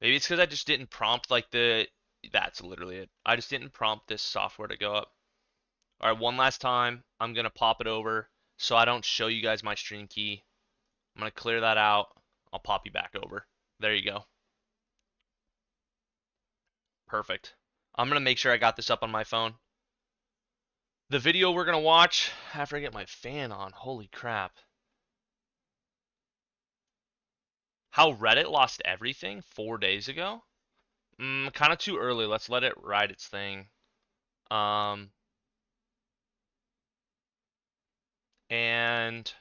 Maybe it's because I just didn't prompt like the. That's literally it. I just didn't prompt this software to go up. All right, one last time. I'm gonna pop it over so I don't show you guys my stream key. I'm gonna clear that out. I'll pop you back over. There you go. Perfect. I'm gonna make sure I got this up on my phone. The video we're gonna watch after I get my fan on. Holy crap. How Reddit lost everything 4 days ago? Kind of too early. Let's let it ride its thing. Um, and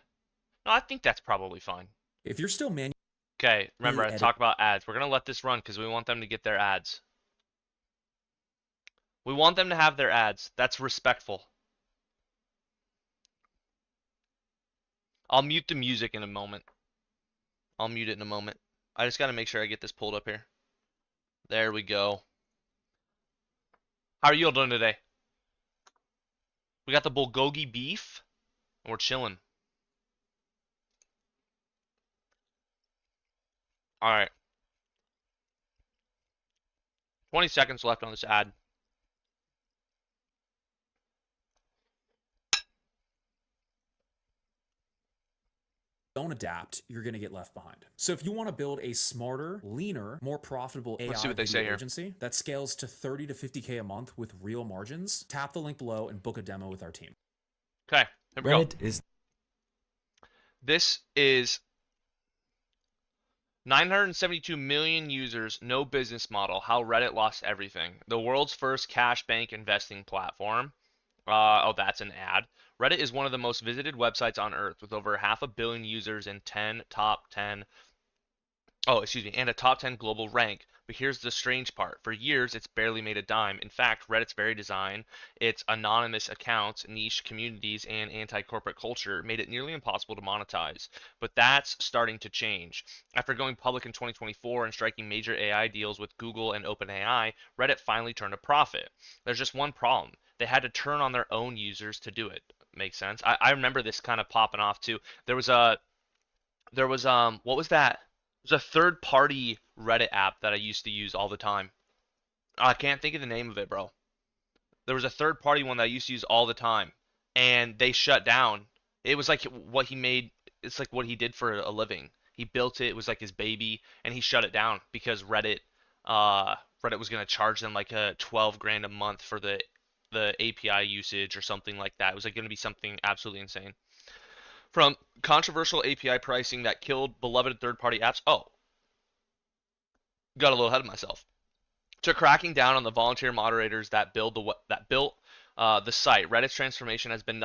no, I think that's probably fine. If you're still Okay, remember manually I editing, talked about ads. We're gonna let this run because we want them to get their ads. We want them to have their ads. That's respectful. I'll mute the music in a moment. I'll mute it in a moment. I just gotta make sure I get this pulled up here. There we go. How are you all doing today? We got the bulgogi beef, and we're chilling. All right, 20 seconds left on this ad. don't adapt, you're going to get left behind. So if you want to build a smarter, leaner, more profitable Let's see AI what they video say here. agency that scales to 30 to 50K a month with real margins, tap the link below and book a demo with our team. Okay, here we go. Reddit is This is 972 million users, no business model, how Reddit lost everything. The world's first cash bank investing platform. Oh, that's an ad. Reddit is one of the most visited websites on Earth with over half a billion users and 10 top 10 Oh, excuse me, and a top 10 global rank. But here's the strange part. For years, it's barely made a dime. In fact, Reddit's very design, its anonymous accounts, niche communities, and anti-corporate culture made it nearly impossible to monetize. But that's starting to change. After going public in 2024 and striking major AI deals with Google and OpenAI, Reddit finally turned a profit. There's just one problem. They had to turn on their own users to do it. Makes sense. I remember this kind of popping off too. There was what was that? There's a third party Reddit app that I used to use all the time. I can't think of the name of it, bro. There was a third party one that I used to use all the time, and they shut down. It was like what he made. It's like what he did for a living. He built it. It was like his baby, and he shut it down because Reddit was gonna charge them like a 12 grand a month for the API usage or something like that. It was like gonna be something absolutely insane. From controversial API pricing that killed beloved third-party apps. Oh, got a little ahead of myself. To cracking down on the volunteer moderators that built the site. Reddit's transformation has been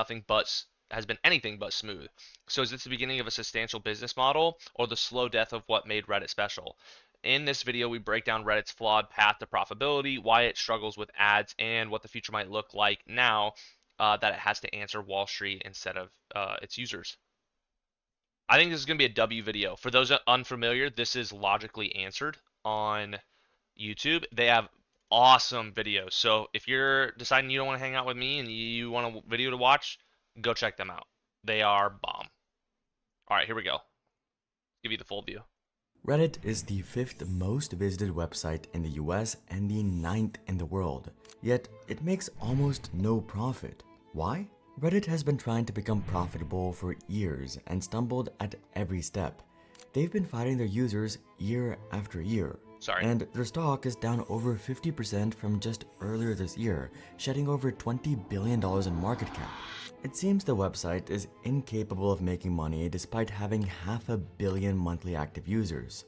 anything but smooth. So is this the beginning of a substantial business model or the slow death of what made Reddit special? In this video, we break down Reddit's flawed path to profitability, why it struggles with ads, and what the future might look like now that it has to answer Wall Street instead of its users. I think this is going to be a W video. For those unfamiliar, this is logically answered on YouTube. They have awesome videos. So if you're deciding you don't want to hang out with me and you want a video to watch, go check them out. They are bomb. All right, here we go. Give you the full view. Reddit is the 5th most visited website in the US and the 9th in the world, yet it makes almost no profit. Why? Reddit has been trying to become profitable for years and stumbled at every step. They've been fighting their users year after year. Sorry. And their stock is down over 50% from just earlier this year, shedding over $20 billion in market cap. It seems the website is incapable of making money despite having half a billion monthly active users.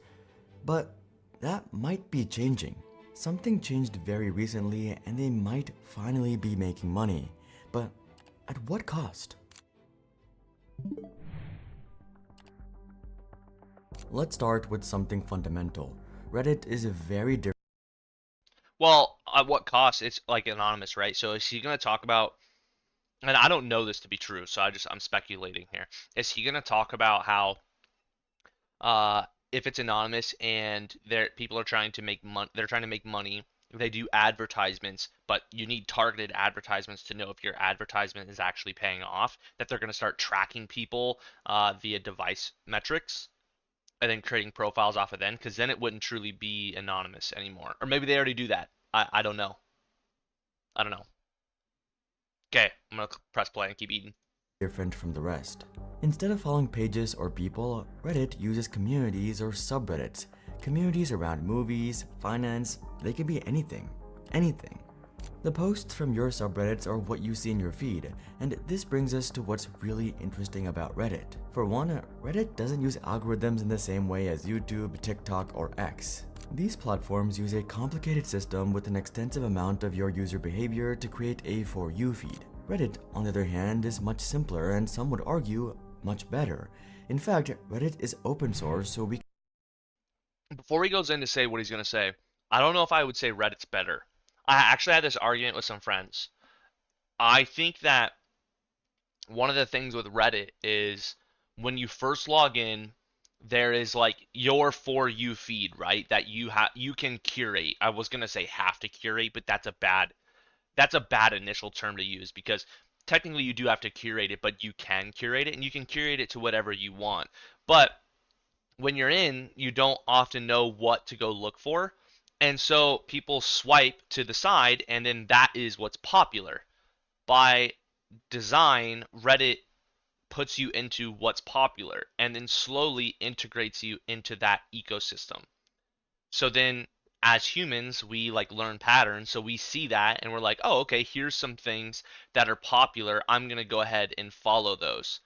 But that might be changing. Something changed very recently and they might finally be making money. But at what cost? Let's start with something fundamental. Reddit is a very different. Well, at what cost? It's like anonymous, right? So is he going to talk about, and I don't know this to be true, so I'm speculating here. Is he going to talk about how if it's anonymous and people are trying to make money, they're trying to make money. They do advertisements, but you need targeted advertisements to know if your advertisement is actually paying off. That they're going to start tracking people via device metrics. and then creating profiles off of then, because then it wouldn't truly be anonymous anymore. Or maybe they already do that. I don't know. I don't know. Okay, I'm gonna press play and keep eating. Different from the rest. Instead of following pages or people, Reddit uses communities or subreddits. Communities around movies, finance, they can be anything. Anything. The posts from your subreddits are what you see in your feed, and this brings us to what's really interesting about Reddit. For one, Reddit doesn't use algorithms in the same way as YouTube, TikTok, or X. These platforms use a complicated system with an extensive amount of your user behavior to create a For You feed. Reddit, on the other hand, is much simpler and some would argue, much better. In fact, Reddit is open source, so we Before he goes in to say what he's gonna say, I don't know if I would say Reddit's better. I actually had this argument with some friends. I think that one of the things with Reddit is when you first log in, there is like your For You feed, right? That you can curate. I was gonna say have to curate, but that's a bad initial term to use because technically you do have to curate it, but you can curate it and you can curate it to whatever you want. But when you're in, you don't often know what to go look for. And so people swipe to the side and then that is what's popular. By design, Reddit puts you into what's popular and then slowly integrates you into that ecosystem. So then as humans, we like learn patterns. So we see that and we're like, oh, okay, here's some things that are popular. I'm going to go ahead and follow those.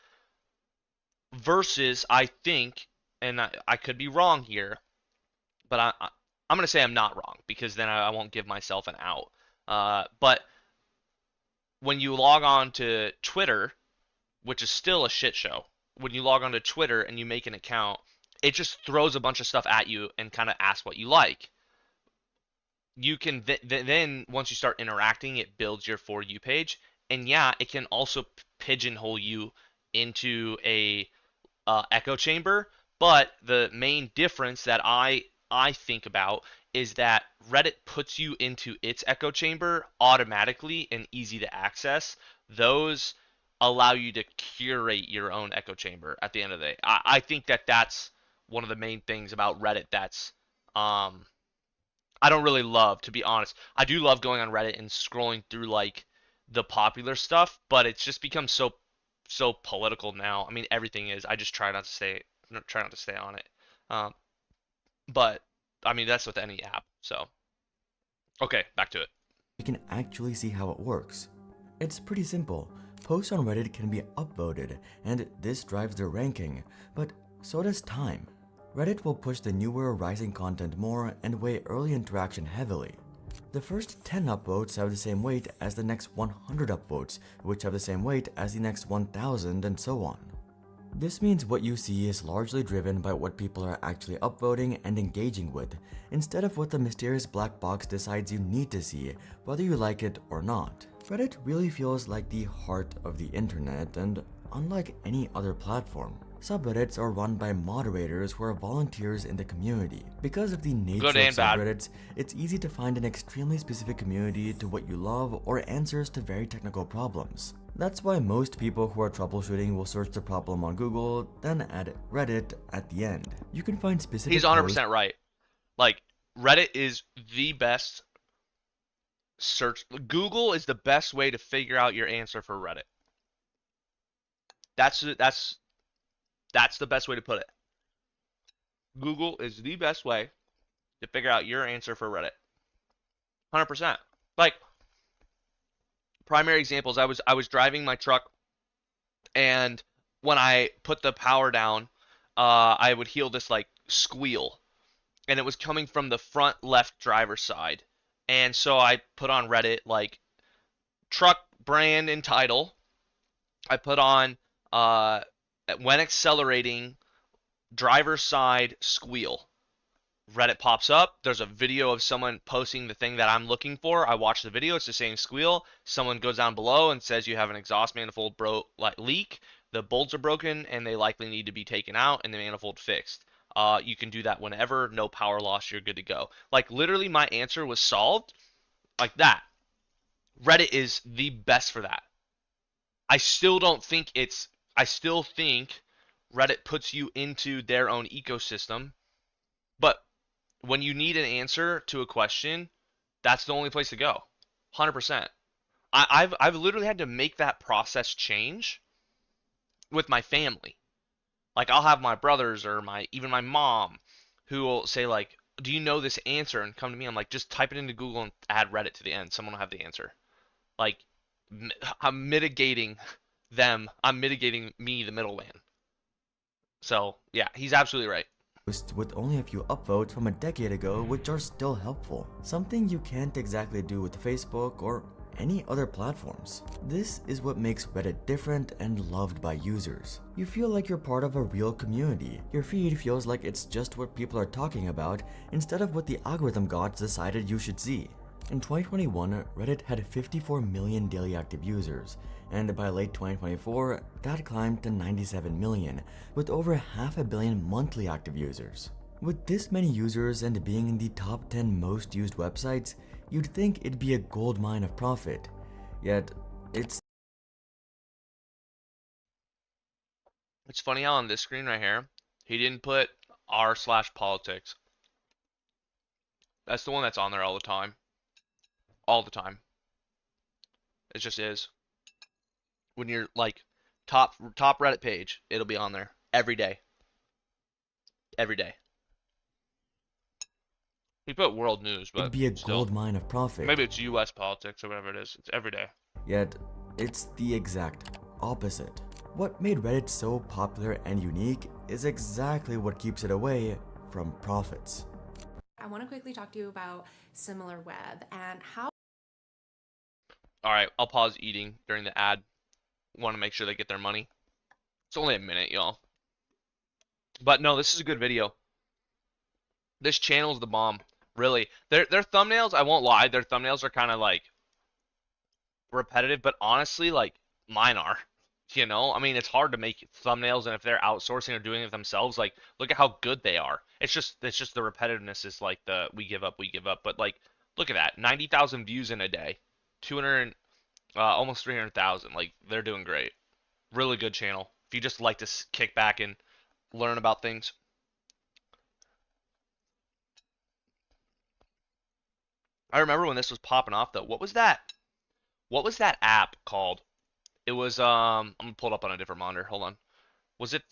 Versus, I think, and I could be wrong here, but I'm going to say I'm not wrong because then I won't give myself an out. But when you log on to Twitter, which is still a shit show, when you log on to Twitter and you make an account, it just throws a bunch of stuff at you and kind of asks what you like. You can then once you start interacting, it builds your For You page, and yeah, it can also pigeonhole you into a echo chamber. But the main difference that I think about is that Reddit puts you into its echo chamber automatically and easy to access. Those allow you to curate your own echo chamber at the end of the day. I think that that's one of the main things about Reddit that's I don't really love, to be honest. I do love going on Reddit and scrolling through like the popular stuff, but it's just become so political now. I mean, everything is. I just try not to stay on it. Um, but I mean, that's with any app. So okay, back to it. can actually see how it works. It's pretty simple. Posts on Reddit can be upvoted, and this drives their ranking, but so does time. Reddit will push the newer, rising content more and weigh early interaction heavily. The first 10 upvotes have the same weight as the next 100 upvotes, which have the same weight as the next 1000, and so on. This means what you see is largely driven by what people are actually upvoting and engaging with, instead of what the mysterious black box decides you need to see, whether you like it or not. Reddit really feels like the heart of the internet, and unlike any other platform, subreddits are run by moderators who are volunteers in the community. Because of the nature of subreddits, it's easy to find an extremely specific community to what you love or answers to very technical problems. That's why most people who are troubleshooting will search the problem on Google, then add Reddit at the end. You can find specific He's 100% right. Like, Reddit is the best search. Google is the best way to figure out your answer for Reddit. That's the best way to put it. Google is the best way to figure out your answer for Reddit. 100%. Like, primary examples, I was driving my truck, and when I put the power down, I would hear this like squeal, and it was coming from the front left driver's side. And so I put on Reddit like truck brand and title. I put on when accelerating, driver's side squeal. Reddit pops up. There's a video of someone posting the thing that I'm looking for. I watch the video. It's the same squeal. Someone goes down below and says you have an exhaust manifold leak. The bolts are broken and they likely need to be taken out and the manifold fixed. You can do that whenever. No power loss. You're good to go. Like literally, my answer was solved like that. Reddit is the best for that. I still think Reddit puts you into their own ecosystem. But when you need an answer to a question, that's the only place to go. 100%. I've literally had to make that process change with my family. Like I'll have my brothers or even my mom who will say like, "Do you know this answer?" and come to me. I'm like, "Just type it into Google and add Reddit to the end. Someone will have the answer." Like I'm mitigating them. I'm mitigating me, the middleman. So yeah, he's absolutely right. With only a few upvotes from a decade ago, which are still helpful. Something you can't exactly do with Facebook or any other platforms. This is what makes Reddit different and loved by users. You feel like you're part of a real community. Your feed feels like it's just what people are talking about instead of what the algorithm gods decided you should see. In 2021, Reddit had 54 million daily active users, and by late 2024, that climbed to 97 million, with over 500 million monthly active users. With this many users and being in the top 10 most used websites, you'd think it'd be a goldmine of profit. Yet, it's funny how on this screen right here, he didn't put r/politics. That's the one that's on there all the time. All the time. It just is. When you're like top Reddit page, it'll be on there every day. Every day. He put world news, it'd but be a still. goldmine of profit. Maybe it's US politics or whatever it is. It's every day. Yet, it's the exact opposite. What made Reddit so popular and unique is exactly what keeps it away from profits. I want to quickly talk to you about SimilarWeb and how. Alright, I'll pause eating during the ad. Want to make sure they get their money. It's only a minute, y'all. But no, this is a good video. This channel's the bomb. Really. Their thumbnails, I won't lie, their thumbnails are kind of like repetitive, but honestly, like mine are. You know, I mean, it's hard to make thumbnails, and if they're outsourcing or doing it themselves, like look at how good they are. It's just the repetitiveness is like the we give up. But like, look at that, 90,000 views in a day, 200, almost 300,000. Like they're doing great. Really good channel. If you just like to kick back and learn about things. I remember when this was popping off though. What was that? What was that app called? It was I'm gonna pull it up on a different monitor. Hold on. Was it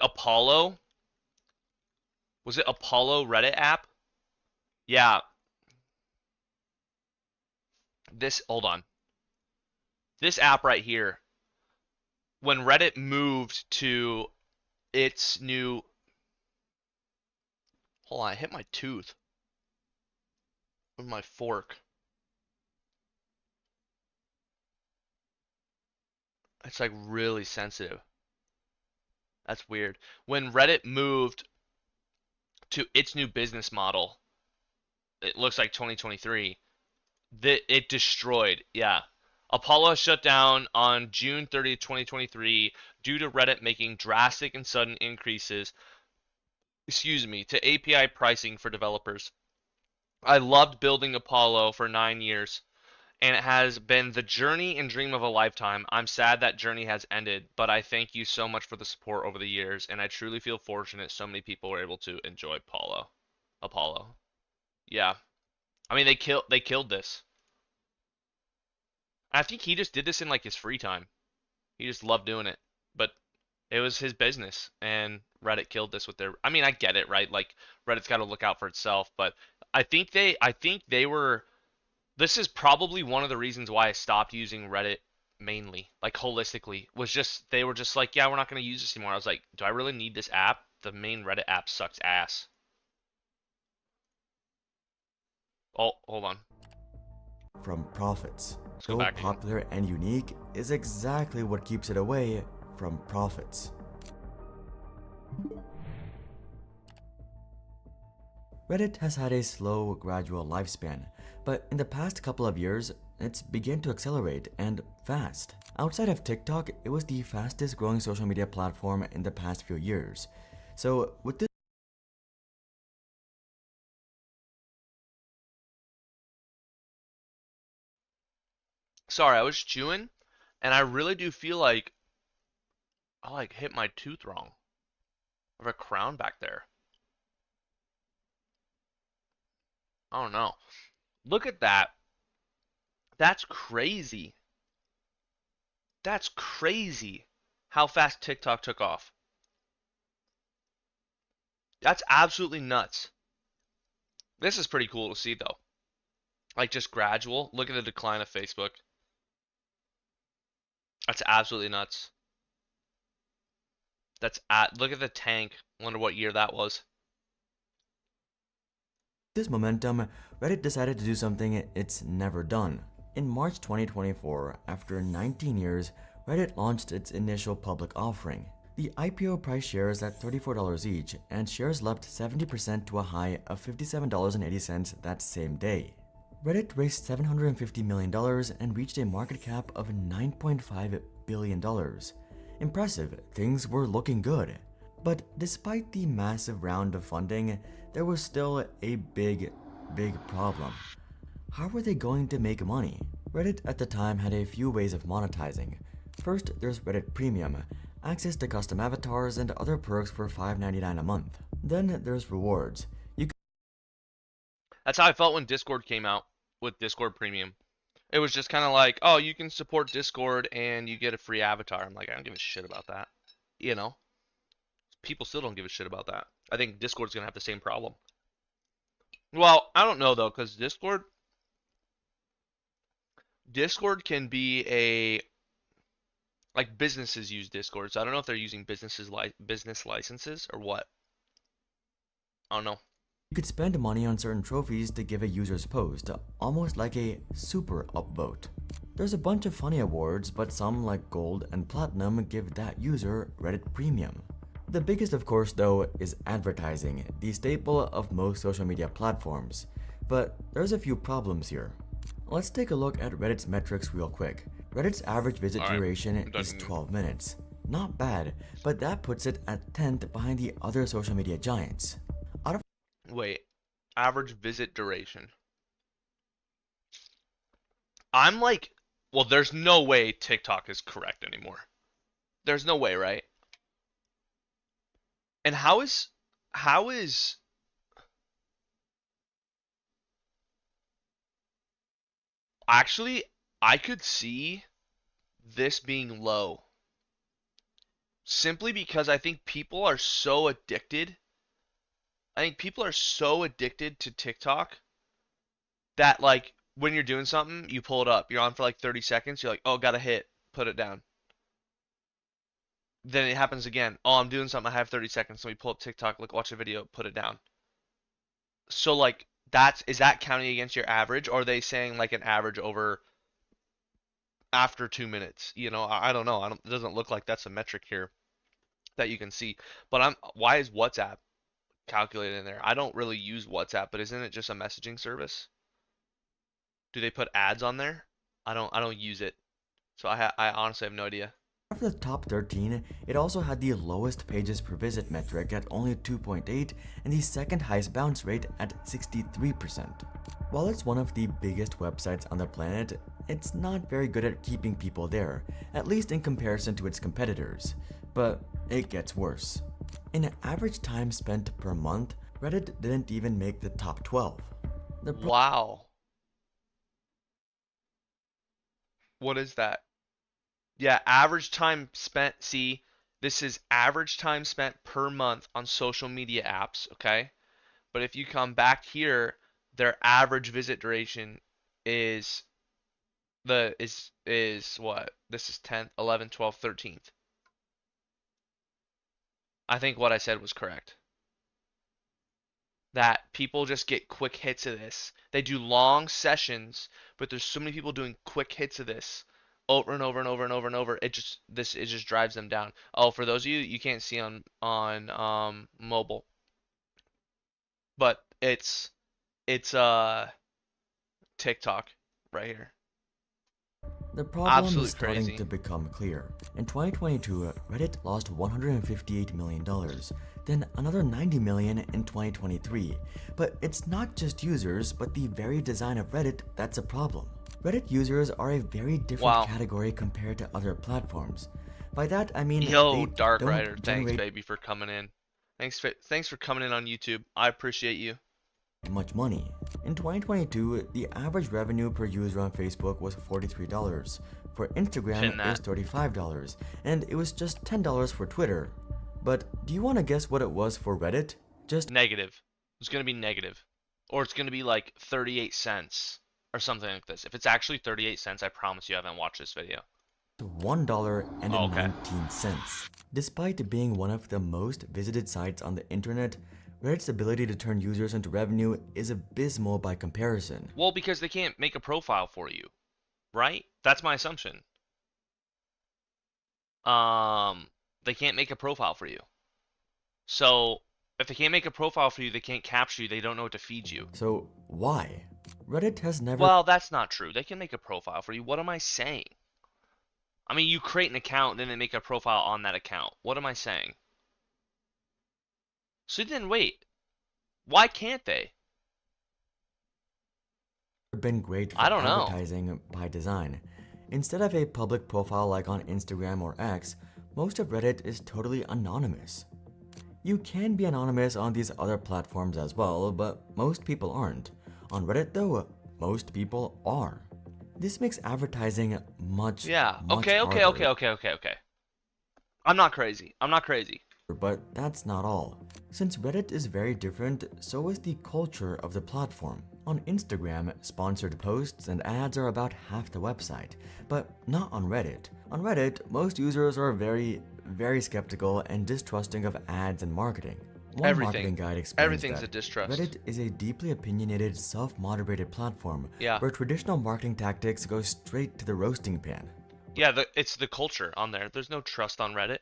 Apollo? Was it Apollo Reddit app? Yeah. Hold on. This app right here. When Reddit moved to its new Hold on, I hit my tooth with my fork. It's like really sensitive. That's weird. When Reddit moved to its new business model, it looks like 2023, it destroyed. Yeah. Apollo shut down on June 30th, 2023 due to Reddit making drastic and sudden increases, to API pricing for developers. I loved building Apollo for 9 years, and it has been the journey and dream of a lifetime. I'm sad that journey has ended, but I thank you so much for the support over the years, and I truly feel fortunate so many people were able to enjoy Apollo. Yeah. I mean, they killed this. I think he just did this in like his free time. He just loved doing it. But it was his business, and Reddit killed this with their I mean, I get it, right? Like Reddit's got to look out for itself, but I think they were this is probably one of the reasons why I stopped using Reddit mainly, like holistically, was just they were just like, yeah, we're not going to use this anymore. I was like, do I really need this app? The main Reddit app sucks ass. Oh, hold on. From profits. Let's go So back again. popular and unique is exactly what keeps it away from profits. Reddit has had a slow, gradual lifespan, but in the past couple of years, it's begun to accelerate and fast. Outside of TikTok, it was the fastest growing social media platform in the past few years. So with this Sorry, I was chewing, and I really do feel like I like hit my tooth wrong. I have a crown back there. I don't know. Look at that. That's crazy. That's crazy how fast TikTok took off. That's absolutely nuts. This is pretty cool to see though. Like just gradual. Look at the decline of Facebook. That's absolutely nuts. Look at the tank. Wonder what year that was. This momentum, Reddit decided to do something it's never done. In March 2024, after 19 years, Reddit launched its initial public offering. The IPO price shares at $34 each, and shares leapt 70% to a high of $57.80 that same day. Reddit raised $750 million and reached a market cap of $9.5 billion. Impressive, things were looking good. But despite the massive round of funding, there was still a big problem. How were they going to make money? Reddit at the time had a few ways of monetizing. First, there's Reddit Premium, access to custom avatars and other perks for $5.99 a month. Then there's rewards. That's how I felt when Discord came out with Discord Premium. It was just kind of like, oh, you can support Discord and you get a free avatar. I'm like, I don't give a shit about that. You know? People still don't give a shit about that. I think Discord's going to have the same problem. Well, I don't know though, because Discord can be a, like businesses use Discord, so I don't know if they're using business licenses or what. I don't know. You could spend money on certain trophies to give a user's post, almost like a super upvote. There's a bunch of funny awards, but some like Gold and Platinum give that user Reddit Premium. The biggest of course though is advertising, the staple of most social media platforms. But there's a few problems here. Let's take a look at Reddit's metrics real quick. Reddit's average visit duration is 12 minutes. Not bad, but that puts it at 10th behind the other social media giants. Wait, average visit duration. I'm like, well, there's no way TikTok is correct anymore. There's no way, right? And how is actually I could see this being low simply because I think people are so addicted. I think people are so addicted to TikTok that like when you're doing something, you pull it up. You're on for like 30 seconds. You're like, oh, got a hit. Put it down. Then it happens again. Oh, I'm doing something. I have 30 seconds. So we pull up TikTok, look, watch a video, put it down. So like is that counting against your average? Or are they saying like an average over after 2 minutes? You know, I don't know. It doesn't look like that's a metric here that you can see. But why is WhatsApp calculated in there? I don't really use WhatsApp, but isn't it just a messaging service? Do they put ads on there? I don't use it. So I honestly have no idea. After the top 13, it also had the lowest pages per visit metric at only 2.8 and the second highest bounce rate at 63%. While it's one of the biggest websites on the planet, it's not very good at keeping people there, at least in comparison to its competitors. But it gets worse. In average time spent per month, Reddit didn't even make the top 12. Wow. What is that? Yeah, average time spent. See, this is average time spent per month on social media apps, okay? But if you come back here, their average visit duration is what? This is 10th, 11th, 12th, 13th. I think what I said was correct. That people just get quick hits of this. They do long sessions, but there's so many people doing quick hits of this over and over and over and over and over. It just drives them down. Oh, for those of you can't see on mobile, but it's TikTok right here. The problem is starting to become clear. In 2022, Reddit lost $158 million, then another $90 million in 2023. But it's not just users, but the very design of Reddit that's a problem. Reddit users are a very different category compared to other platforms. By that I mean Yo, they Dark don't Rider, thanks generate baby for coming in. Thanks for coming in on YouTube. I appreciate you. much money. In 2022, the average revenue per user on Facebook was $43. For Instagram, Pin it was that. $35, and it was just $10 for Twitter. But do you want to guess what it was for Reddit? Just Negative. It's gonna be negative. Or it's gonna be like 38 cents or something like this. If it's actually 38 cents, I promise you I haven't watched this video. Oh, okay. $1.19. Despite being one of the most visited sites on the internet, Reddit's ability to turn users into revenue is abysmal by comparison. Well, because they can't make a profile for you, right? That's my assumption. They can't make a profile for you. So, if they can't make a profile for you, they can't capture you, they don't know what to feed you. So why? Reddit has never Well, that's not true. They can make a profile for you. What am I saying? I mean, you create an account, and then they make a profile on that account. What am I saying? So then wait. Why can't they? been great for I don't know. advertising by design. Instead of a public profile like on Instagram or X, most of Reddit is totally anonymous. You can be anonymous on these other platforms as well, but most people aren't. On Reddit though, most people are. This makes advertising much Okay. harder. I'm not crazy. I'm not crazy. But that's not all. Since Reddit is very different, so is the culture of the platform. On Instagram, sponsored posts and ads are about half the website, but not on Reddit. On Reddit, most users are very skeptical and distrusting of ads and marketing. One marketing guide explains Everything's that a distrust. Reddit is a deeply opinionated, self-moderated platform Yeah. where traditional marketing tactics go straight to the roasting pan. Yeah, it's the culture on there. There's no trust on Reddit.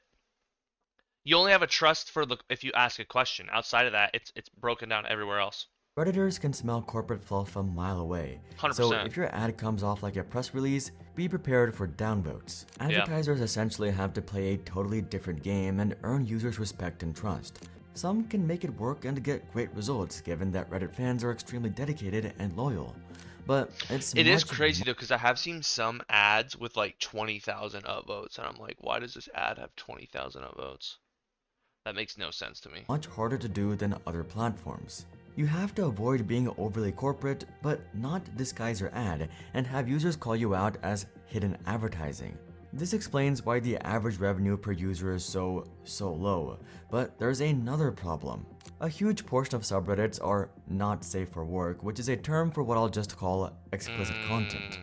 You only have a trust for if you ask a question. Outside of that, it's broken down everywhere else. Redditors can smell corporate fluff a mile away. 100%. So if your ad comes off like a press release, be prepared for downvotes. Advertisers essentially have to play a totally different game and earn users' respect and trust. Some can make it work and get great results given that Reddit fans are extremely dedicated and loyal. But It is crazy though, because I have seen some ads with like 20,000 upvotes, and I'm like, why does this ad have 20,000 upvotes? That makes no sense to me. much harder to do than other platforms. You have to avoid being overly corporate, but not disguise your ad and have users call you out as hidden advertising. This explains why the average revenue per user is so low, but there's another problem. A huge portion of subreddits are not safe for work, which is a term for what I'll just call explicit content.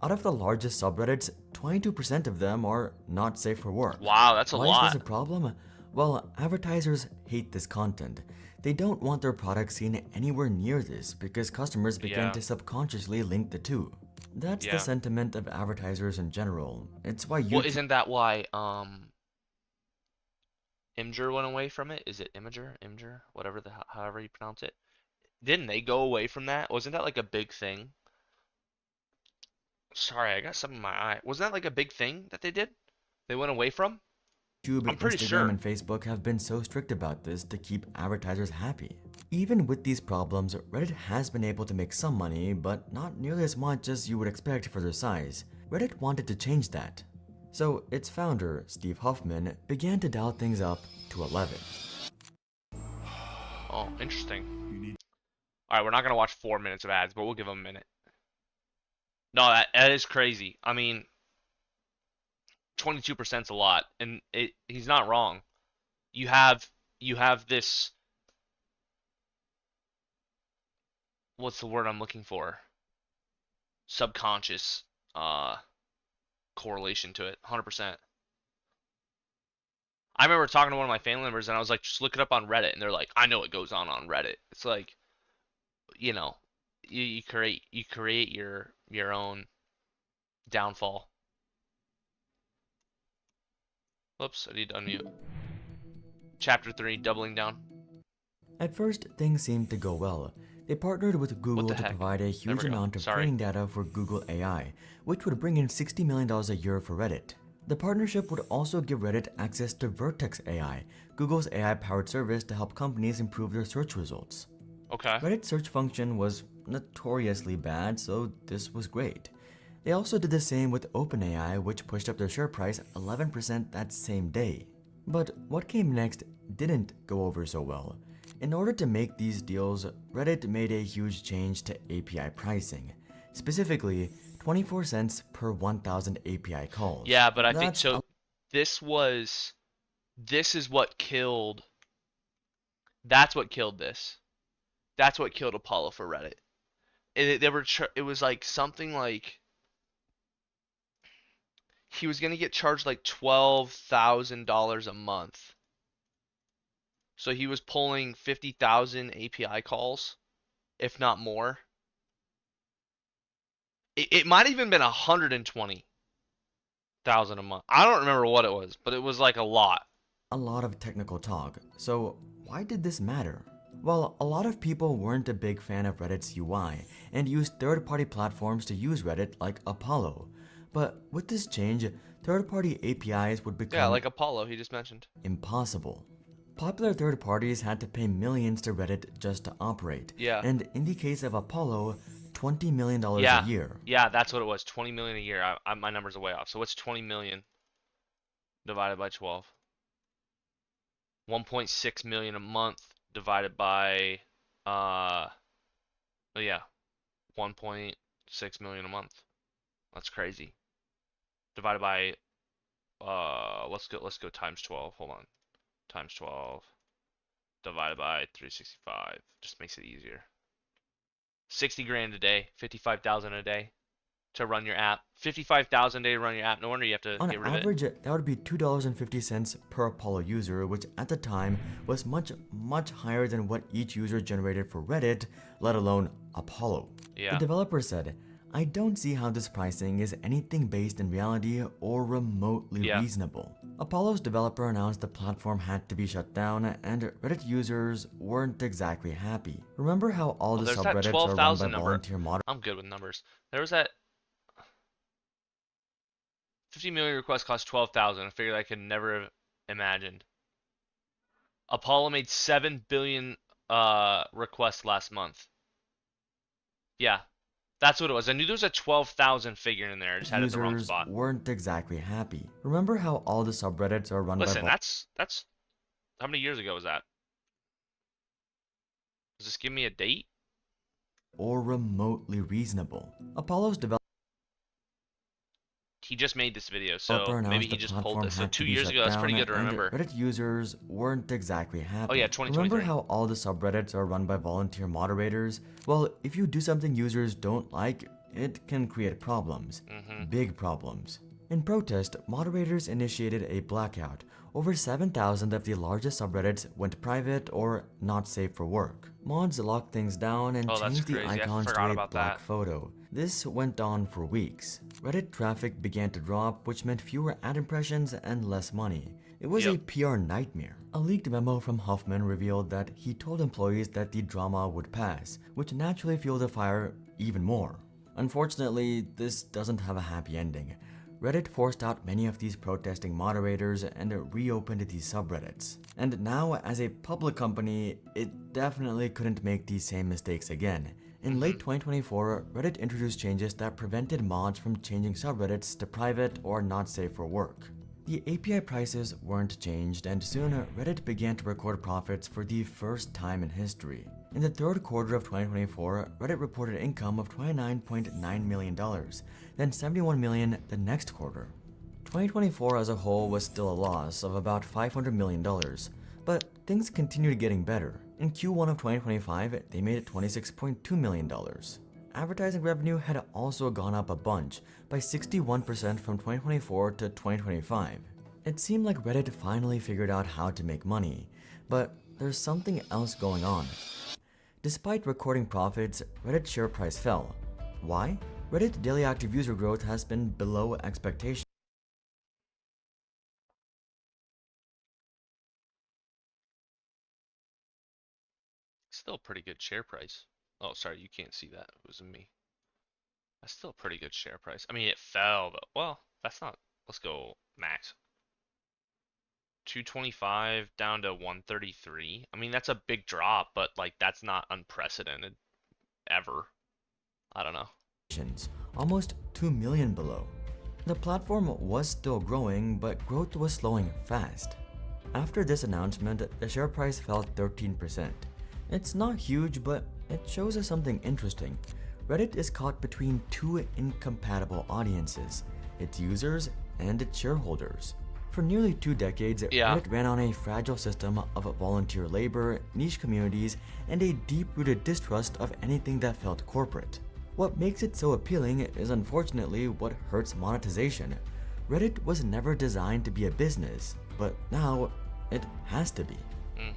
Out of the largest subreddits, 22% of them are not safe for work. Wow, that's a Why lot. is this a problem? Well, advertisers hate this content. They don't want their product seen anywhere near this because customers begin Yeah. to subconsciously link the two. That's Yeah. the sentiment of advertisers in general. It's why Well, YouTube isn't that why Imgur went away from it? Is it Imgur, whatever however you pronounce it. Didn't they go away from that? Wasn't that like a big thing? Sorry, I got something in my eye. Wasn't that like a big thing that they did? They went away from? I'm pretty Instagram, sure. and Facebook have been so strict about this to keep advertisers happy. Even with these problems, Reddit has been able to make some money, but not nearly as much as you would expect for their size. Reddit wanted to change that. So its founder, Steve Huffman, began to dial things up to 11. Oh, interesting. Alright, we're not going to watch 4 minutes of ads, but we'll give them a minute. No, that is crazy. I mean, 22% is a lot, and he's not wrong. You have this, what's the word I'm looking for? Subconscious correlation to it, 100%. I remember talking to one of my family members, and I was like, just look it up on Reddit, and they're like, I know what goes on Reddit. It's like, you know, you create your own downfall. Whoops, I need to unmute. Chapter 3, doubling down. At first, things seemed to go well. They partnered with Google to heck? provide a huge we go. amount of Sorry. training data for Google AI, which would bring in $60 million a year for Reddit. The partnership would also give Reddit access to Vertex AI, Google's AI-powered service to help companies improve their search results. Okay. Reddit's search function was notoriously bad, so this was great. They also did the same with OpenAI, which pushed up their share price 11% that same day. But what came next didn't go over so well. In order to make these deals, Reddit made a huge change to API pricing, specifically 24 cents per 1,000 API calls. Yeah, but I think That's so. This is what killed. That's what killed this. That's what killed Apollo for Reddit. It was like something like he was gonna get charged like $12,000 a month. So he was pulling 50,000 API calls, if not more. It might have even been 120,000 a month. I don't remember what it was, but it was like a lot. a lot of technical talk. So why did this matter? Well, a lot of people weren't a big fan of Reddit's UI and used third-party platforms to use Reddit like Apollo. But with this change, third-party APIs would become Yeah, like Apollo he just mentioned. impossible. Popular third parties had to pay millions to Reddit just to operate. Yeah. And in the case of Apollo, $20 million Yeah. a year. Yeah, that's what it was. 20 million a year. My numbers are way off. So what's 20 million divided by 12? 1.6 million a month divided by oh yeah, 1.6 million a month. That's crazy. Divided by let's go times 12. Hold on. Times 12 divided by 365 just makes it easier. 60 grand a day, 55,000 a day to run your app. 55,000 a day to run your app. No wonder you have to On get rid of it. average, that would be $2.50 per Apollo user, which at the time was much, much higher than what each user generated for Reddit, let alone Apollo. Yeah. The developer said, "I don't see how this pricing is anything based in reality or remotely reasonable." Apollo's developer announced the platform had to be shut down, and Reddit users weren't exactly happy. Remember how all the There's that subreddits are run by 12,000 number. volunteer moderators? I'm good with numbers. There was that 50 million requests cost 12,000. I figured I could never have imagined. Apollo made 7 billion requests last month. Yeah. That's what it was. I knew there was a 12,000 figure in there. I just had it in the wrong Users spot. weren't exactly happy. Remember how all the subreddits are run Listen, by that's how many years ago was that? Does this give me a date? or remotely reasonable? Apollo's developer He just made this video, so announced maybe the he just pulled platform this. So had to 2 be years shut ago, that's pretty down, good to and remember. Reddit users weren't exactly happy. Oh yeah, Remember 2023. how all the subreddits are run by volunteer moderators? Well, if you do something users don't like, it can create problems. Big problems. In protest, moderators initiated a blackout. Over 7,000 of the largest subreddits went private or not safe for work. Mods locked things down and Oh, that's changed the crazy. I icons to forgot a about black that. photo. This went on for weeks. Reddit traffic began to drop, which meant fewer ad impressions and less money. It was a PR nightmare. A leaked memo from Huffman revealed that he told employees that the drama would pass, which naturally fueled the fire even more. Unfortunately, this doesn't have a happy ending. Reddit forced out many of these protesting moderators and reopened these subreddits. And now, as a public company, it definitely couldn't make these same mistakes again. In late 2024, Reddit introduced changes that prevented mods from changing subreddits to private or not safe for work. The API prices weren't changed, and soon Reddit began to record profits for the first time in history. In the third quarter of 2024, Reddit reported income of $29.9 million, then $71 million the next quarter. 2024 as a whole was still a loss of about $500 million, but things continued getting better. In Q1 of 2025, they made $26.2 million. Advertising revenue had also gone up a bunch, by 61% from 2024 to 2025. It seemed like Reddit finally figured out how to make money, but there's something else going on. Despite recording profits, Reddit's share price fell. Why? Reddit daily active user growth has been below expectations. Still a pretty good share price. Oh, sorry, you can't see that. It was me. That's still a pretty good share price. I mean, it fell, but well, that's not. Let's go max. 225 down to 133. I mean, that's a big drop, but like that's not unprecedented ever. I don't know. almost 2 million below. The platform was still growing, but growth was slowing fast. After this announcement, the share price fell 13%. It's not huge, but it shows us something interesting. Reddit is caught between two incompatible audiences, its users and its shareholders. For nearly 2 decades, Yeah. Reddit ran on a fragile system of volunteer labor, niche communities, and a deep-rooted distrust of anything that felt corporate. What makes it so appealing is unfortunately what hurts monetization. Reddit was never designed to be a business, but now it has to be.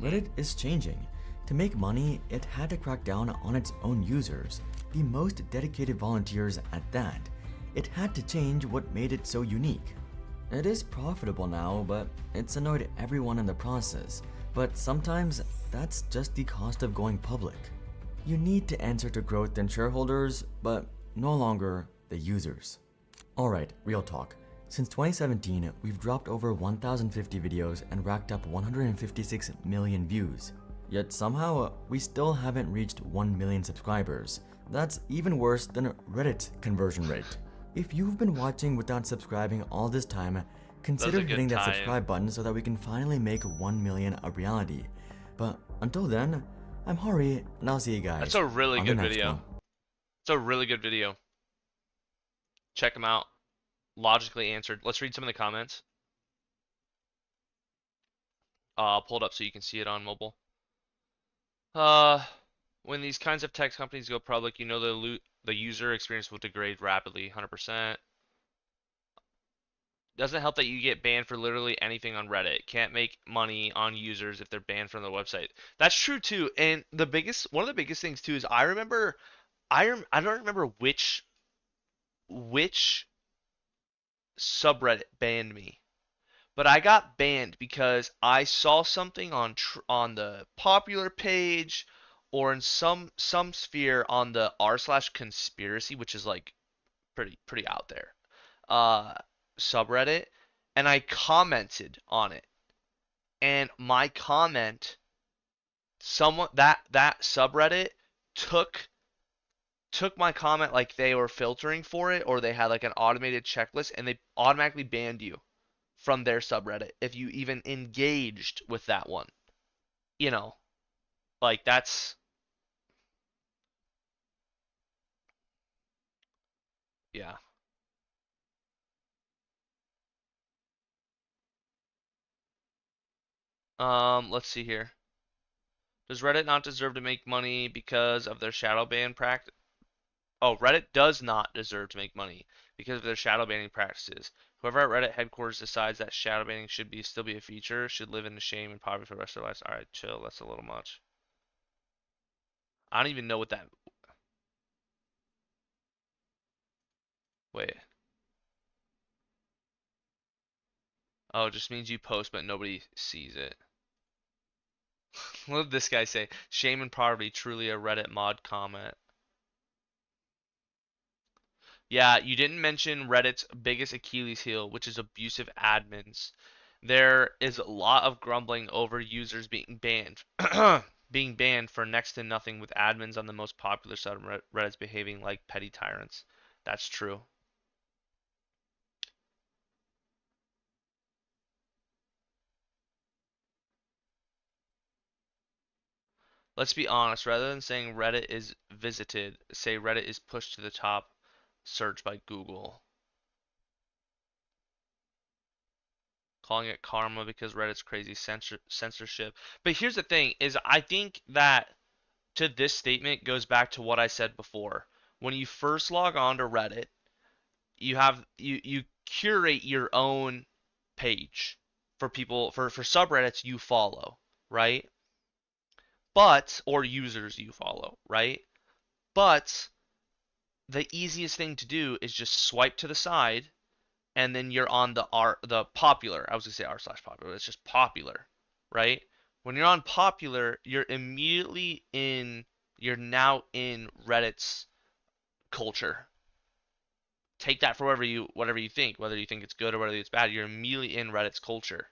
Reddit is changing. To make money, it had to crack down on its own users, the most dedicated volunteers at that. It had to change what made it so unique. It is profitable now, but it's annoyed everyone in the process. But sometimes that's just the cost of going public. You need to answer to growth and shareholders, but no longer the users. Alright, real talk. Since 2017, we've dropped over 1,050 videos and racked up 156 million views. Yet somehow, we still haven't reached 1 million subscribers. That's even worse than Reddit's conversion rate. If you've been watching without subscribing all this time, consider hitting that subscribe button so that we can finally make 1 million a reality. But until then, I'm Hari, and I'll see you guys. That's a really on the good next video. one. It's a really good video. Check them out. Logically answered. Let's read some of the comments. I'll pull it up so you can see it on mobile. When these kinds of tech companies go public, you know the user experience will degrade rapidly. 100%. Doesn't help that you get banned for literally anything on Reddit. Can't make money on users if they're banned from the website. That's true too. And one of the biggest things too is I don't remember which subreddit banned me. But I got banned because I saw something on the popular page or in some sphere on the r/conspiracy, which is like pretty out there, subreddit, and I commented on it. And my comment, someone that subreddit took my comment like they were filtering for it, or they had like an automated checklist, and they automatically banned you from their subreddit if you even engaged with that one. You know, like that's, yeah. Let's see here. Does Reddit not deserve to make money because of their shadow ban practice? Oh, Reddit does not deserve to make money because of their shadow banning practices. Whoever at Reddit headquarters decides that shadow banning should still be a feature should live in shame and poverty for the rest of their lives. All right, chill. That's a little much. I don't even know what that. Wait. Oh, it just means you post but nobody sees it. What did this guy say? Shame and poverty, truly a Reddit mod comment. Yeah, you didn't mention Reddit's biggest Achilles heel, which is abusive admins. There is a lot of grumbling over users being banned, being banned for next to nothing, with admins on the most popular side of Reddit's behaving like petty tyrants. That's true. Let's be honest, rather than saying Reddit is visited, say Reddit is pushed to the top search by Google. Calling it karma because Reddit's crazy censorship. But here's the thing is I think that to this statement goes back to what I said before. When you first log on to Reddit, you curate your own page for people for subreddits you follow, right? But or users you follow, right? But the easiest thing to do is just swipe to the side and then you're on the popular. I was gonna say r/popular. It's just popular, right? When you're on popular, you're immediately in. You're now in Reddit's culture. Take that for whatever you think, whether you think it's good or whether it's bad. You're immediately in Reddit's culture.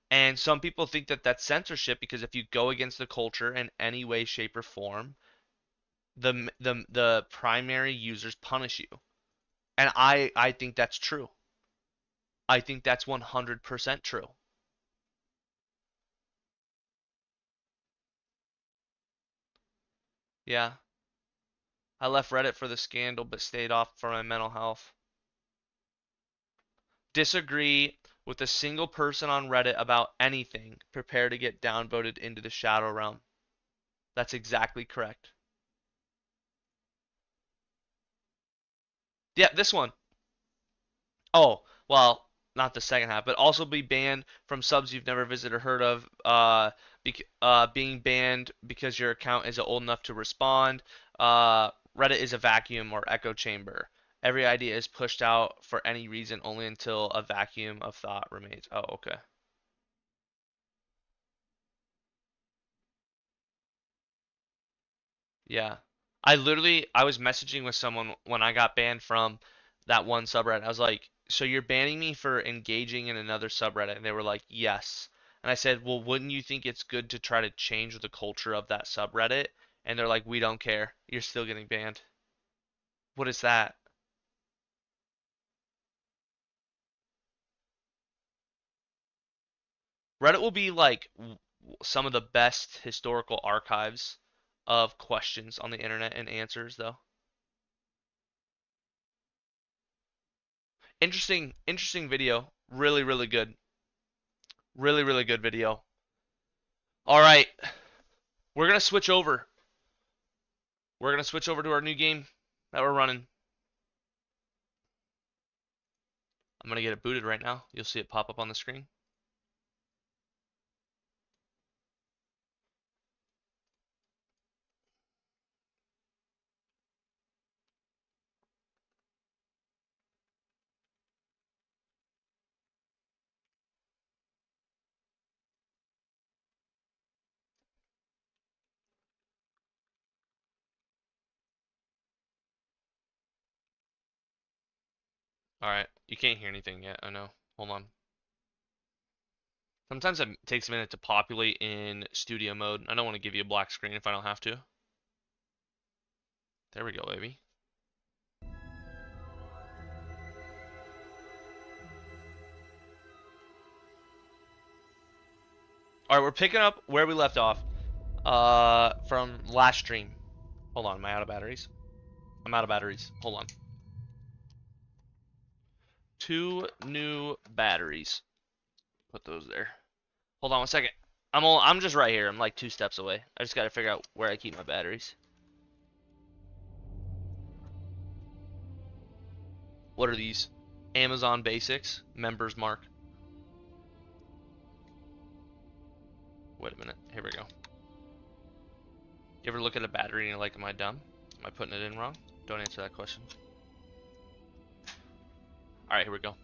And some people think that that's censorship because if you go against the culture in any way, shape, or form, the primary users punish you. And I think that's true. I think that's 100% true. Yeah. I left Reddit for the scandal but stayed off for my mental health. Disagree with a single person on Reddit about anything. Prepare to get downvoted into the shadow realm. That's exactly correct. Yeah, this one. Oh, well, not the second half, but also be banned from subs you've never visited or heard of. Being banned because your account isn't old enough to respond. Reddit is a vacuum or echo chamber. Every idea is pushed out for any reason only until a vacuum of thought remains. Oh, okay. Yeah. I was messaging with someone when I got banned from that one subreddit. I was like, so you're banning me for engaging in another subreddit? And they were like, yes. And I said, well, wouldn't you think it's good to try to change the culture of that subreddit? And they're like, we don't care. You're still getting banned. What is that? Reddit will be like some of the best historical archives of questions on the internet and answers, though. Interesting video. Really, really good. Really, really good video. All right, we're gonna switch over. We're gonna switch over to our new game that we're running. I'm gonna get it booted right now. You'll see it pop up on the screen. All right, you can't hear anything yet. I know. Hold on. Sometimes it takes a minute to populate in studio mode. I don't want to give you a black screen if I don't have to. There we go, baby. All right, we're picking up where we left off from last stream. Hold on, am I out of batteries? I'm out of batteries. Hold on. 2 new batteries. Put those there. Hold on 1 second. I'm just right here. I'm like 2 steps away. I just gotta figure out where I keep my batteries. What are these? Amazon Basics Members Mark. Wait a minute. Here we go. You ever look at a battery and you're like, am I dumb? Am I putting it in wrong? Don't answer that question. Alright, here we go.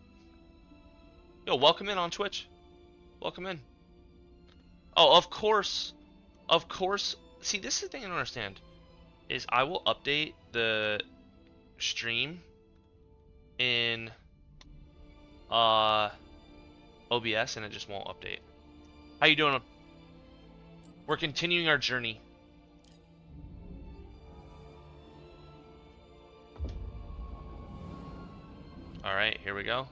Yo, welcome in on Twitch. Welcome in. Oh, of course. Of course. See, this is the thing I don't understand. Is I will update the stream in OBS and it just won't update. How you doing? We're continuing our journey. Alright, here we go.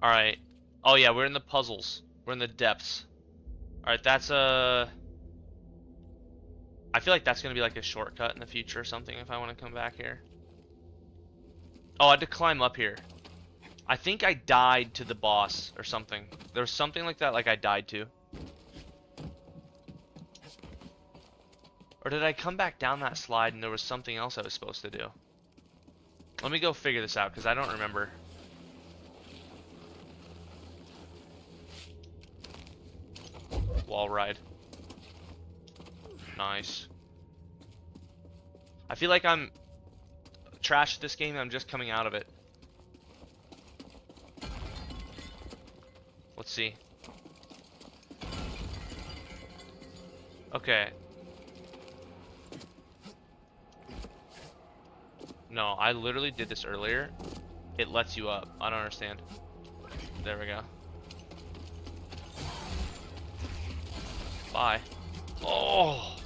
Alright. Oh yeah, we're in the puzzles. We're in the depths. Alright, that's a... I feel like that's gonna be like a shortcut in the future or something if I want to come back here. Oh, I had to climb up here. I think I died to the boss or something. There was something like that, like I died to. Or did I come back down that slide and there was something else I was supposed to do? Let me go figure this out because I don't remember. Wall ride. Nice. I feel like I'm trash at this game and I'm just coming out of it. Let's see. Okay. No, I literally did this earlier. It lets you up. I don't understand. There we go. Bye. Oh.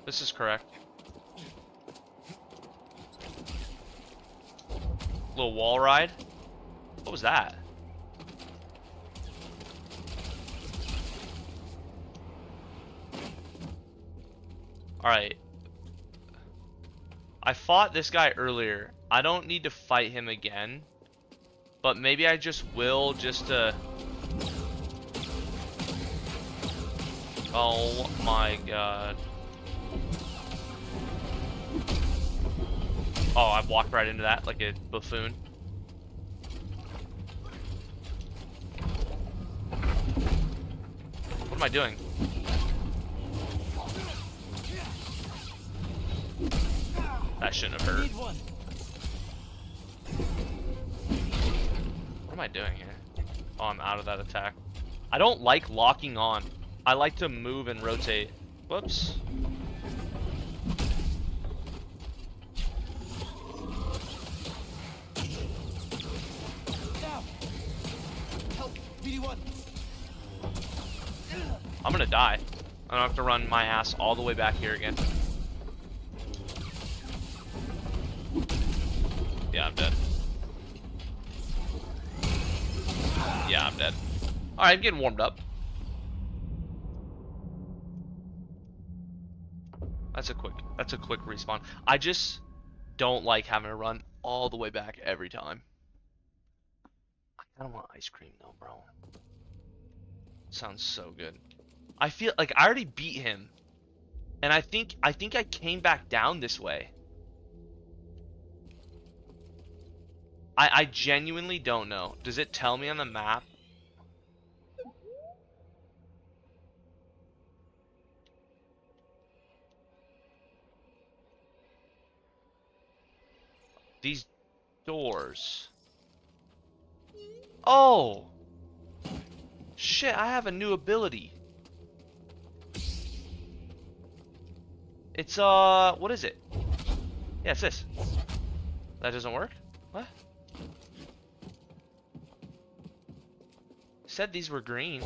This is correct. Little wall ride. What was that? Alright. I fought this guy earlier. I don't need to fight him again. But maybe I just will, just to... Oh my god. Oh, I walked right into that like a buffoon. What am I doing? That shouldn't have hurt. What am I doing here? Oh, I'm out of that attack. I don't like locking on. I like to move and rotate. Whoops. I'm gonna die. I don't have to run my ass all the way back here again. Yeah, I'm dead. Yeah, I'm dead. Alright, I'm getting warmed up. That's a quick respawn. I just don't like having to run all the way back every time. I kinda want ice cream though, bro. Sounds so good. I feel like I already beat him. And I think I came back down this way. I genuinely don't know. Does it tell me on the map? These doors. Oh! Shit, I have a new ability. It's, what is it? Yeah, it's this. That doesn't work? What? Said these were green.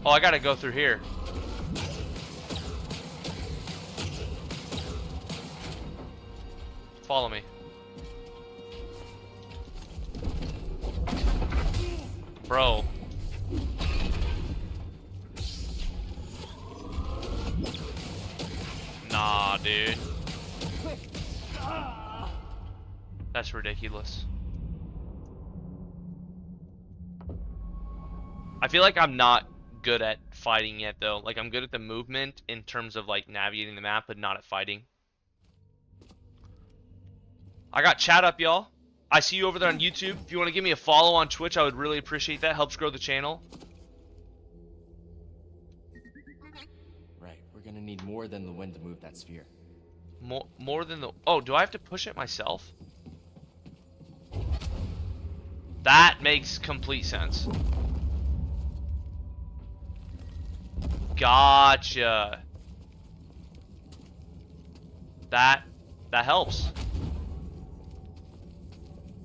Oh, I gotta go through here. Follow me. Bro. Nah, dude. That's ridiculous. I feel like I'm not good at fighting yet, though. Like, I'm good at the movement in terms of, like, navigating the map, but not at fighting. I got chat up, y'all. I see you over there on YouTube. If you want to give me a follow on Twitch, I would really appreciate that. Helps grow the channel. Right, we're gonna need more than the wind to move that sphere. More than the... Oh, do I have to push it myself? That makes complete sense. Gotcha. That helps.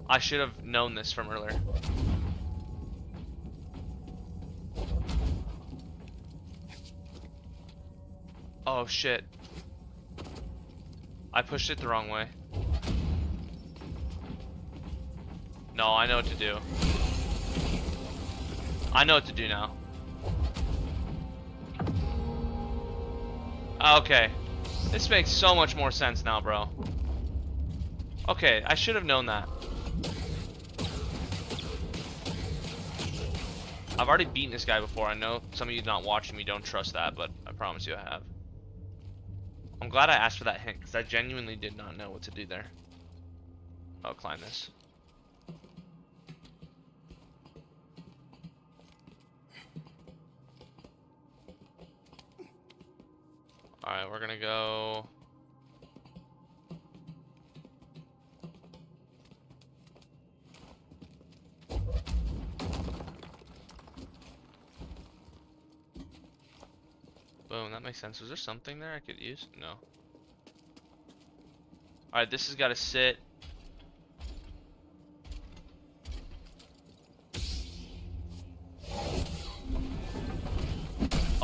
I should have known this from earlier. Oh shit. I pushed it the wrong way. No, I know what to do. I know what to do now. Okay. This makes so much more sense now, bro. Okay, I should have known that. I've already beaten this guy before. I know some of you not watching me don't trust that, but I promise you I have. I'm glad I asked for that hint, because I genuinely did not know what to do there. I'll climb this. Alright, we're gonna go... Boom, that makes sense. Was there something there I could use? No. Alright, this has got to sit.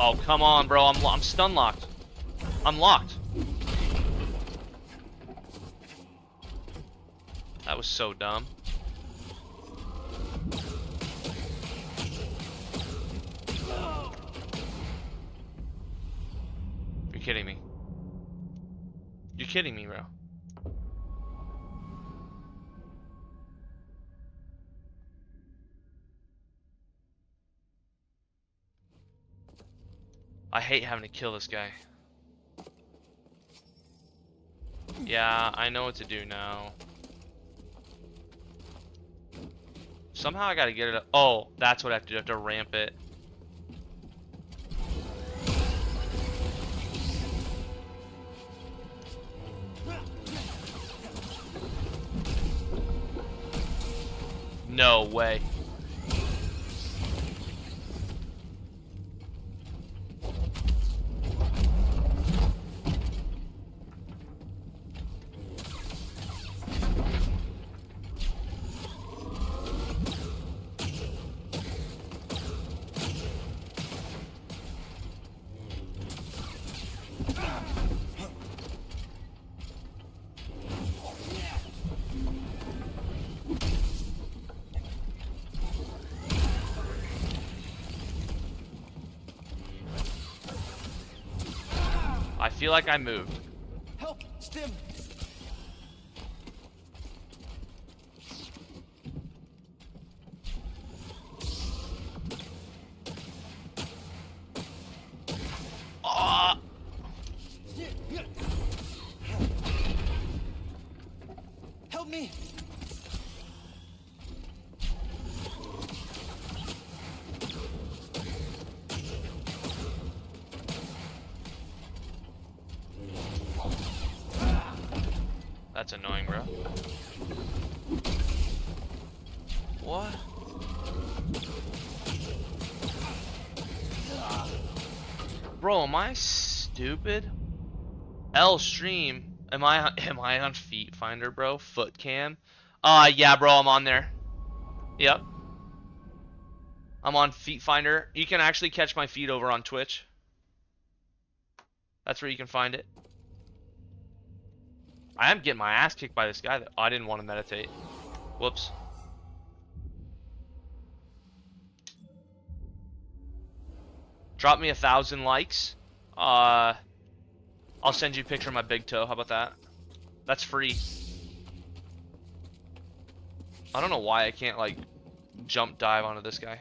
Oh, come on, bro. I'm stun locked. I'm locked. That was so dumb. You're kidding me. You're kidding me, bro. I hate having to kill this guy. Yeah, I know what to do now. Somehow I gotta get it up. Oh, that's what I have to do. I have to ramp it. No way. I feel like I moved. Help! Stim! Ah! Help me! That's annoying, bro. What? Bro, am I stupid? L stream. Am I on Feet Finder, bro? Foot cam? Yeah, bro, I'm on there. Yep. I'm on Feet Finder. You can actually catch my feet over on Twitch. That's where you can find it. I am getting my ass kicked by this guy that I didn't want to meditate. Whoops. Drop me 1,000 likes. I'll send you a picture of my big toe. How about that? That's free. I don't know why I can't like jump dive onto this guy.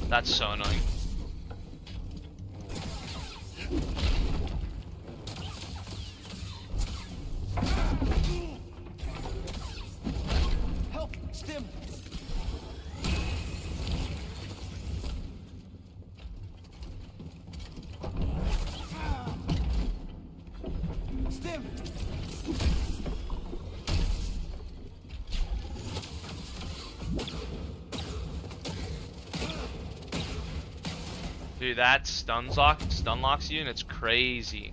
That's so annoying. Help! Stim! Stim! Dude, that stun locks you, and it's crazy.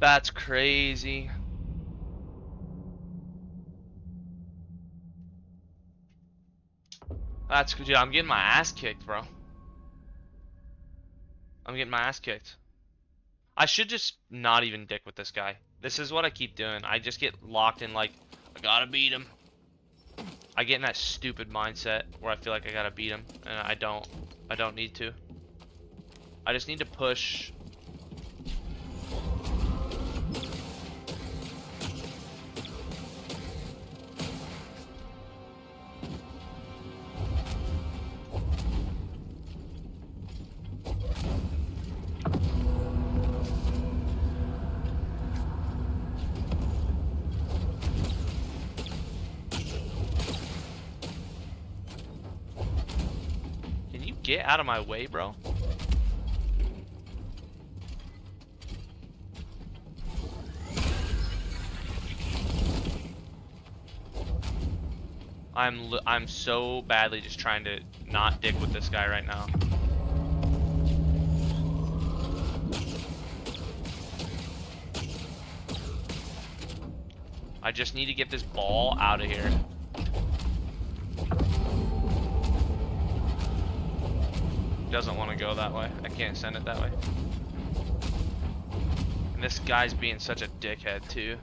That's crazy. That's good. Dude, I'm getting my ass kicked, bro. I'm getting my ass kicked. I should just not even dick with this guy. This is what I keep doing. I just get locked in like, I gotta beat him. I get in that stupid mindset where I feel like I gotta beat him, and I don't. I don't need to. I just need to push. Get out of my way, bro. I'm so badly just trying to not dick with this guy right now. I just need to get this ball out of here. Doesn't want to go that way. I can't send it that way. And this guy's being such a dickhead too.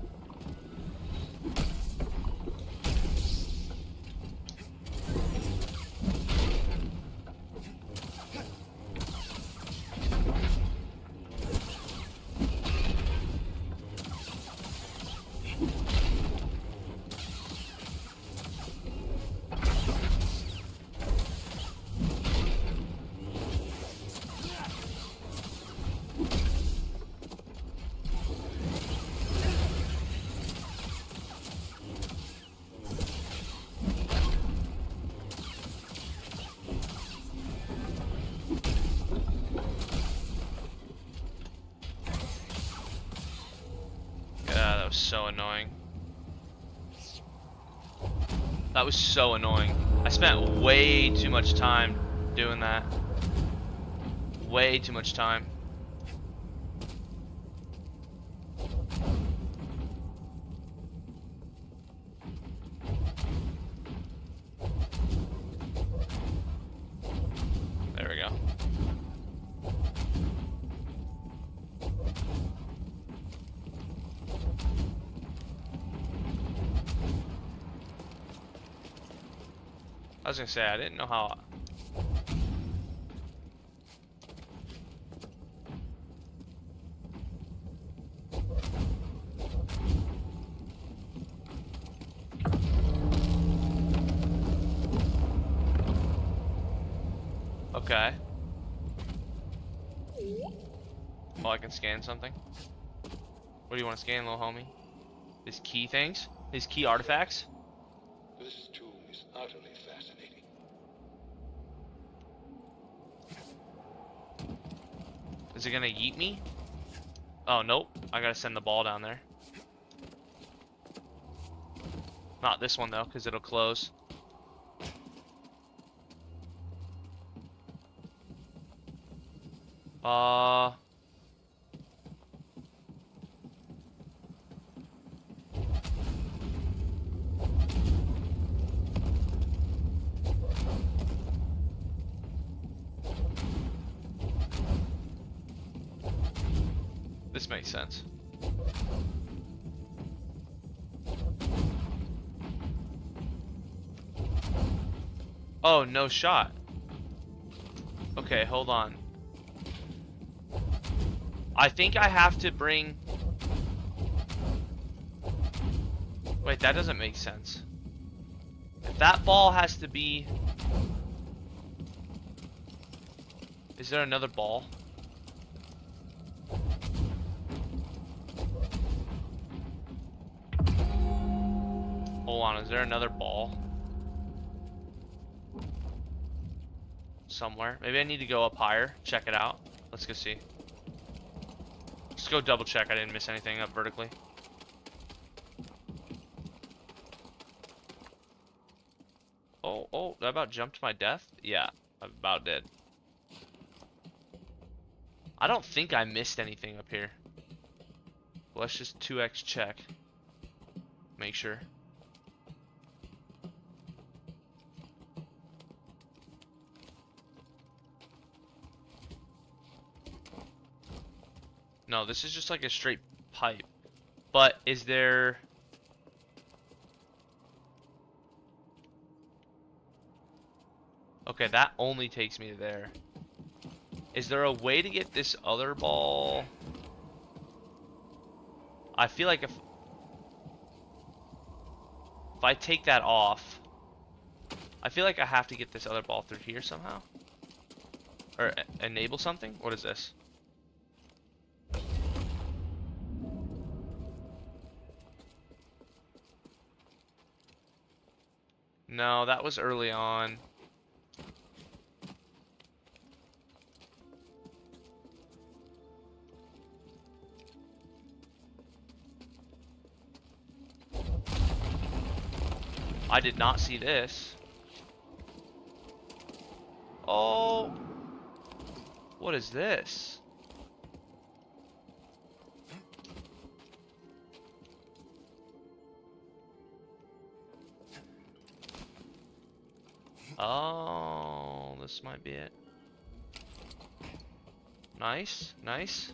That was so annoying. That was so annoying. I spent way too much time doing that. Way too much time. There we go. I was gonna say, I didn't know how. Okay. Oh, I can scan something. What do you want to scan, little homie? His key things? His key artifacts? This tomb is utterly fascinating. Is it gonna yeet me? Oh, nope. I gotta send the ball down there. Not this one, though, because it'll close. This makes sense. Oh, no shot. Okay, hold on. I think I have to bring... Wait, that doesn't make sense. If that ball has to be... Is there another ball? Hold on, is there another ball? Somewhere. Maybe I need to go up higher, check it out. Let's go see. Just go double check I didn't miss anything up vertically. Oh, did I about jump to my death? Yeah, I about did. I don't think I missed anything up here. Well, let's just 2x check. Make sure. No, this is just like a straight pipe. But is there... Okay, that only takes me to there. Is there a way to get this other ball? I feel like if I take that off, I feel like I have to get this other ball through here somehow. Or enable something? What is this? No, that was early on. I did not see this. Oh. What is this? Oh, this might be it. Nice, nice.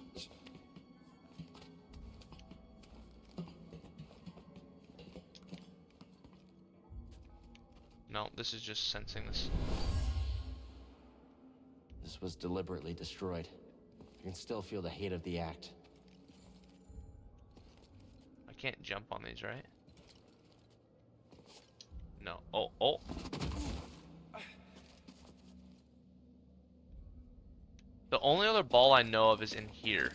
No, this is just sensing this. This was deliberately destroyed. You can still feel the hate of the act. I can't jump on these, right? No. Oh, oh. The only other ball I know of is in here.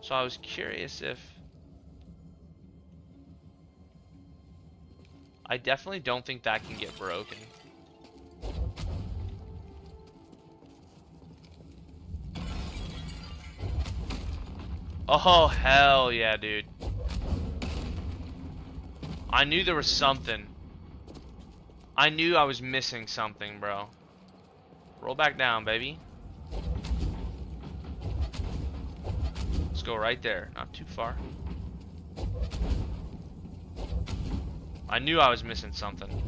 So I was curious if... I definitely don't think that can get broken. Oh, hell yeah, dude. I knew there was something. I knew I was missing something, bro. Roll back down, baby. Let's go right there. Not too far. I knew I was missing something.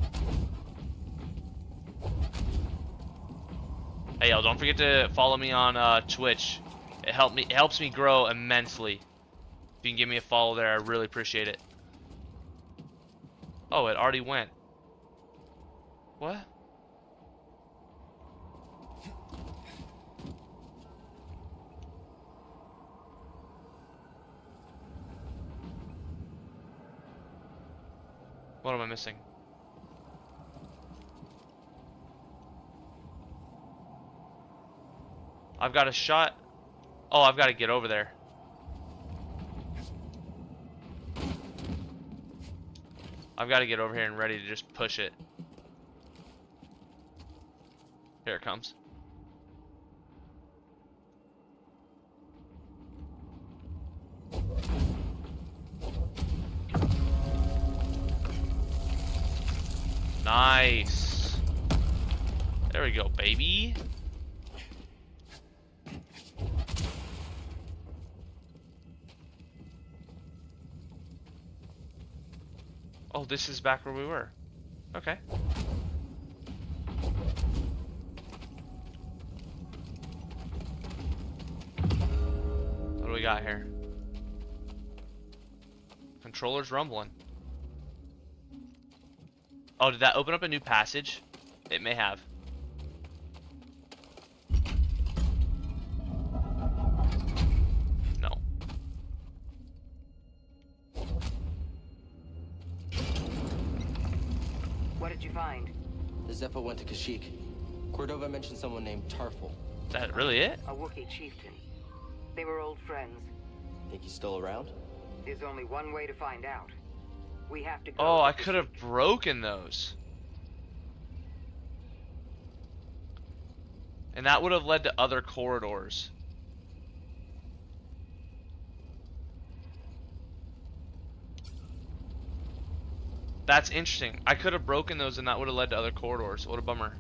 Hey, y'all, don't forget to follow me on Twitch. It helps me grow immensely. If you can give me a follow there, I really appreciate it. Oh, it already went. What? What am I missing? I've got a shot. Oh, I've got to get over there. I've got to get over here and ready to just push it. Here it comes. Nice. There we go, baby. Oh, this is back where we were. Okay. What do we got here? Controller's rumbling. Oh, did that open up a new passage? It may have. No. What did you find? The Zeppo went to Kashyyyk. Cordova mentioned someone named Tarful. Is that really it? A Wookiee chieftain. They were old friends. Think he's still around? There's only one way to find out. We have to go. Oh, to I could have Kashyyyk. broken those. And that would have led to other corridors. That's interesting. I could have broken those and that would have led to other corridors. What a bummer.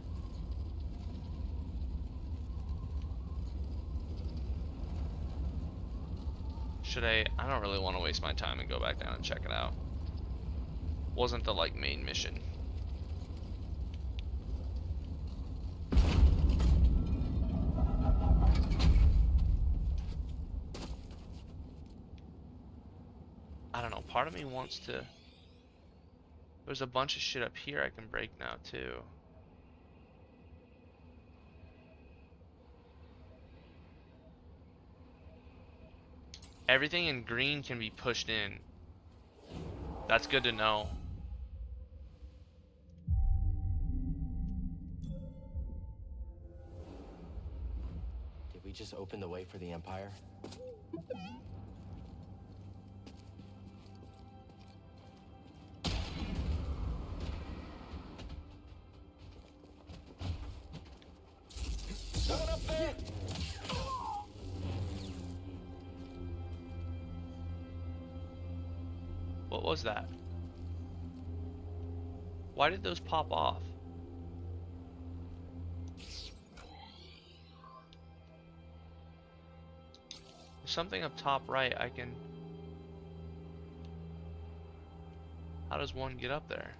Should I don't really want to waste my time and go back down and check it out. Wasn't the like main mission. I don't know, part of me wants to... There's a bunch of shit up here I can break now too. Everything in green can be pushed in. That's good to know. Did we just open the way for the Empire? What was that? Why did those pop off? There's something up top right. I can... How does one get up there?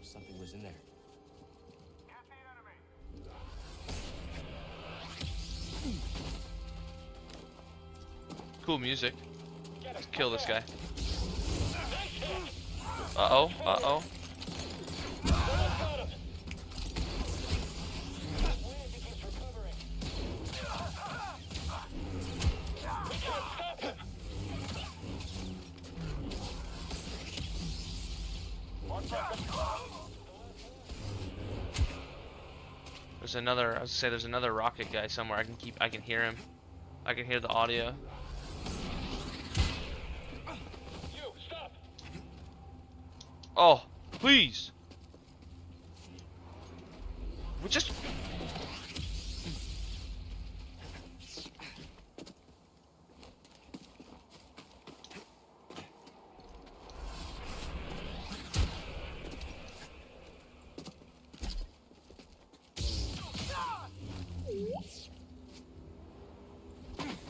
Something was in there. Cool music. Let's kill this guy. Uh-oh, uh-oh. There's another, I was gonna say there's another rocket guy somewhere. I can hear him. I can hear the audio. Oh, please. We just...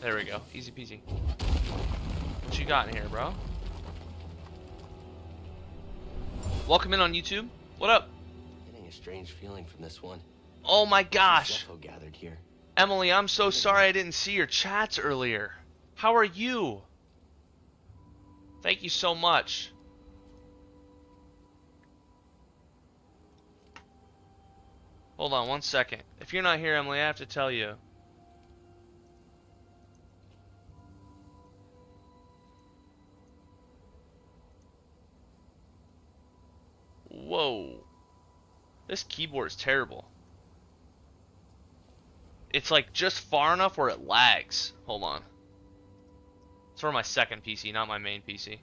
There we go. Easy peasy. What you got in here, bro? Welcome in on YouTube. What up? Getting a strange feeling from this one. Oh my gosh. Zepho gathered here. Emily, I'm so sorry I didn't see your chats earlier. How are you? Thank you so much. Hold on one second. If you're not here, Emily, I have to tell you. Whoa. This keyboard is terrible. It's like just far enough where it lags. Hold on. It's for my second PC, not my main PC.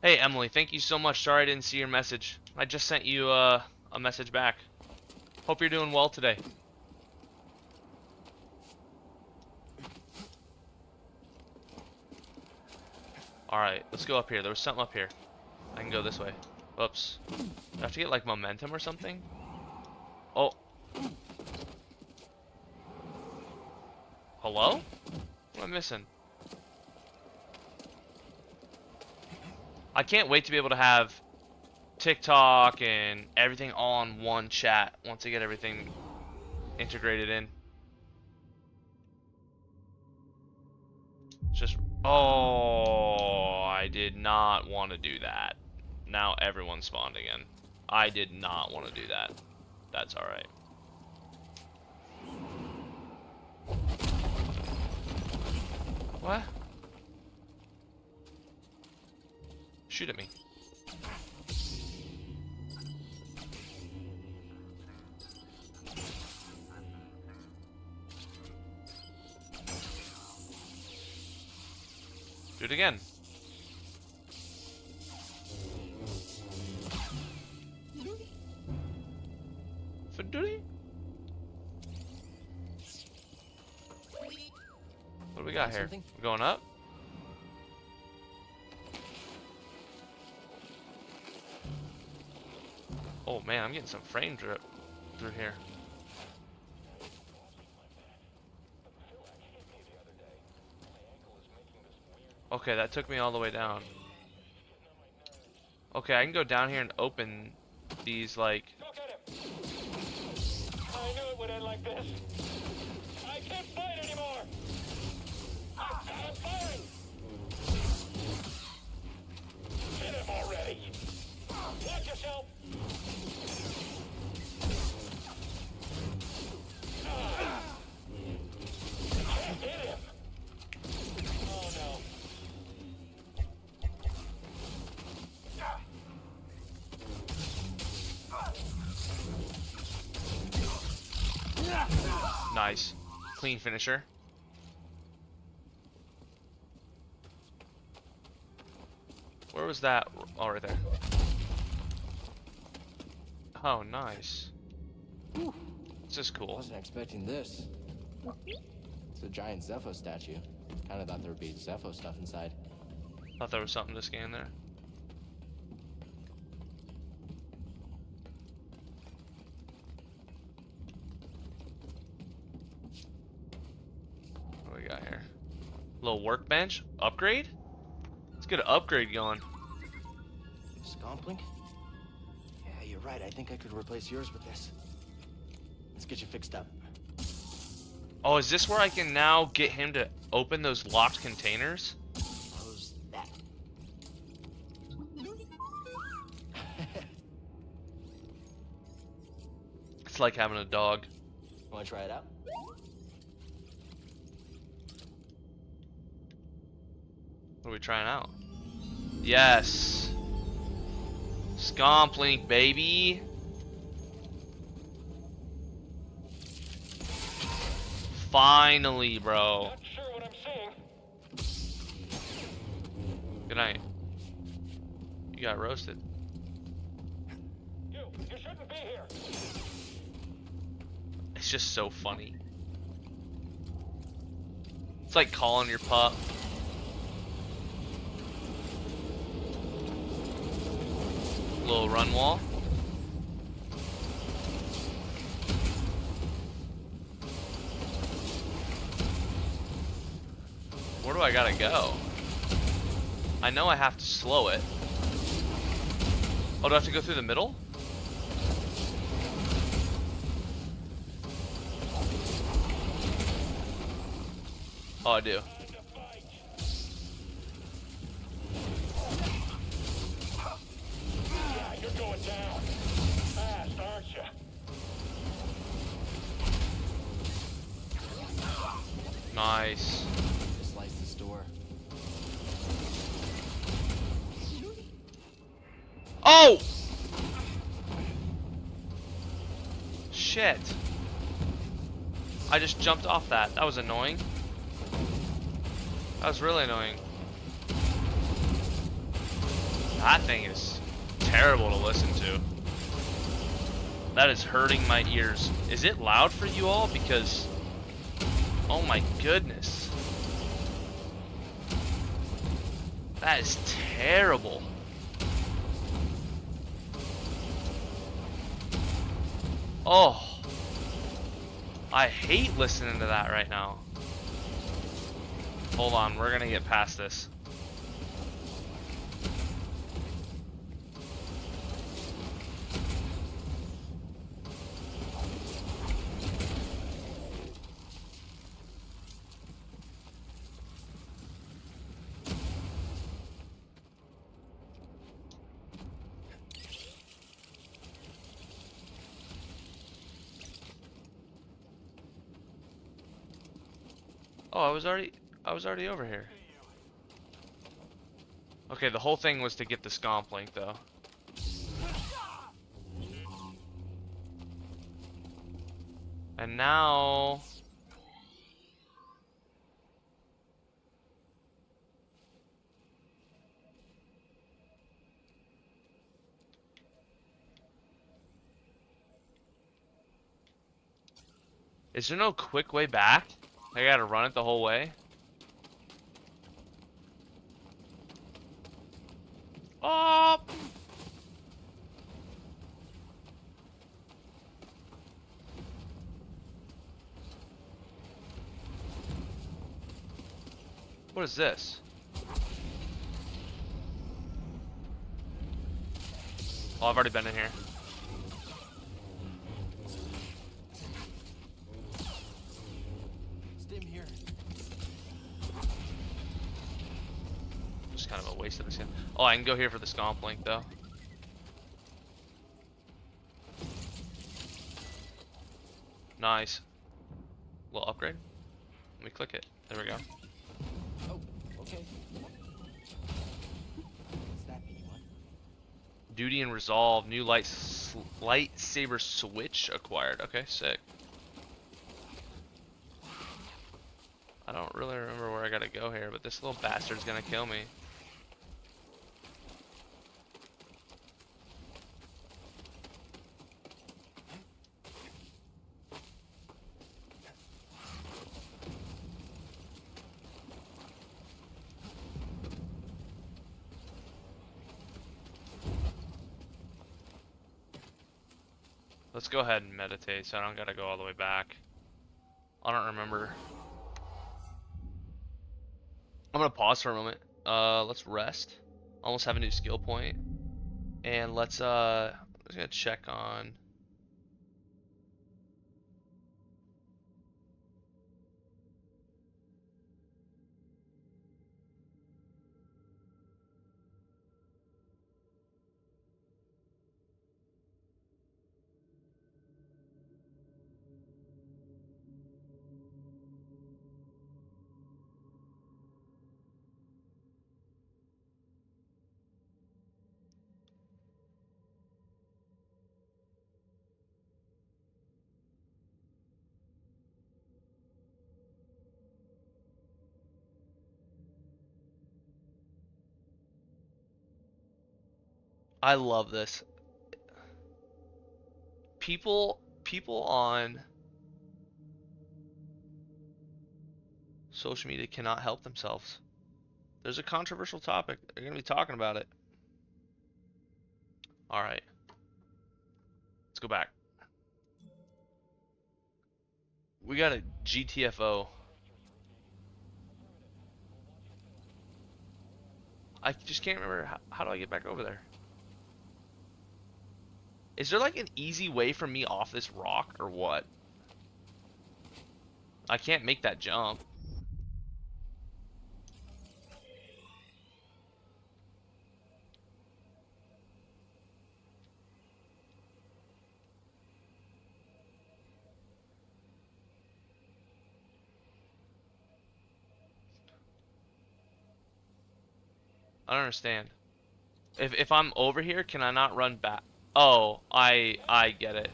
Hey Emily, thank you so much. Sorry I didn't see your message. I just sent you a message back. Hope you're doing well today. Alright, let's go up here. There was something up here. I can go this way. Oops. Do I have to get like momentum or something? Oh. Hello? What am I missing? I can't wait to be able to have TikTok and everything all on one chat once I get everything integrated in. It's just, oh, I did not want to do that. Now everyone spawned again. I did not want to do that. That's alright. What? Shoot at me. Do it again. Fadooey? What do we got here? Something? We're going up? Oh man, I'm getting some frame drip through here. Okay, that took me all the way down. Okay, I can go down here and open these like... I knew it would end like this. I can't fight anymore. I'm fine! Hit him already! Watch yourself! Can't hit him! Oh no. Nice. Clean finisher. Where was that? Oh, right there. Oh, nice. This is cool. Wasn't expecting this. It's a giant Zepho statue. Kinda thought there would be Zepho stuff inside. Thought there was something to scan there. What do we got here? Little workbench? Upgrade? Let's get an upgrade going. Scomplink? Yeah, you're right. I think I could replace yours with this. Let's get you fixed up. Oh, is this where I can now get him to open those locked containers? Close that. It's like having a dog. Wanna try it out? What are we trying out? Yes. Scomplink, baby. Finally, bro. Not sure what I'm seeing. Good night. You got roasted. You shouldn't be here. It's just so funny. It's like calling your pup. Little run wall. Where do I gotta go? I know I have to slow it. Oh, do I have to go through the middle? Oh, I do. Yeah, you're going down. Fast, aren't you? Nice. Just slice this door. Oh! Shit. I just jumped off that. That was annoying. That was really annoying. That thing is terrible to listen to. That is hurting my ears. Is it loud for you all? Because, oh my goodness. That is terrible. Oh, I hate listening to that right now. Hold on, we're gonna get past this. Oh, I was already over here. Okay, the whole thing was to get the Scomplink though. And now is there no quick way back? I gotta run it the whole way? Oh! What is this? Oh, I've already been in here. Stim here. wasted a skill. Oh, I can go here for the scomp link though. Nice. Little upgrade. Let me click it. There we go. Oh, okay. What's that, anyone? Duty and resolve. New lightsaber switch acquired. Okay, sick. I don't really remember where I gotta go here, but this little bastard's gonna kill me. Let's go ahead and meditate so I don't gotta go all the way back. I don't remember. I'm gonna pause for a moment. Let's rest. Almost have a new skill point. And let's I'm just gonna check on I love this. People on social media cannot help themselves. There's a controversial topic. They're gonna be talking about it. Alright. Let's go back. We got a GTFO. I just can't remember how do I get back over there? Is there like an easy way for me off this rock or what? I can't make that jump. I don't understand. If I'm over here, can I not run back? Oh, I get it.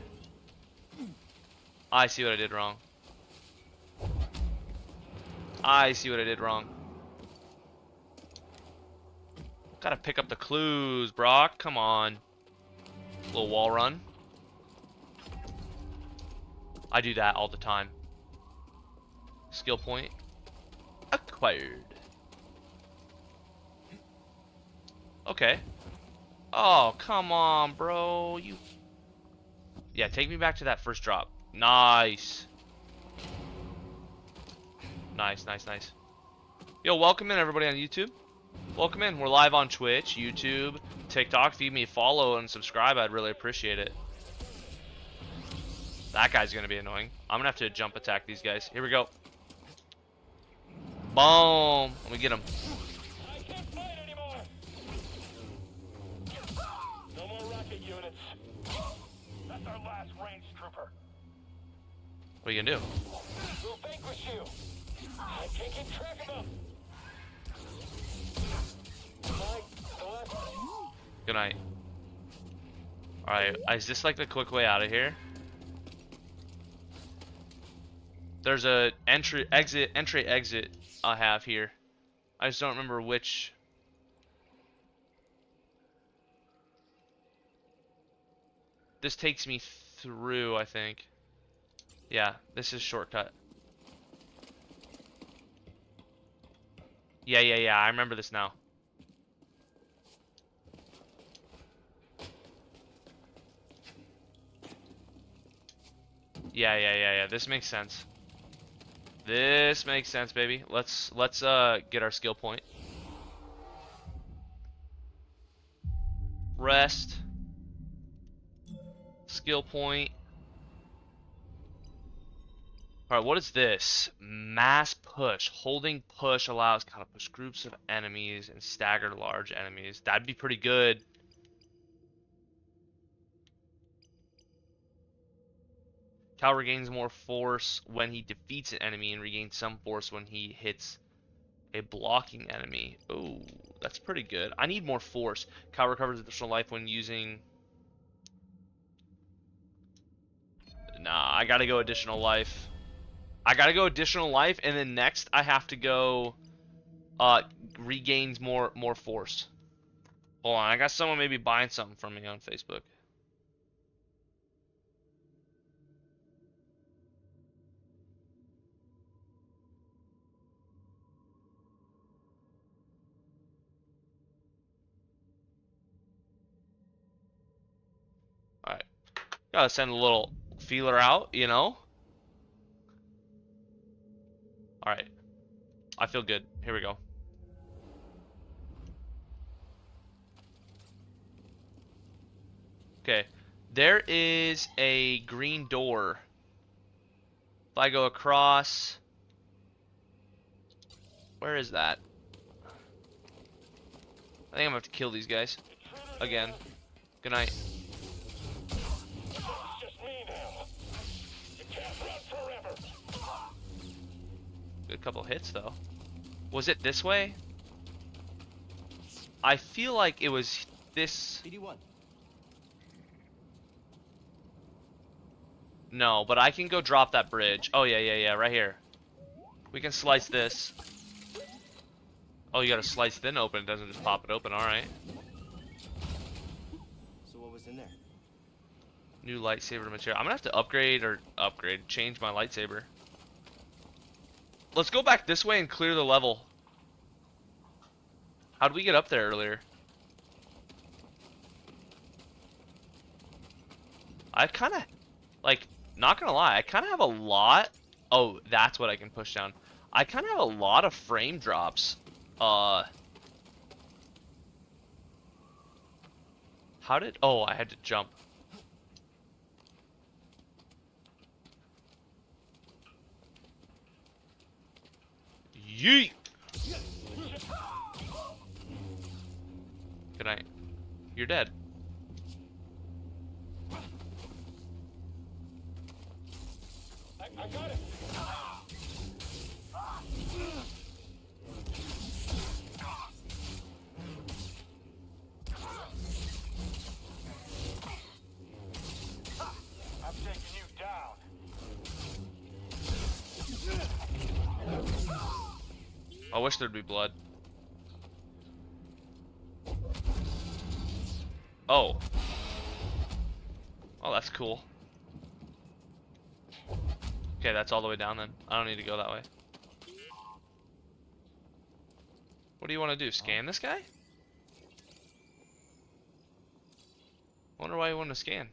I see what I did wrong. I see what I did wrong. Gotta pick up the clues, Brock. Come on. Little wall run. I do that all the time. Skill point acquired. Okay. Oh, come on, bro. You. Yeah, take me back to that first drop. Nice. Nice, nice, nice. Yo, welcome in everybody on YouTube. Welcome in. We're live on Twitch, YouTube, TikTok. If you give me a follow and subscribe, I'd really appreciate it. That guy's gonna be annoying. I'm gonna have to jump attack these guys. Here we go. Boom. Let me get him. I can't fight anymore. No more rocket units. That's our last range trooper. What are you gonna do? We'll vanquish you. I can't keep track of them. Good night. Alright, is this like the quick way out of here? There's a entry, exit I have here. I just don't remember which. This takes me through, I think. Yeah, this is shortcut. Yeah, I remember this now. Yeah, this makes sense. This makes sense, baby. Let's get our skill point. Rest. Skill point. Alright, what is this? Mass push. Holding push allows kind of push groups of enemies and stagger large enemies. That'd be pretty good. Cal regains more force when he defeats an enemy and regains some force when he hits a blocking enemy. Oh, that's pretty good. I need more force. Cal recovers additional life when using... Nah, I gotta go additional life. I gotta go additional life, and then next I have to go regains more force. Hold on, I got someone maybe buying something from me on Facebook. Alright. Gotta send a little feeler out, you know? Alright. I feel good. Here we go. Okay. There is a green door. If I go across... Where is that? I think I'm gonna have to kill these guys. Again. Good night. It's just me now. You can't run forever. Good couple hits though. Was it this way? I feel like it was this. BD1. No, but I can go drop that bridge. Oh yeah, right here. We can slice this. Oh, you gotta slice then open. It doesn't just pop it open. All right. So what was in there? New lightsaber material. I'm gonna have to change my lightsaber. Let's go back this way and clear the level. How did we get up there earlier? I kind of, like, not gonna lie, I kind of have a lot. Oh, that's what I can push down. I kind of have a lot of frame drops. How did, oh, I had to jump. Yeet! Good night. You're dead. I got it. I'm taking you down. I wish there'd be blood. Oh. Oh, that's cool. Okay, that's all the way down then. I don't need to go that way. What do you want to do? Scan this guy? Wonder why you want to scan.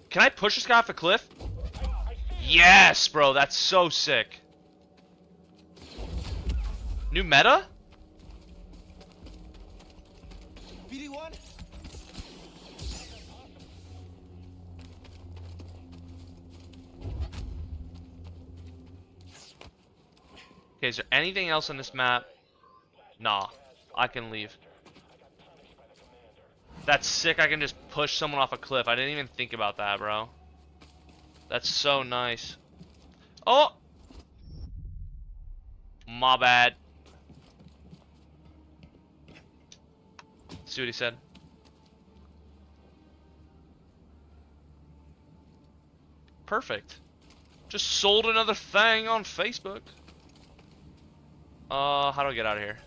Can I push this guy off a cliff? Yes, bro, that's so sick. New meta? BD1? Okay, is there anything else on this map? Nah, I can leave. That's sick, I can just push someone off a cliff. I didn't even think about that, bro. That's so nice. Oh! My bad. See what he said. Perfect. Just sold another thing on Facebook. How do I get out of here?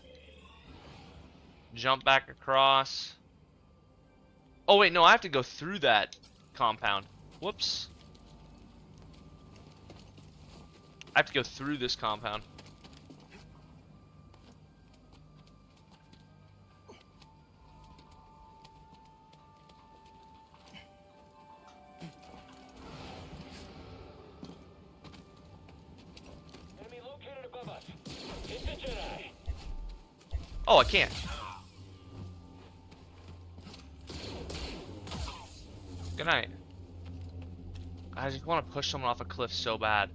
Jump back across. Oh wait, no, I have to go through that compound. Whoops. I have to go through this compound. Enemy located above us. It's a Jedi. Oh, I can't. Good night. I just want to push someone off a cliff so bad.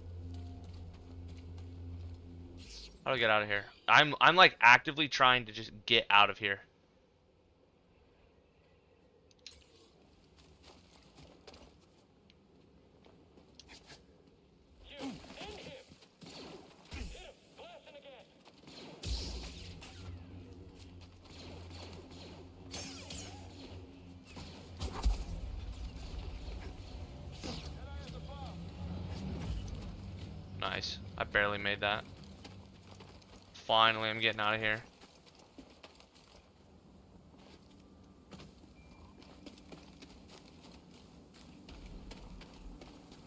How do I get out of here? I'm like actively trying to just get out of here. You and him. Hit him. Blasting again. Nice. I barely made that. Finally, I'm getting out of here.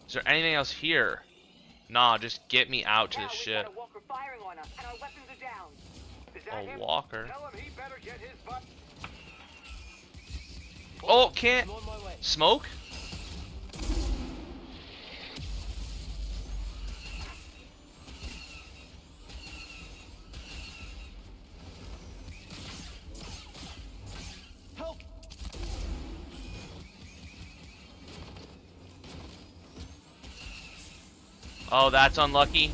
Is there anything else here? Nah, just get me out to the ship. Got a walker firing on us, and our weapons are down. Is that A him? walker. Tell him he better get his butt. Oh, can't. I'm on my way. Smoke? Help! Oh, that's unlucky.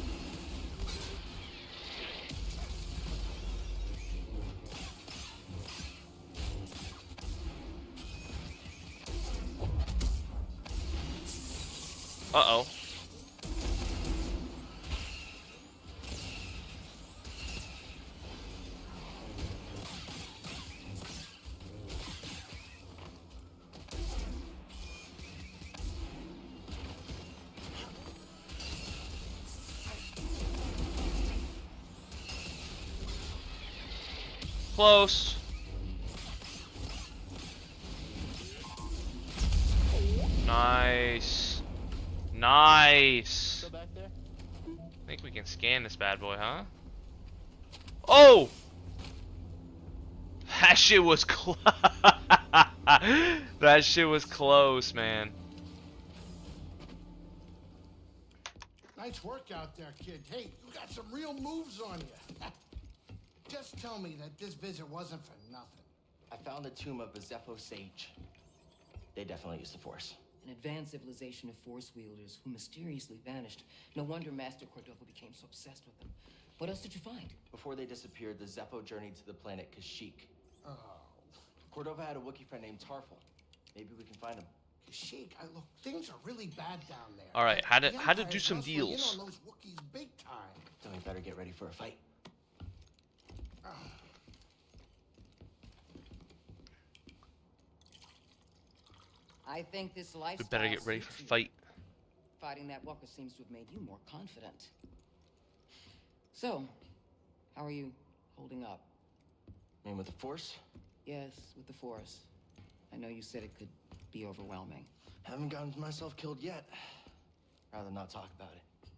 Uh-oh. Close. Nice. Nice. Still back there? I think we can scan this bad boy, huh? Oh! That shit was close. That shit was close, man. Nice work out there, kid. Hey, you got some real moves on you. Just tell me that this visit wasn't for nothing. I found the tomb of a Zepho sage. They definitely used the Force. An advanced civilization of force wielders who mysteriously vanished. No wonder Master Cordova became so obsessed with them. What else did you find? Before they disappeared, the Zepho journeyed to the planet Kashyyyk. Oh, Cordova had a Wookiee friend named Tarful. Maybe we can find him. Sheik, look, things are really bad down there. All right, how to The do Empire's some muscling deals. in on those Wookiees big time. Then we better get ready for a fight. Oh. I think this We lifestyle better get ready for suits you. fight. Fighting that walker seems to have made you more confident. So, how are you holding up? I mean, with the Force, Yes, with the Force. I know you said it could be overwhelming. haven't gotten myself killed yet. Rather not talk about it.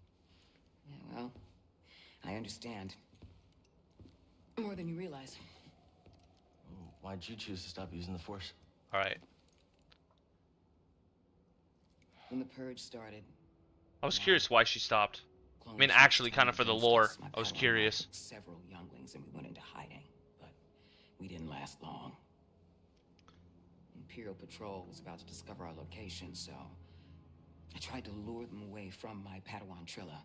Yeah, well, I understand. More than you realize. Why'd you choose to stop using the Force? All right. When the purge started, I was curious why she stopped. I mean, clones actually, used kind of for the against lore. us. My I was Padawan curious. took several younglings and we went into hiding, but we didn't last long. Imperial Patrol was about to discover our location, so I tried to lure them away from my Padawan Trilla.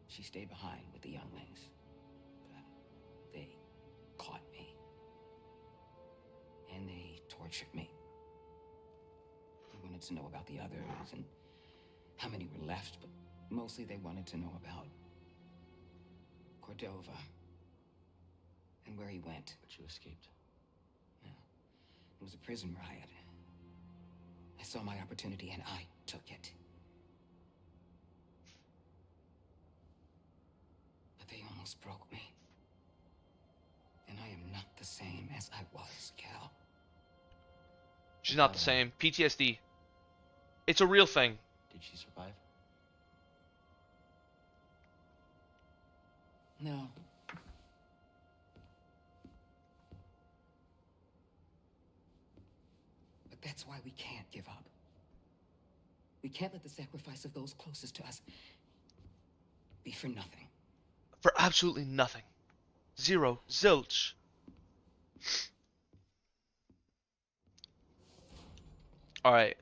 She stayed behind with the younglings, but they caught me. And they tortured me. They wanted to know about the others and how many were left, but mostly they wanted to know about Cordova and where he went. But you escaped. It was a prison riot. I saw my opportunity and I took it. But they almost broke me. And I am not the same as I was, Cal. She's not the same. PTSD. It's a real thing. Did she survive? No. But that's why we can't give up. We can't let the sacrifice of those closest to us be for nothing. For absolutely nothing. Zero. Zilch. Alright.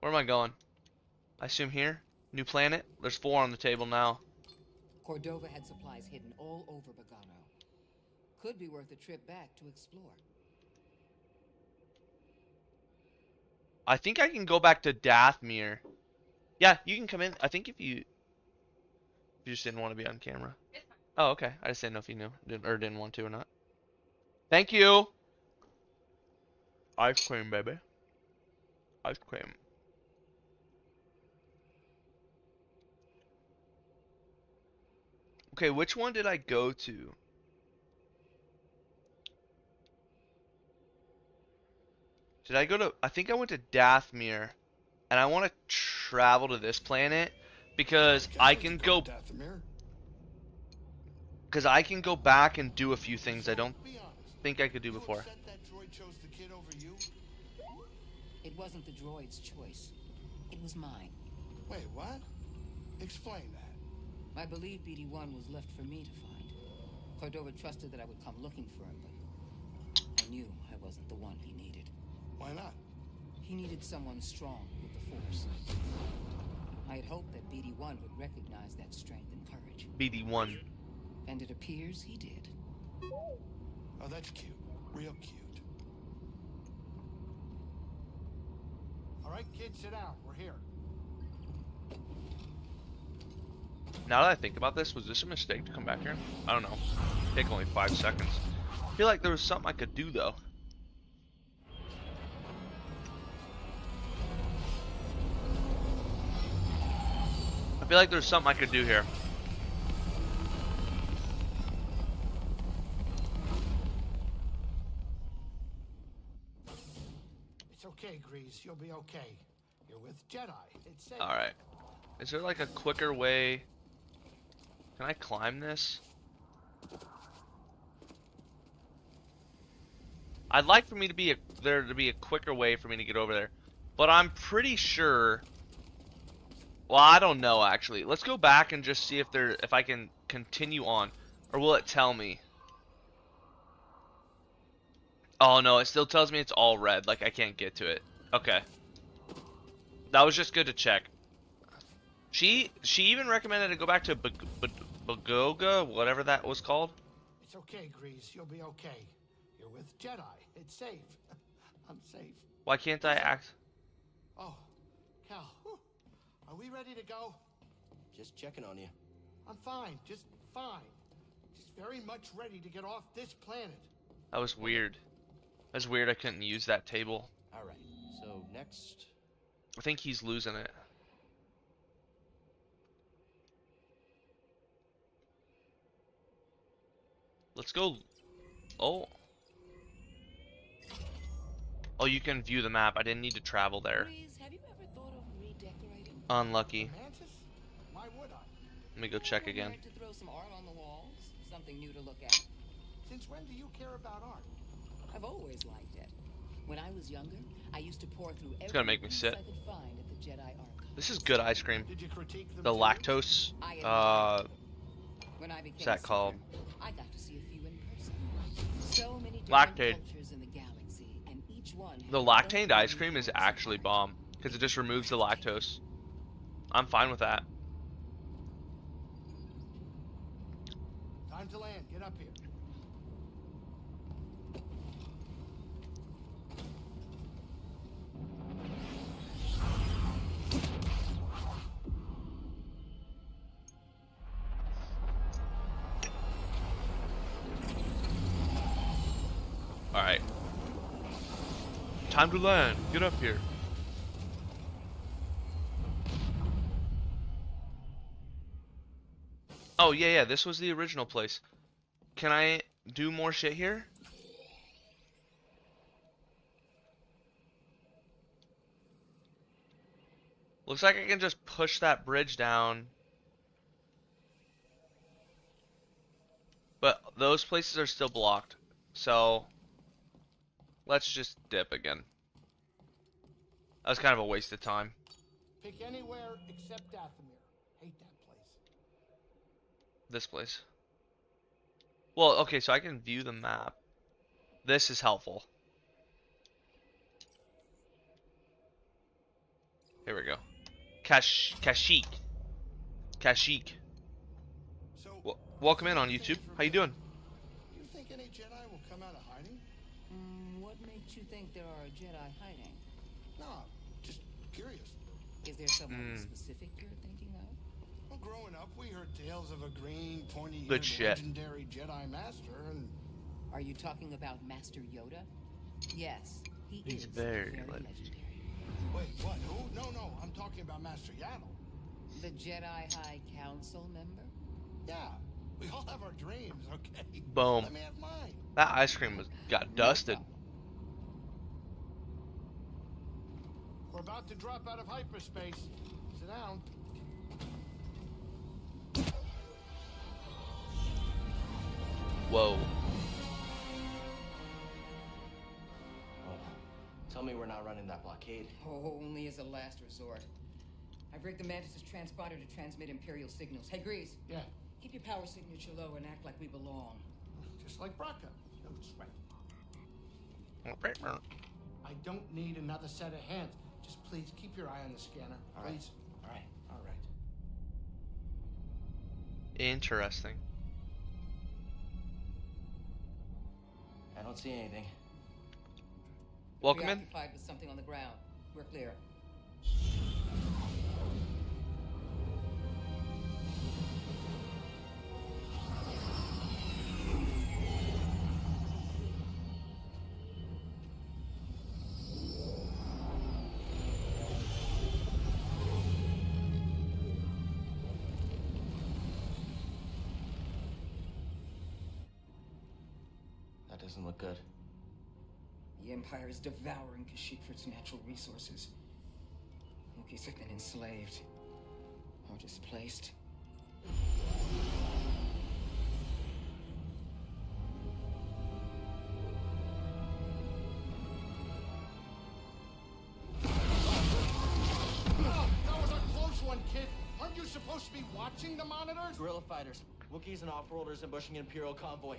Where am I going? I assume here? New planet? There's 4 on the table now. Cordova had supplies hidden all over Bogano. Could be worth a trip back to explore. I think I can go back to Dathmere. Yeah, you can come in. I think if you just didn't want to be on camera. Oh, okay. I just didn't know if you knew or didn't want to or not. Thank you. Ice cream, baby. Ice cream. Okay, which one did I go to? Did I go to... I think I went to Dathmere. And I want to travel to this planet because I can go... Because I can go back and do a few things I don't think I could do before. It wasn't the droid's choice. It was mine. Wait, what? Explain that. I believe BD-1 was left for me to find. Cordova trusted that I would come looking for him, but I knew I wasn't the one he needed. Why not? He needed someone strong with the Force. I had hoped that BD-1 would recognize that strength and courage. BD-1. And it appears he did. Oh, that's cute. Real cute. All right, kids, sit down. We're here. Now that I think about this, was this a mistake to come back here? I don't know. Take only 5 seconds. I feel like there was something I could do though. I feel like there's something I could do here. It's okay, Grease. You'll be okay. You're with Jedi. It's safe. Alright. Is there like a quicker way? Can I climb this? I'd like for me to be there to be a quicker way for me to get over there. But I'm pretty sure... Well, I don't know actually. Let's go back and just see if I can continue on. Or will it tell me? Oh no, it still tells me it's all red, like I can't get to it. Okay. That was just good to check. She even recommended to go back to Bagoga, whatever that was called. It's okay, Grease. You'll be okay. You're with Jedi. It's safe. I'm safe. Why can't I act? Oh, Cal. Whew. Are we ready to go? Just checking on you. I'm fine. Just fine. Just very much ready to get off this planet. That was weird. That's weird I couldn't use that table. Alright, so next... I think he's losing it. Let's go. Oh. Oh, you can view the map. I didn't need to travel there. Please, have you ever thought of redecorating? Unlucky. Mantis? Why would I? Let me go check again. To throw some art on the walls, something new to look at. Since when do you care about art? I've always liked it. When I was younger, I used to pour through every It's gonna make me piece sit. I could find at the Jedi Archive. This is good ice cream. Did you critique them The too? lactose. When I became What's that called? I got to see a few in person. So many different Lactate. cultures in the galaxy, and each one The had lactated their own ice cream is unique actually art. bomb because it just removes the lactose. I'm fine with that. Time to land. Get up here. Alright. Time to land. Get up here. Oh, yeah, this was the original place. Can I do more shit here? Looks like I can just push that bridge down. But those places are still blocked. So, let's just dip again. That was kind of a waste of time. Pick anywhere except Dathomir. Hate that place. This place. Well, okay, so I can view the map. This is helpful. Here we go. Kashyyyk. Kashyyyk. So, Welcome in on YouTube. How you doing? you think any Jedi will come out of hiding? What makes you think there are Jedi hiding? No, just curious. Is there someone specific you're thinking of? Well, growing up, we heard tales of a green, pointy-eared, Good shit. legendary Jedi master, and Are you talking about Master Yoda? Yes, He's is very legendary. wait, what? Who? No, I'm talking about Master Yaddle. The Jedi High Council member? Yeah, we all have our dreams, okay? Boom. Let me have mine. That ice cream got dusted. We're about to drop out of hyperspace. Sit down. Whoa. Oh, tell me we're not running that blockade. Oh, only as a last resort. I've rigged the Mantis' transponder to transmit Imperial signals. Hey, Grease. Yeah, Keep your power signature low and act like we belong. just like Braca. No sweat. All I don't need another set of hands. Just please keep your eye on the scanner, All right. please. All right. All right. Interesting. I don't see anything. Welcome in. Preoccupied with something on the ground. We're clear. That doesn't look good. The Empire is devouring Kashyyyk for its natural resources. Wookiees have been enslaved or displaced. Oh, that was a close one, kid. Aren't you supposed to be watching the monitors? Guerrilla fighters, Wookiees and off-worlders ambushing an Imperial convoy.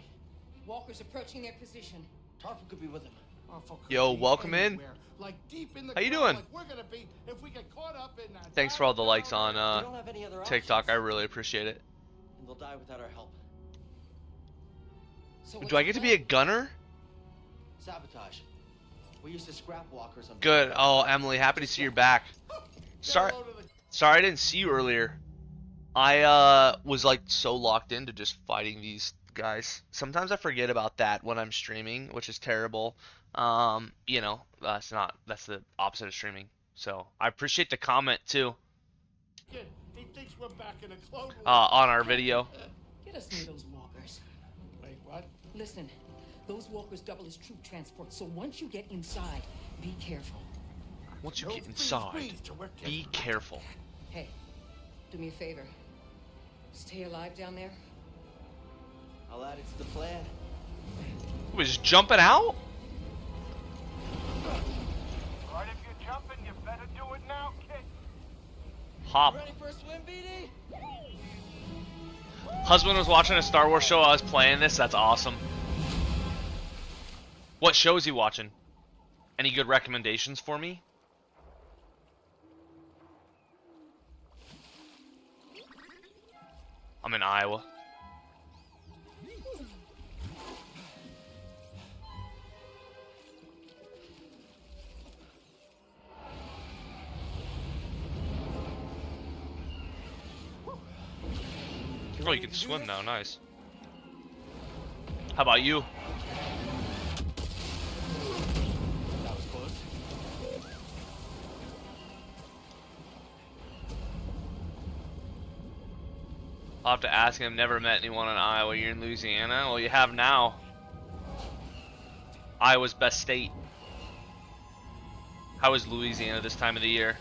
Walkers approaching their position. Tarful could be with them. Awful Yo, could be welcome in. anywhere, like deep in the How you ground, doing? Like we're gonna be if we get caught up in that. Thanks for all the likes on We don't have any other TikTok. I options. really appreciate it. And they'll die without our help. So Do I get to be a gunner? Sabotage. We used to scrap walkers on. Good. Oh, Emily, happy to see you're back. Sorry, sorry I didn't see you earlier. I was like so locked into just fighting these guys. Sometimes I forget about that when I'm streaming, which is terrible. You know, that's the opposite of streaming. So I appreciate the comment too Kid, he thinks we're back in a Clone Wars. on our video. Get us near those walkers. Wait, what? Listen, those walkers double as troop transport, so once you get inside, be careful. Once you No get inside, freeze till we're be kicked. careful. Hey, do me a favor. Stay alive down there. I'll add it to the plan. He was jumping out. Right, if you're jumping, you better do it now, kid. Hop. Ready for a swim, BD? Husband was watching a Star Wars show. I was playing this. That's awesome. What show is he watching? Any good recommendations for me? I'm in Iowa. Oh, you can swim now. Nice. How about you? That was close. I'll have to ask him. Never met anyone in Iowa. You're in Louisiana? Well, you have now. Iowa's best state. How is Louisiana this time of the year?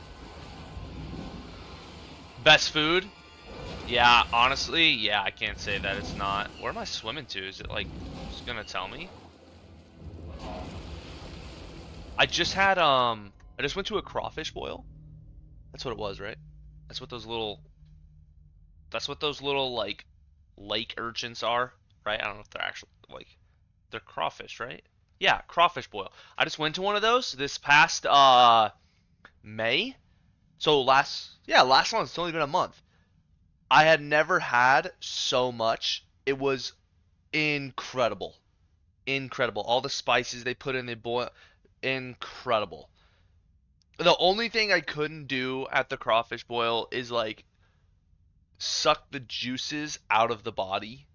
Best food? Yeah, honestly, yeah, I can't say that it's not. Where am I swimming to? Is it like, it's gonna tell me? I just had, I just went to a crawfish boil. That's what it was, right? That's what those little, like, lake urchins are, right? I don't know if they're actually, like, they're crawfish, right? Yeah, crawfish boil. I just went to one of those this past, May. So last month, it's only been a month. I had never had so much. It was incredible. Incredible. All the spices they put in, they boil. Incredible. The only thing I couldn't do at the crawfish boil is like suck the juices out of the body.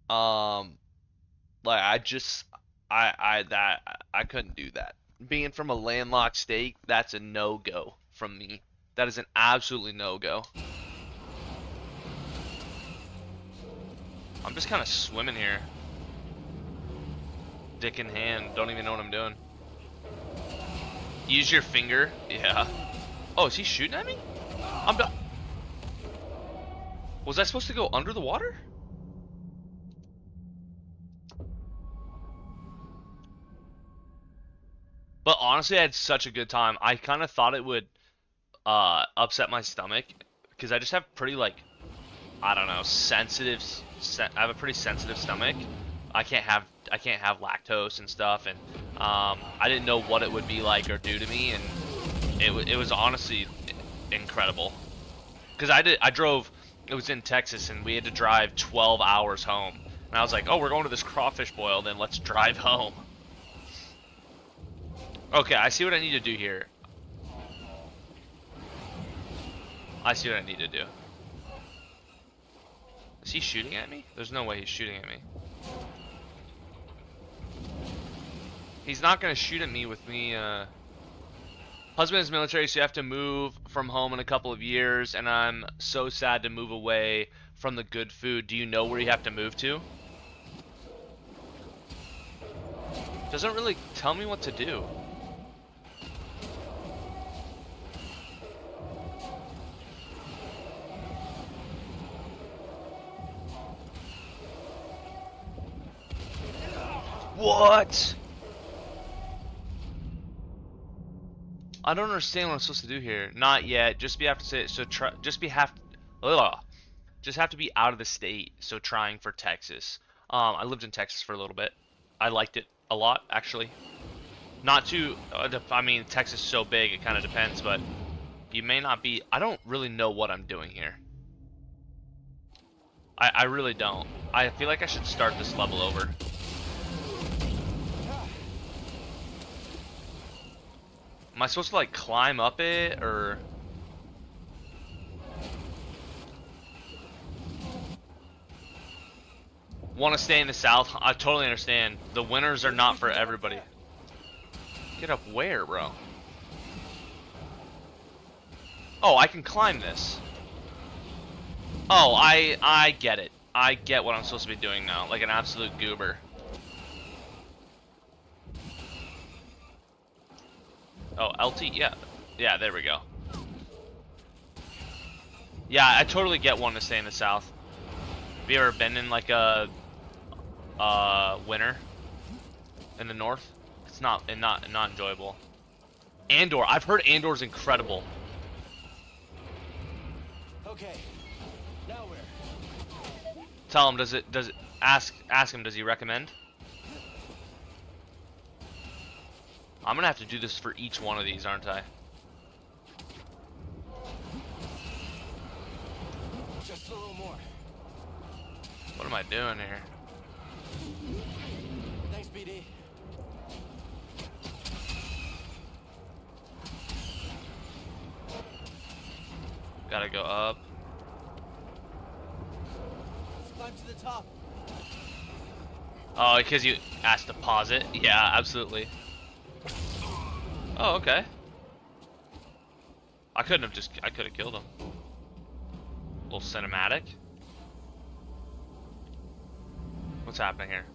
Um, like I couldn't do that. Being from a landlocked state, that's a no-go from me. That is an absolutely no-go. I'm just kind of swimming here. Dick in hand, don't even know what I'm doing. Use your finger. Yeah. Oh, is he shooting at me? I'm done. Was I supposed to go under the water? But honestly, I had such a good time. I kind of thought it would upset my stomach because I just have pretty like, I don't know, I have a pretty sensitive stomach. I can't have lactose and stuff, and I didn't know what it would be like or do to me, and it was honestly incredible. Because I drove, it was in Texas, and we had to drive 12 hours home, and I was like, oh, we're going to this crawfish boil, then let's drive home. Okay, I see what I need to do here. I see what I need to do. Is he shooting at me? There's no way he's shooting at me. He's not gonna shoot at me with me, Husband is military, so you have to move from home in a couple of years, and I'm so sad to move away from the good food. Do you know where you have to move to? Doesn't really tell me what to do. What? I don't understand what I'm supposed to do here. Not yet. Just have to say so. Just have to be out of the state. So trying for Texas. I lived in Texas for a little bit. I liked it a lot, actually. Not too. I mean, Texas is so big. It kind of depends, but you may not be. I don't really know what I'm doing here. I really don't. I feel like I should start this level over. Am I supposed to like climb up it or? Want to stay in the south? I totally understand. The winters are not for everybody. Get up where, bro? Oh, I can climb this. Oh, I get it. I get what I'm supposed to be doing now, like an absolute goober. Oh, LT, yeah. Yeah, there we go. Yeah, I totally get wanting to stay in the south. Have you ever been in like a winter in the north? It's not enjoyable. Andor, I've heard Andor's incredible. Okay. Now where? Tell him, ask him, does he recommend? I'm gonna have to do this for each one of these, aren't I? Just a little more. What am I doing here? Thanks, BD. Gotta go up. Let's climb to the top. Oh, because you asked to pause it? Yeah, absolutely. Oh, okay. I could have killed him. A little cinematic. What's happening here?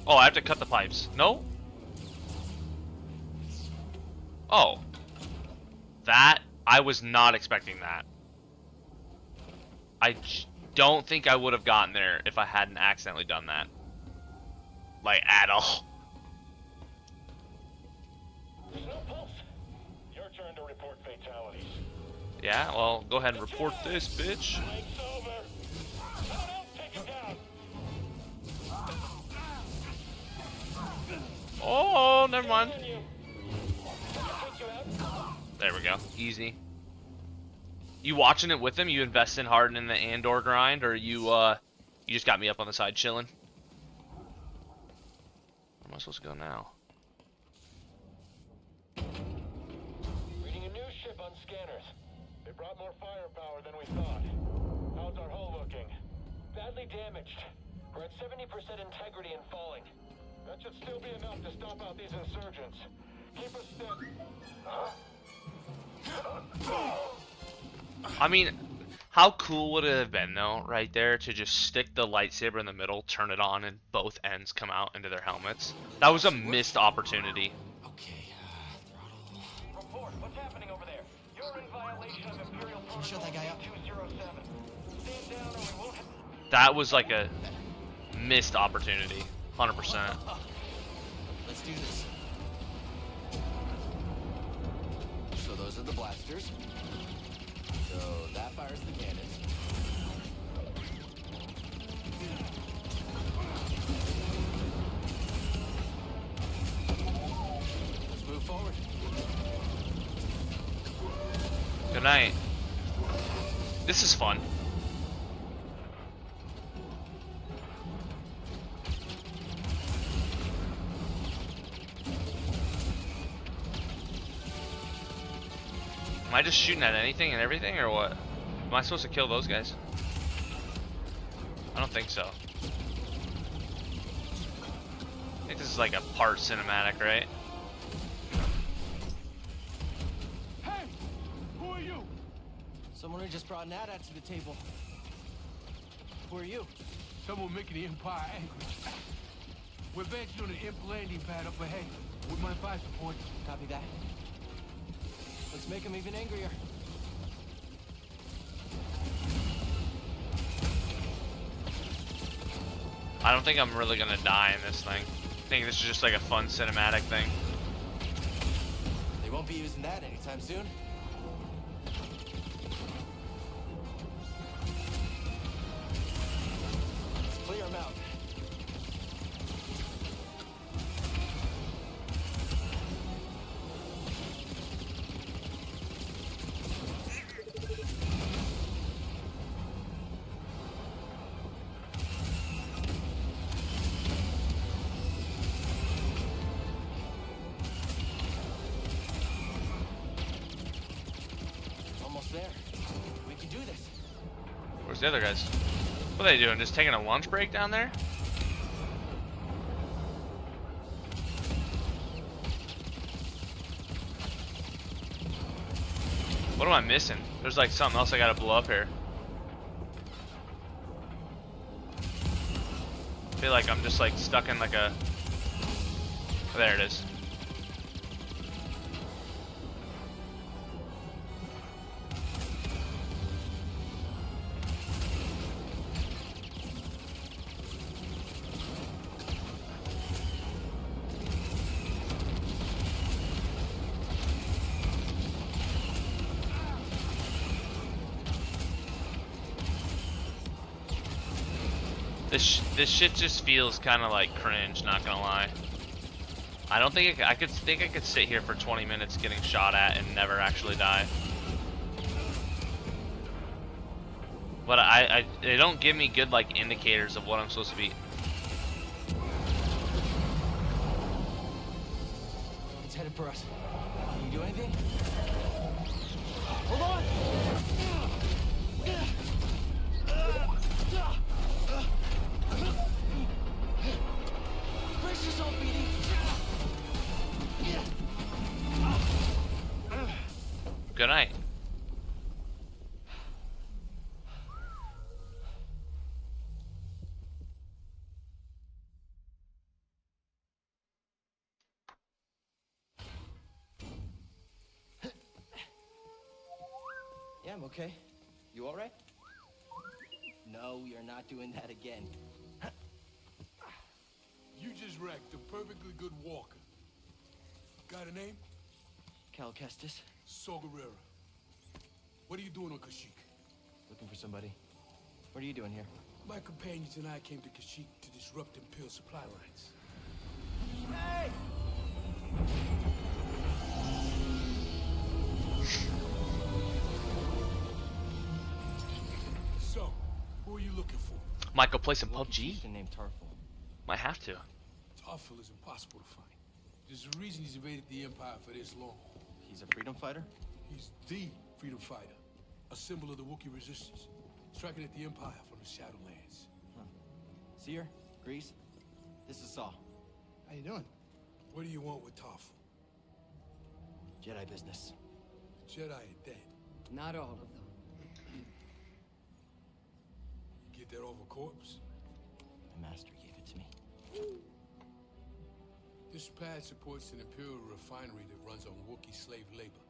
Oh, I have to cut the pipes. No? Oh. That, I was not expecting that. Don't think I would have gotten there if I hadn't accidentally done that. Like, at all. Snowpulse, your turn to report fatalities. Yeah, well, go ahead and report this, bitch. Flank's over. No, take it down. Oh, never mind. There we go. Easy. You watching it with him? You investing hard in the Andor grind, or you just got me up on the side chilling? Where am I supposed to go now? Reading a news ship on scanners. They brought more firepower than we thought. How's our hull looking? Badly damaged. We're at 70% integrity and falling. That should still be enough to stop out these insurgents. Keep us steady. Huh? I mean, how cool would it have been, though, right there, to just stick the lightsaber in the middle, turn it on, and both ends come out into their helmets? That was a missed opportunity. Okay, throttle. Report. What's happening over there? You're in violation of Imperial Can you shut that guy up? 207. Stand down or we won't have... That was like a missed opportunity. 100%. Let's do this. So those are the blasters. So that fires the cannons. Let's move forward. Good night. This is fun. Am I just shooting at anything and everything, or what? Am I supposed to kill those guys? I don't think so. I think this is like a part cinematic, right? Hey! Who are you? Someone who just brought an AT-AT to the table. Who are you? Someone making the Empire angry. We're advancing on an imp landing pad up ahead. With my fire support. Copy that. Let's make him even angrier. I don't think I'm really gonna die in this thing. I think this is just like a fun cinematic thing. They won't be using that anytime soon. Let's clear him out. Almost there. We can do this. Where's the other guys? What are they doing? Just taking a lunch break down there? What am I missing? There's like something else I gotta blow up here. I feel like I'm just like stuck in like a... Oh, there it is. This shit just feels kind of like cringe, not gonna lie. I don't think I could sit here for 20 minutes getting shot at and never actually die. But they don't give me good like indicators of what I'm supposed to be. It's headed for us. Can you do anything? Hold on! Brace yourself, BD. Good night. Yeah, I'm okay. You all right? No, you're not doing that again. You just wrecked a perfectly good walker. Got a name? Cal Kestis, Saw Gerrera. What are you doing on Kashyyyk? looking for somebody. What are you doing here? My companions and I came to Kashyyyk to disrupt Imperial supply lines. Hey! So, who are you looking for? Might go play some Wookiee PUBG. chieftain named Tarful. Might have to. Tarful is impossible to find. There's a reason he's evaded the Empire for this long. He's a freedom fighter? He's the freedom fighter, a symbol of the Wookiee resistance, striking at the Empire from the Shadowlands. Seer, Grease, this is Saul. How you doing? What do you want with Tarful? Jedi business. The Jedi are dead. Not all of them. You get that off a corpse? My master gave it to me. This pad supports an Imperial refinery that runs on Wookiee slave labor.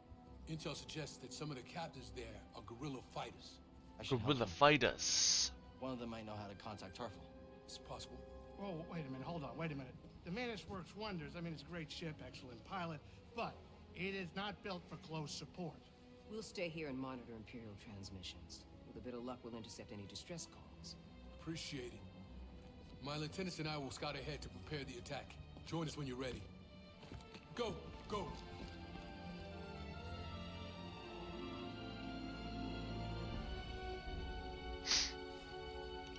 Intel suggests that some of the captives there are guerrilla fighters. I should help Guerrilla them. fighters. One of them might know how to contact Tarful. It's possible. Whoa, wait a minute, hold on, wait a minute. The Mantis works wonders. I mean, it's a great ship, excellent pilot, but it is not built for close support. We'll stay here and monitor Imperial transmissions. With a bit of luck, we'll intercept any distress calls. Appreciate it. My lieutenants and I will scout ahead to prepare the attack. Join us when you're ready. Go, go.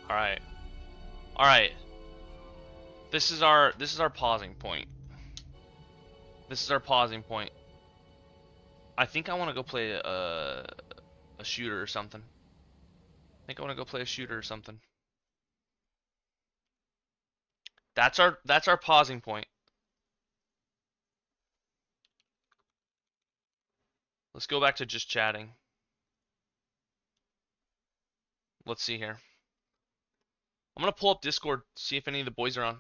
All right. All right. This is our pausing point. This is our pausing point. I think I want to go play a shooter or something. I think I want to go play a shooter or something. That's our pausing point. Let's go back to just chatting. Let's see here. I'm gonna pull up Discord, see if any of the boys are on.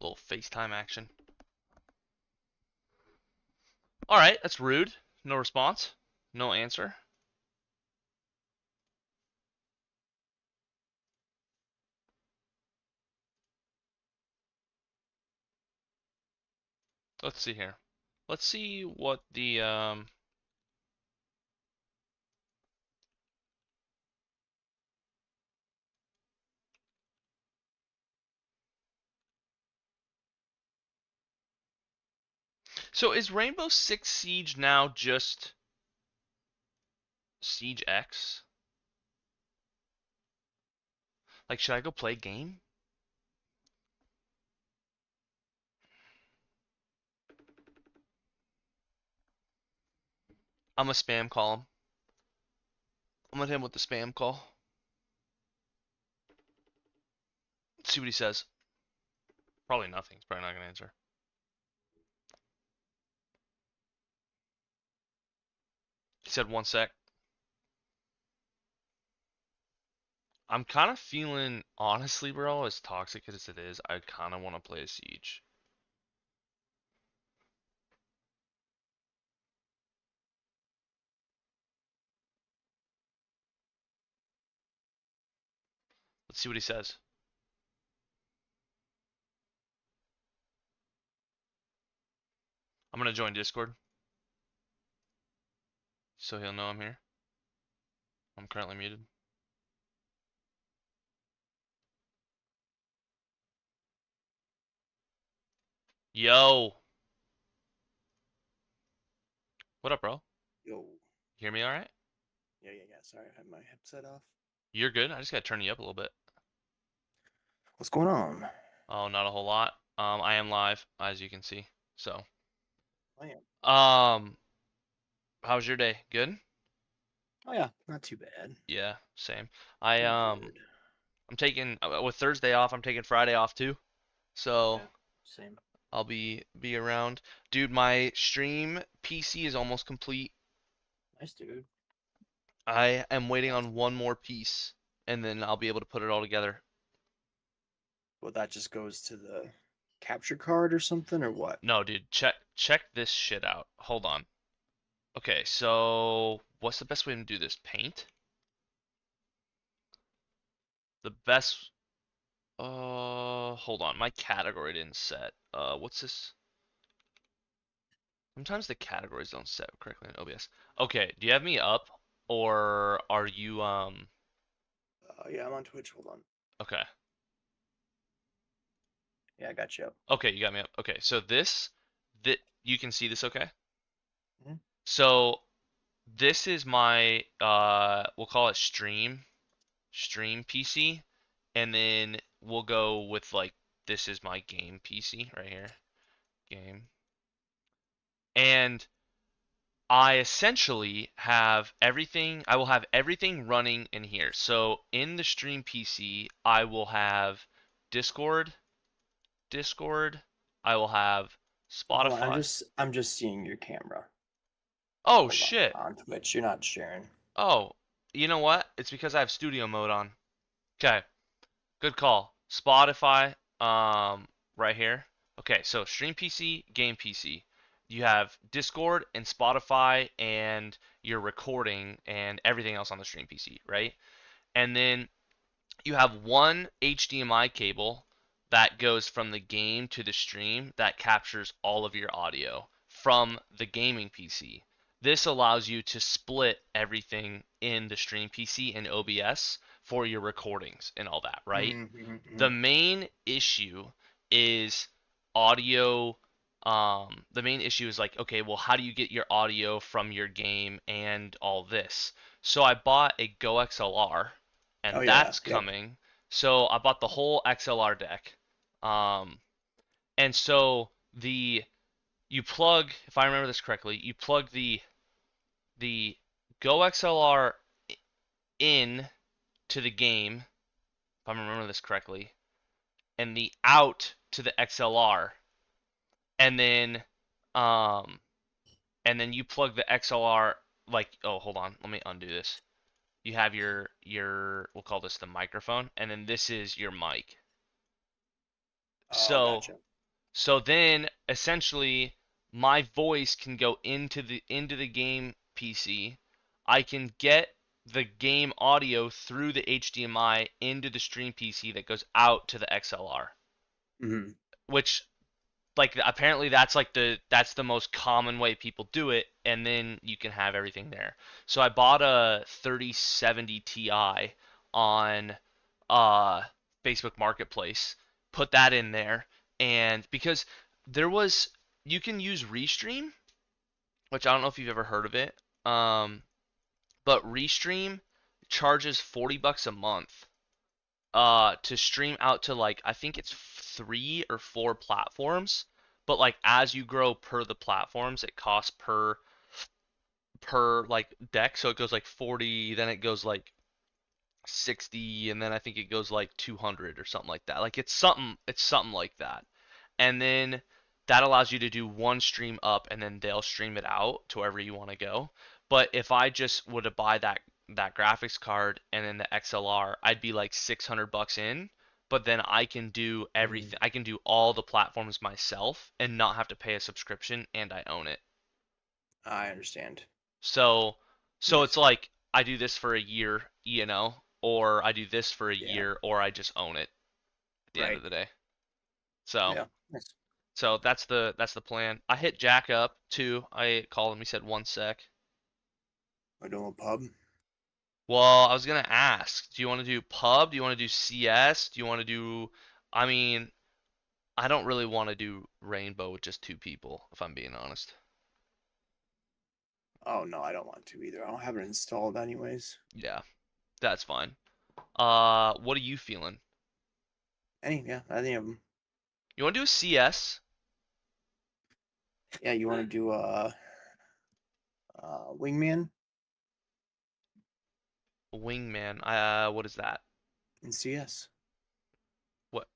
A little FaceTime action. Alright, that's rude. No response. No answer. Let's see here. Let's see what the So is Rainbow Six Siege now just Siege X? Like, should I go play game? I'm a spam call him. I'm gonna hit him with the spam call. Let's see what he says. Probably nothing. He's probably not gonna answer. He said 1 sec. I'm kind of feeling, honestly, bro, as toxic as it is, I kind of want to play a Siege. Let's see what he says. I'm gonna join Discord, so he'll know I'm here. I'm currently muted. Yo! What up, bro? Yo. Hear me alright? Yeah. Sorry, I had my headset off. You're good. I just gotta turn you up a little bit. What's going on? Oh, not a whole lot. I am live, as you can see. So. I am. How's your day? Good? Oh yeah, not too bad. Yeah, same. I'm Good. taking with Thursday off. I'm taking Friday off too. So. Yeah, same. I'll be around. Dude, my stream PC is almost complete. Nice, dude. I am waiting on one more piece, and then I'll be able to put it all together. Well, that just goes to the capture card or something, or what? No, dude, check this shit out. Hold on. Okay, so what's the best way to do this? Paint? The best hold on. My category didn't set. What's this? Sometimes the categories don't set correctly in OBS. Okay, do you have me up or are you Yeah, I'm on Twitch. Hold on. okay. Yeah, I got you up. Okay, you got me up. Okay, so that you can see this okay? Mhm. So this is my we'll call it stream PC, and then we'll go with like this is my game PC right here. Game. And I essentially have everything, I will have everything running in here. So in the stream PC, I will have Discord, I will have Hold on, Spotify. I'm just seeing your camera. Oh Hold shit. on Twitch. You're not sharing. Oh, you know what? It's because I have studio mode on. Okay, good call. Spotify, right here. Okay, so stream PC, game PC. You have Discord and Spotify and your recording and everything else on the stream PC, right? And then you have one HDMI cable that goes from the game to the stream that captures all of your audio from the gaming PC. This allows you to split everything in the stream PC and OBS for your recordings and all that, right? The main issue is audio. The main issue is like, okay, well, how do you get your audio from your game and all this? So I bought a Go XLR, Oh and yeah. that's Yep. coming. So I bought the whole XLR deck. Um, and so you plug, if I remember this correctly, you plug the Go XLR in to the game, if I remember this correctly, and the out to the XLR, and then um and then you plug the XLR like oh hold on, let me undo this. You have your we'll call this the microphone, and then this is your mic. Oh, So gotcha. so then essentially my voice can go into the game PC. I can get the game audio through the HDMI into the stream PC that goes out to the XLR, Mm-hmm. which like apparently that's the most common way people do it, and then you can have everything there. So I bought a 3070 Ti on uh Facebook Marketplace, put that in there, and because there was you can use Restream, which I don't know if you've ever heard of it. But Restream charges $40 a month to stream out to like I think it's 3 or 4 platforms, but like as you grow per the platforms, it costs per like deck. So it goes like 40, then it goes like 60, and then I think it goes like 200 or something like that. Like it's something like that. And then that allows you to do one stream up and then they'll stream it out to wherever you want to go. But if I just would to buy that graphics card and then the XLR, I'd be like $600 in, but then I can do everything. I can do all the platforms myself and not have to pay a subscription, and I own it. I understand. So so it's Nice. like I do this for a year, or I do this for a Yeah. year, or I just own it at the end Right. of the day. So Yeah. Nice. so that's the plan. I hit Jack up too. I called him. He said 1 sec. We're doing a pub. Well, I was gonna ask, do you want to do pub? Do you want to do CS? Do you want to do? I mean, I don't really want to do rainbow with just 2 people, if I'm being honest. Oh no, I don't want to either. I don't have it installed anyways. Yeah, that's fine. What are you feeling? Any of them. You want to do a CS? Yeah, you want to do Wingman Wingman. What is that? in CS? What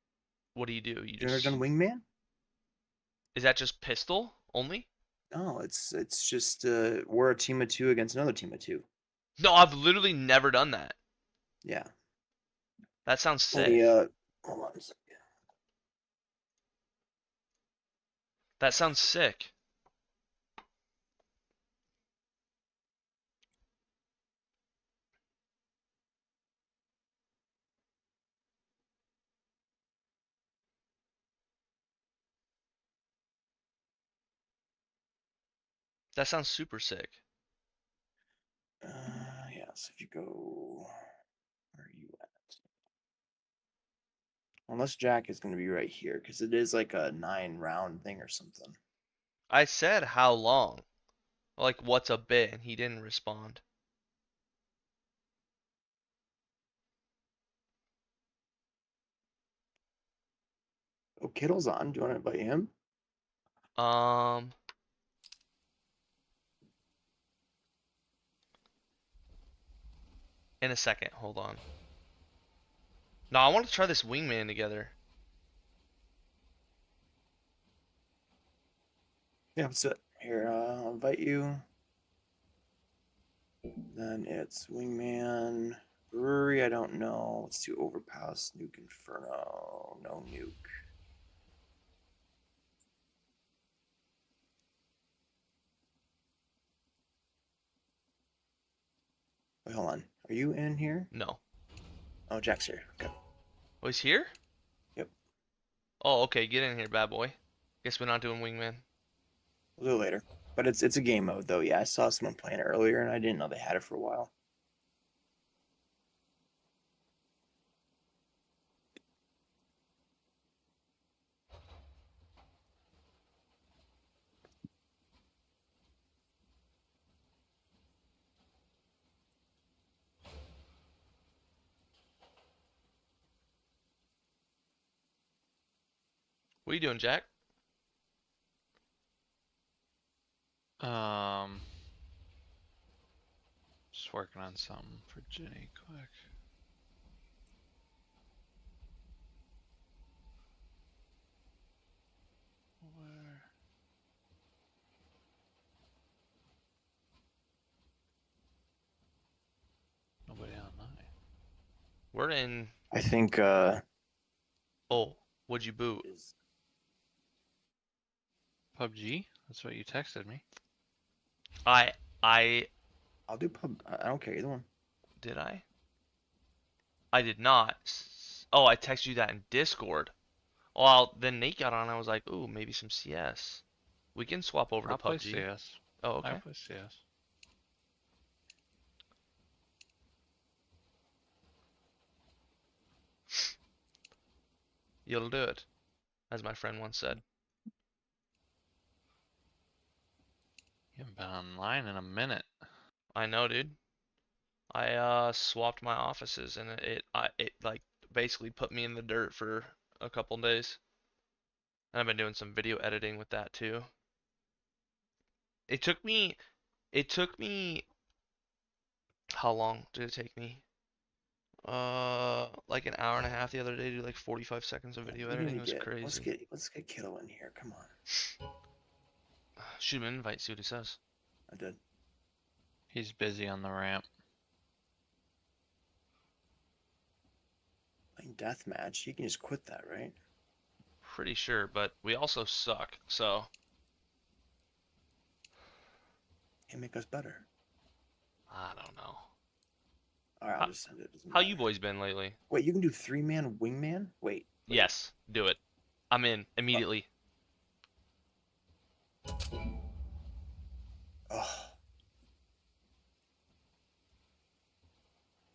what do? You You ever done Wingman? Is that just pistol only? No, it's just we're a team of 2 against another team of 2. No, I've literally never done that. Yeah. That sounds Let sick. me, hold on a second. That sounds sick. That sounds super sick. Yeah, so if you go, where are you at? Unless Jack is going to be right here, because it is like a 9-round thing or something. I said how long? Like, what's a bit? And he didn't respond. Oh, Kittle's on. Do you want to invite him? Um, in a second. Hold on. No, I want to try this wingman together. Yeah, let's do it. Here, I'll invite you. Then it's Wingman. Brewery, I don't know. Let's do Overpass, Nuke Inferno. No nuke. Wait, hold on. Are you in here? No. Oh, Jack's here. Okay. Oh, he's here? Yep. Oh, okay. Get in here, bad boy. Guess we're not doing wingman. We'll do it later. But it's a game mode though. Yeah, I saw someone playing it earlier and I didn't know they had it for a while. What are you doing, Jack? Just working on something for Jenny quick. Where? Nobody online. We're in. I think Oh, what'd you boot? PUBG? That's what you texted me. I I'll do pub. I don't care either one. did I? I did not. Oh, I texted you that in Discord. Well, then Nate got on. I was like, ooh, maybe some CS. We can swap over to I'll play PUBG. CS. Oh, I okay. play CS. You'll do it, as my friend once said. You haven't been online in a minute. I know, dude. I swapped my offices and it like basically put me in the dirt for a couple days. And I've been doing some video editing with that too. It took me how long did it take me? Like an hour and a half the other day to do like 45 seconds of video We need editing. to It was get crazy. let's get Kittle in here. Come on. Shoot him an invite, see what he says. I did. He's busy on the ramp. Playing deathmatch. You can just quit that, right? Pretty sure, but we also suck, so Can't make us better. I don't know. Alright, I'll just send it. How you boys been lately? Wait, you can do 3-man wingman? Wait. Yes, do it. I'm in immediately. Oh.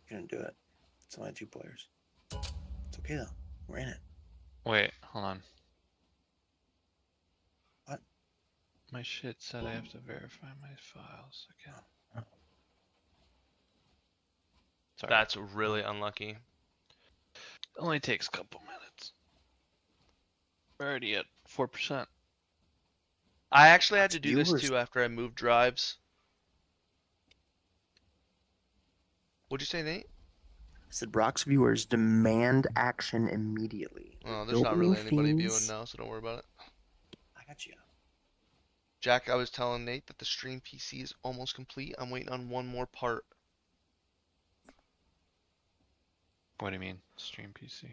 Couldn't do it. It's only 2 players. It's okay though. We're in it. Wait, hold on. What? My shit said I have to verify my files again. Sorry. That's really unlucky. Only takes a couple minutes. We're already at 4%. I actually had to do this too after I moved drives. What'd you say, Nate? I said Brock's viewers demand action immediately. Oh, there's not really anybody viewing now, so don't worry about it. I got you. Jack, I was telling Nate that the stream PC is almost complete. I'm waiting on one more part. What do you mean, stream PC?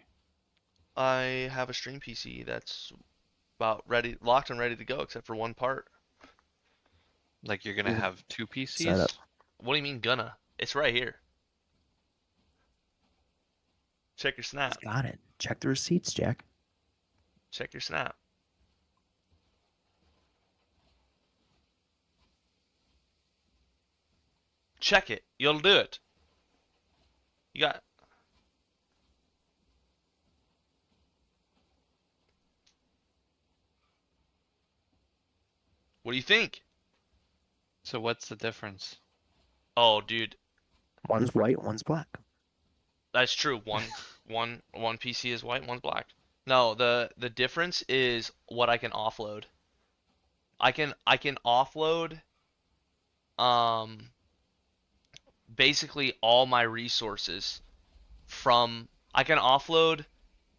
I have a stream PC that's about ready, locked and ready to go, except for one part. Like you're gonna have two Setup. PCs? What do you mean gonna? It's right here. Check your snap. Got it. Check the receipts, Jack. Check your snap. Check it. You'll do it. You got. What do you think? So what's the difference? Oh, dude, One's white, one's black. that's true. One PC is white, one's black. No, the difference is what I can offload. I can offload basically all my resources from I can offload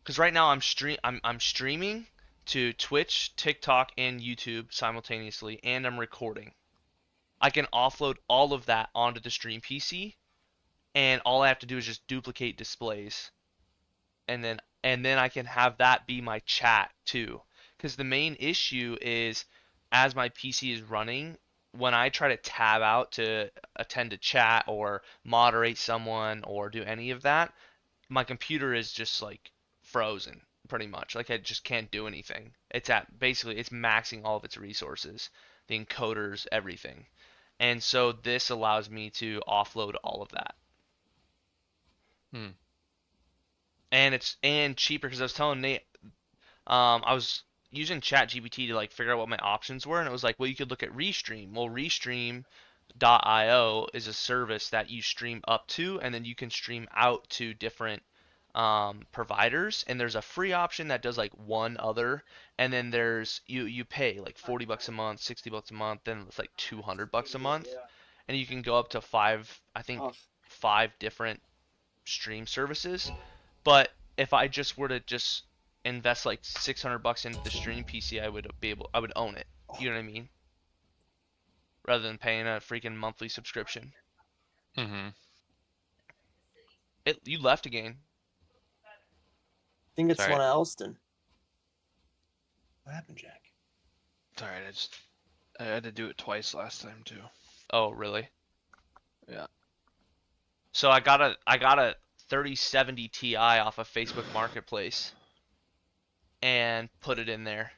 because right now I'm streaming to Twitch, TikTok, and YouTube simultaneously, and I'm recording. I can offload all of that onto the stream PC, and all I have to do is just duplicate displays, and then I can have that be my chat too. Because the main issue is as my PC is running, when I try to tab out to attend a chat or moderate someone or do any of that, my computer is just like frozen pretty much. Like I just can't do anything. It's at basically it's maxing all of its resources, the encoders, everything. And so this allows me to offload all of that. Hmm. And it's cheaper because I was telling Nate, I was using ChatGPT to like figure out what my options were, and it was like, well, you could look at Restream. Well, Restream.io is a service that you stream up to, and then you can stream out to different providers. And there's a free option that does like one other, and then there's you pay like $40 a month, $60 a month, then it's like $200 a month, and you can go up to I think five different stream services. But if I just were to just invest like $600 into the stream PC, I would own it. You know what I mean? Rather than paying a freaking monthly subscription. Mm-hmm. You left again. I think it's Sorry. one of Elston. What happened, Jack? Sorry, I had to do it twice last time too. Oh, really? Yeah. So I got a 3070 Ti off of Facebook Marketplace and put it in there.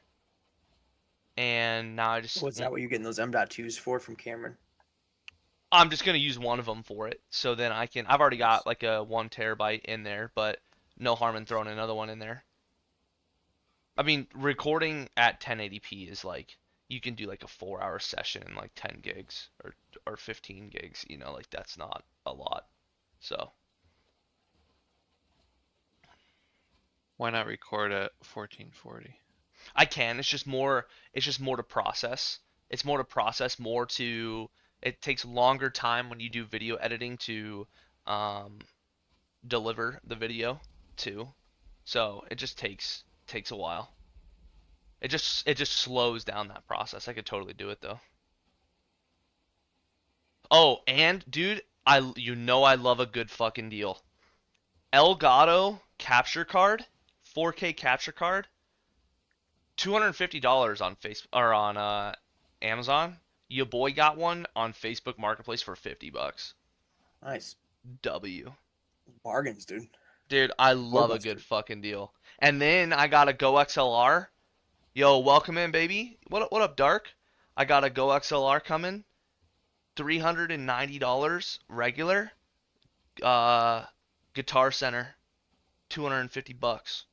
And now I just What's that what you're getting those M.2s for from Cameron? I'm just gonna use one of them for it. So then I've already got like a 1 terabyte in there, but no harm in throwing another one in there. I mean, recording at 1080p is like you can do like a 4-hour session in like 10 gigs or 15 gigs, you know, like that's not a lot. So Why not record at 1440? I can. It's just more to process. It's more to process, it takes longer time when you do video editing to deliver the video too. So it just takes a while. It just slows down that process. I could totally do it though. Oh, and dude, I love a good fucking deal. Elgato capture card, 4K capture card, $250 on Amazon. Your boy got one on Facebook Marketplace for $50. Nice. W. Bargains, dude. Dude, I love a good fucking deal. And then I got a Go XLR. Yo, welcome in, baby. What up, Dark? I got a Go XLR coming. $390 regular. Guitar Center, $250.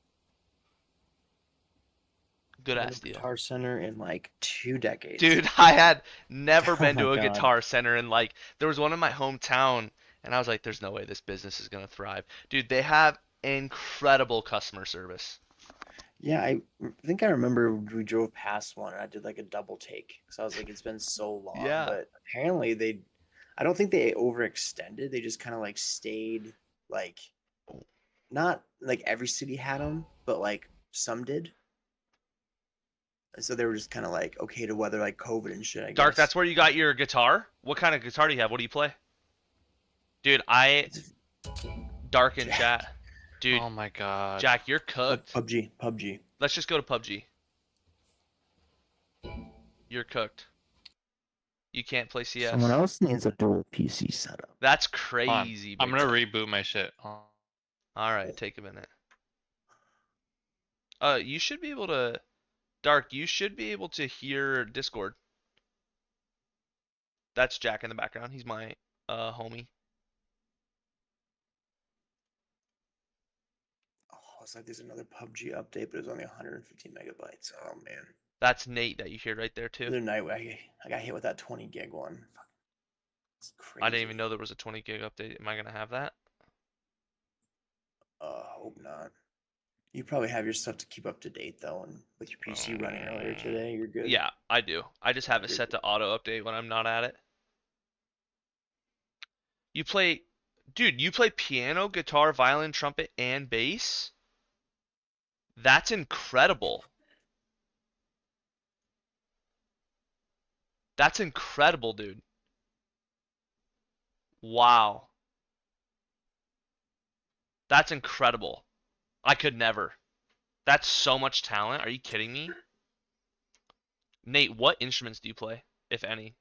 Good ass deal. Guitar Center in like 2 decades. Dude, I had never been Oh to my a God. Guitar Center, and like there was one in my hometown, and I was like, there's no way this business is gonna thrive. Dude, they have incredible customer service. Yeah, I think I remember we drove past one and I did like a double take. So I was like, it's been so long. Yeah. But apparently I don't think they overextended. They just kind of like stayed like, not like every city had them, but like some did. And so they were just kind of like okay to weather like COVID and shit, I guess. Dark, that's where you got your guitar? What kind of guitar do you have? What do you play? Dude, Dark in chat. Dude, Oh my god. Jack, you're cooked. PUBG. Let's just go to PUBG. You're cooked. You can't play Someone CS. else needs a dual PC setup. That's Hold on. crazy, I'm big gonna boy. reboot my shit. Alright, take a minute. You should be able to... Dark, you should be able to hear Discord. That's Jack in the background. He's my homie. Oh, it's like there's another PUBG update, but it was only 150 megabytes. Oh man. That's Nate that you hear right there The too. other night I got hit with that 20 gig one. It's crazy. I didn't even know there was a 20 gig update. Am I gonna have that? Hope not. You probably have your stuff to keep up to date though, and with your PC running earlier today, you're good. Yeah, I do. I just have it You're set good. to auto update when I'm not at it. You play, dude, you play piano, guitar, violin, trumpet, and bass? That's incredible. That's incredible, dude. Wow. That's incredible. I could never. That's so much talent. Are you kidding me? Nate, what instruments do you play, if any?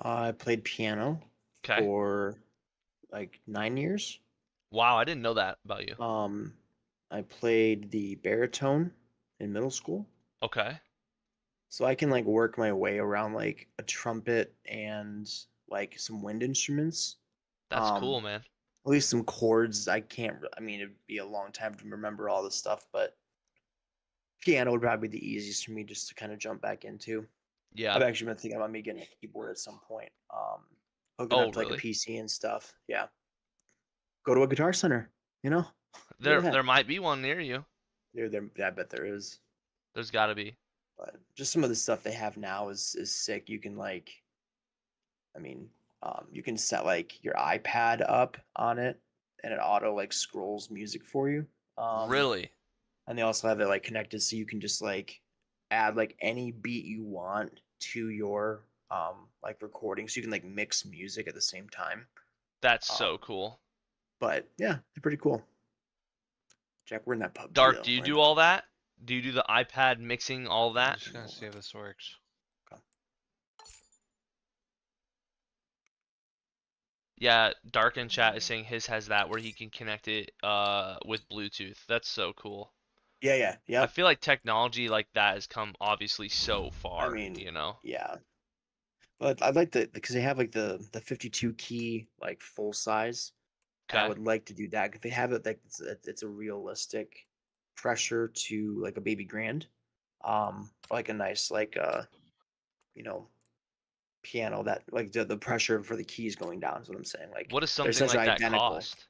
I played piano Okay. for like 9 years. Wow, I didn't know that about you. I played the baritone in middle school. Okay. So I can like work my way around like a trumpet and like some wind instruments. That's cool, man. At least some chords. I can't. I mean, it'd be a long time to remember all this stuff, but piano would probably be the easiest for me just to kind of jump back into. Yeah. I've actually been thinking about me getting a keyboard at some point. Hooking Oh, up to like a really? PC and stuff. Yeah. Go to a guitar center. You know. Look at that. There might be one near you. I bet there is. There's got to be. But just some of the stuff they have now is sick. You can like, I mean, you can set like your iPad up on it, and it auto like scrolls music for you. Really? And they also have it like connected, so you can just like add like any beat you want to your like recording, so you can like mix music at the same time. That's so cool. But yeah, they're pretty cool. Jack, we're in that PUBG. Dark, though. do you We're in do that all PUBG. that? Do you do the iPad mixing, all I'm that? just gonna see if this works. Yeah, Dark in chat is saying his has that where he can connect it with Bluetooth. That's so cool. Yeah. I feel like technology like that has come obviously so far, I mean, you know. yeah. But I'd like to, because they have like the 52 key like full size. And I Okay. would like to do that. If they have it like it's a realistic pressure to like a baby grand, like a nice like you know piano that like the pressure for the keys going down is what I'm saying. Like What does they're something essentially like that identical. cost?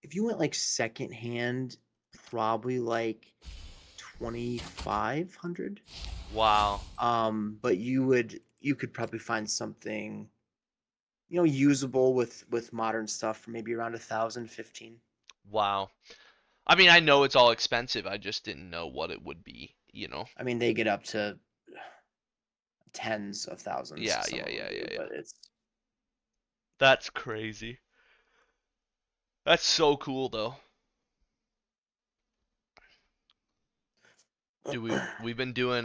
If you went like secondhand, probably like 2,500. Wow. But you could probably find something, usable with modern stuff for maybe around 1,015. Wow. I mean, I know it's all expensive. I just didn't know what it would be, you know. I mean, they get up to tens of thousands. Yeah. some of them do, but it's That's crazy. That's so cool though. Dude, we've been doing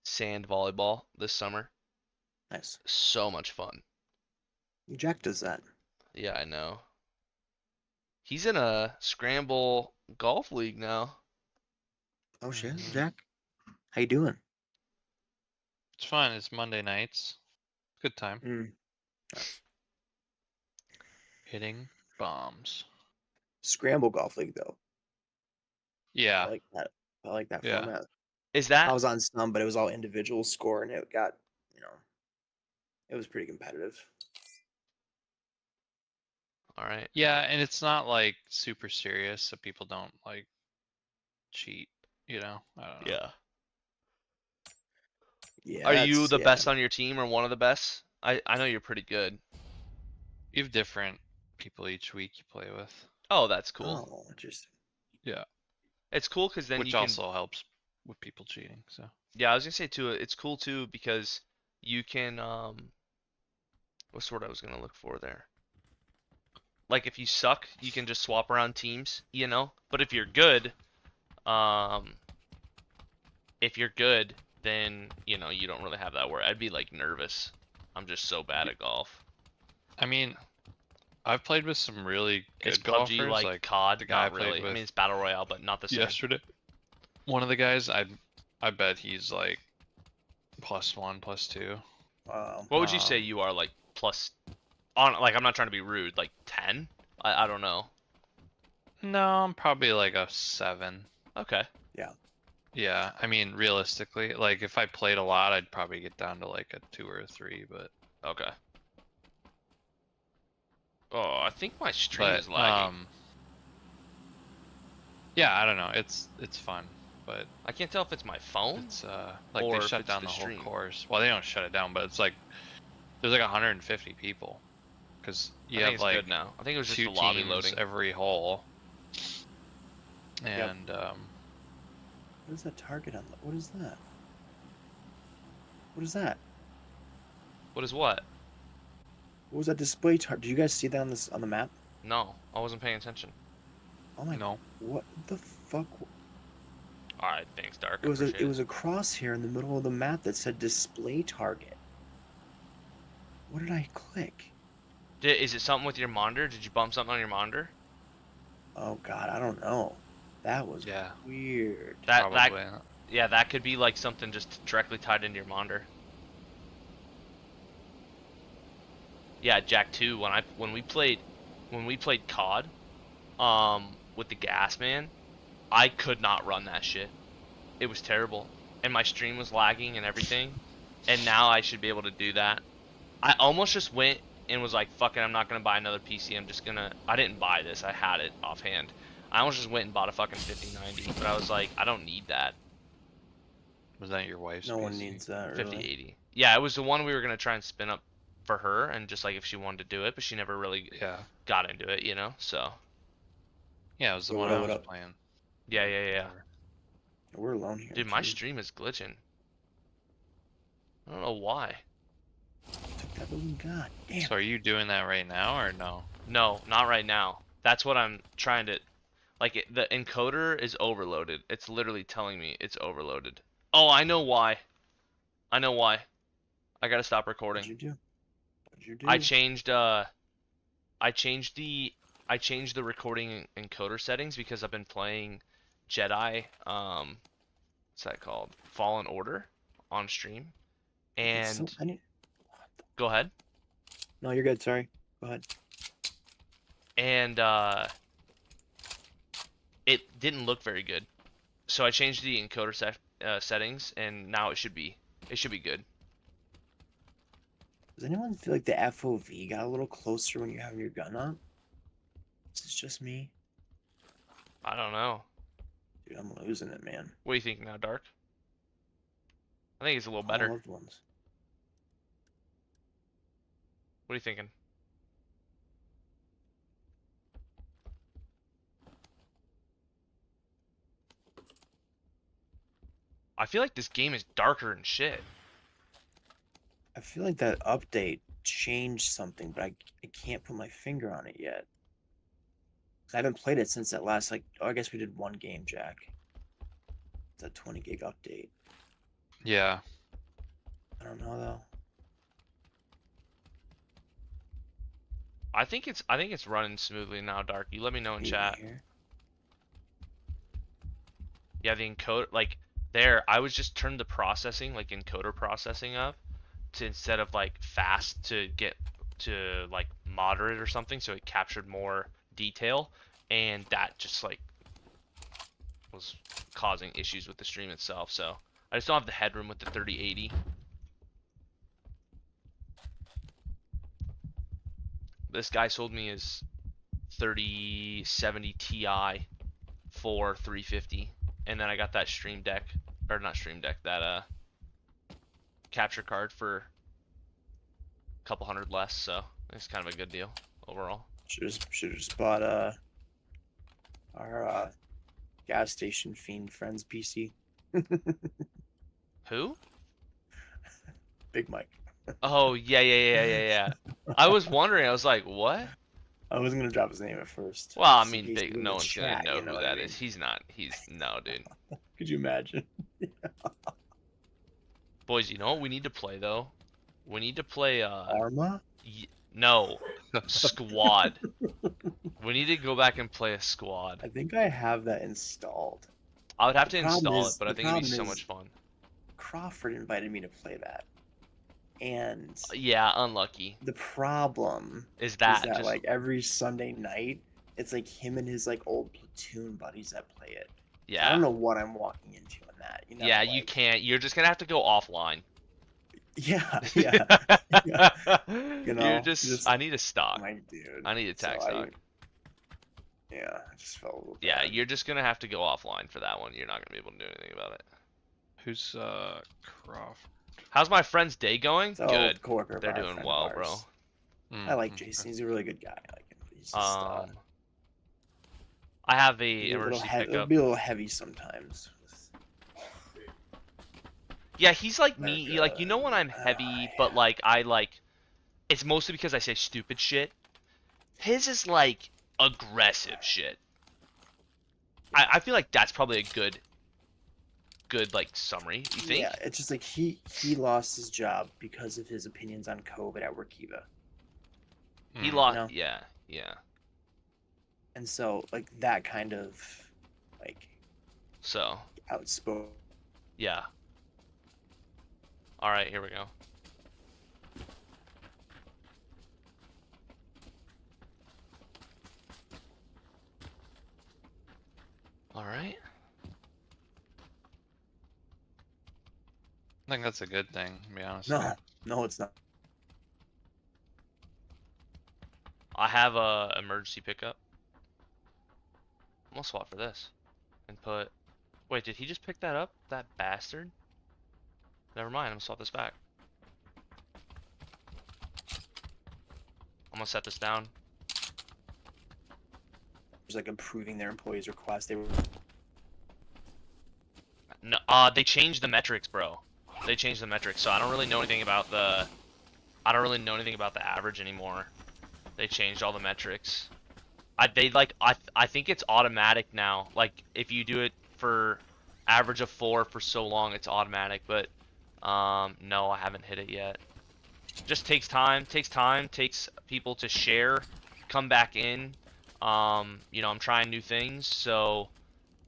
sand volleyball this summer. nice. So much fun. Jack does that. Yeah, I know. He's in a scramble golf league now. Oh shit, Jack, how you doing? It's fun. It's Monday nights. Good time. Nice. Hitting bombs. Scramble golf league though. Yeah. I like that. I like that Yeah. format. Is that I was on some, but it was all individual score, and it got, it was pretty competitive. all right? Yeah, and it's not like super serious, so people don't like cheat. I don't know. Yeah. Yeah. Are you that's- the yeah. best on your team or one of the best? I know you're pretty good. You have different people each week you play with. Oh, that's cool. Oh, interesting. Yeah. It's cool because then Which you can. also helps with people cheating. So Yeah, I was gonna say too. It's cool too because you can. What's the word I was gonna look for there? like if you suck, you can just swap around teams, you know. But if you're good, um, then you know you don't really have that worry. I'd be like nervous. I'm just so bad at golf. I mean, I've played with some really Is good PUBG golfers, like COD? the guy I Not played really. I with mean, it's battle royale, but not the same. yesterday. One of the guys, I bet he's like +1, +2. What would you say you are like plus on? Like I'm not trying to be rude. Like 10? I don't know. No, I'm probably like a 7. Okay. Yeah. Yeah, I mean, realistically, like if I played a lot, I'd probably get down to like a 2 or a 3, but Okay. Oh, I think my stream is lagging. Yeah, I don't know. It's fun, but I can't tell if it's my phone. It's like or they if shut it's down the the whole stream. course. Well, they don't shut it down, but it's like there's like 150 people because you I think have it's like good now. I think it was just 2 the lobby teams loading. every hole, and What is that target on? What is that? What is that? What is what? What was that display target? Did you guys see that on the map? No, I wasn't paying attention. Oh my. No. What the fuck? All right, thanks, Dark. It was a crosshair in the middle of the map that said display target. What did I click? Is it something with your monitor? Did you bump something on your monitor? Oh god, I don't know. That was weird. Yeah, that could be like something just directly tied into your monitor. Yeah, Jack 2. When we played COD, with the gas man, I could not run that shit. It was terrible, and my stream was lagging and everything. And now I should be able to do that. I almost just went and was like, "Fuck it, I'm not gonna buy another PC. I'm just gonna." I didn't buy this. I had it offhand. I almost just went and bought a fucking 5090, but I was like, I don't need that. Was that your wife's? No PC? one needs that. Really. 5080. Yeah, it was the one we were gonna try and spin up for her, and just like if she wanted to do it, but she never really got into it, you know. So. Yeah, it was the one I was playing. Yeah. We're alone here. Dude, my stream is glitching. I don't know why. God damn. So are you doing that right now or no? No, not right now. That's what I'm trying to. Like the encoder is overloaded. It's literally telling me it's overloaded. Oh, I know why. I gotta stop recording. What'd you do? I changed the recording encoder settings because I've been playing Jedi, what's that called? Fallen Order on stream. And go ahead. No, you're good. Sorry. Go ahead. And it didn't look very good, so I changed the encoder settings, and now it should be good. Does anyone feel like the FOV got a little closer when you're having your gun up? Is this just me? I don't know. Dude, I'm losing it, man. What do you think now, Dark? I think it's a little better. Loved ones. What are you thinking? I feel like this game is darker and shit. I feel like that update changed something, but I can't put my finger on it yet. I haven't played it since that last, like, oh, I guess we did one game, Jack. It's a 20 gig update. Yeah. I don't know though. I think it's running smoothly now, Dark. You let me know in chat. Yeah, the encoder, like there, I was just turned the processing, like encoder processing up to instead of like fast to get to like moderate or something, so it captured more detail, and that just like was causing issues with the stream itself. So I just don't have the headroom with the 3080. This guy sold me his 3070 Ti for 350, and then I got that Stream Deck, or not Stream Deck, that capture card for a couple hundred less. So it's kind of a good deal overall. Should have just bought our gas station fiend friend's PC. Who? Big Mike. Oh yeah. I was wondering. I was like, what? I wasn't gonna drop his name at first. Well, I just in mean, case he's in no the one's gonna chat, know you know who what I that mean? is. He's no, dude. Could you imagine? Boys, you know what we need to play though? We need to play Arma? No, Squad. We need to go back and play a Squad. I think I have that installed. I would have The to problem install is- it, but I the think it'd be problem so is much fun. Crawford invited me to play that, and Yeah, unlucky. the problem Is that is that just like every Sunday night, it's like him and his like old platoon buddies that play it. yeah. I don't know what I'm walking into in that. You know, Yeah, like, you can't. You're just gonna have to go offline. Yeah, yeah. Yeah. You know, You're just. I need a stock. like, dude. I need a tax so stock. Yeah, I just felt a little Yeah, bad. you're just gonna have to go offline for that one. You're not gonna be able to do anything about it. Who's Croft? How's my friend's day going? So, Good. coworker of They're ours, doing friend of well, bro. ours. I like Jason. He's a really good guy. I like him. He's just, I have a be a little emergency heavy, it'll pickup. be a little heavy sometimes. Yeah, he's like me. Like, you know when I'm heavy, but like it's mostly because I say stupid shit. His is like aggressive shit. I feel like that's probably a good like summary. You think? Yeah, it's just like he lost his job because of his opinions on COVID at Workiva. He lost. You know? Yeah. And so like that kind of like So. outspoken. Yeah. All right, here we go. All right. I think that's a good thing, to be honest. No, it's not. I have a emergency pickup. I'm gonna swap for this and put. Wait, did he just pick that up? That bastard. Never mind. I'm gonna swap this back. I'm gonna set this down. Just like improving their employees' requests. They were. No, they changed the metrics, bro. They changed the metrics, so I don't really know anything about the. I don't really know anything about the average anymore. They changed all the metrics. I think it's automatic now. Like if you do it for average of 4 for so long, it's automatic. But no, I haven't hit it yet. Just takes time. Takes people to share, come back in. You know, I'm trying new things, so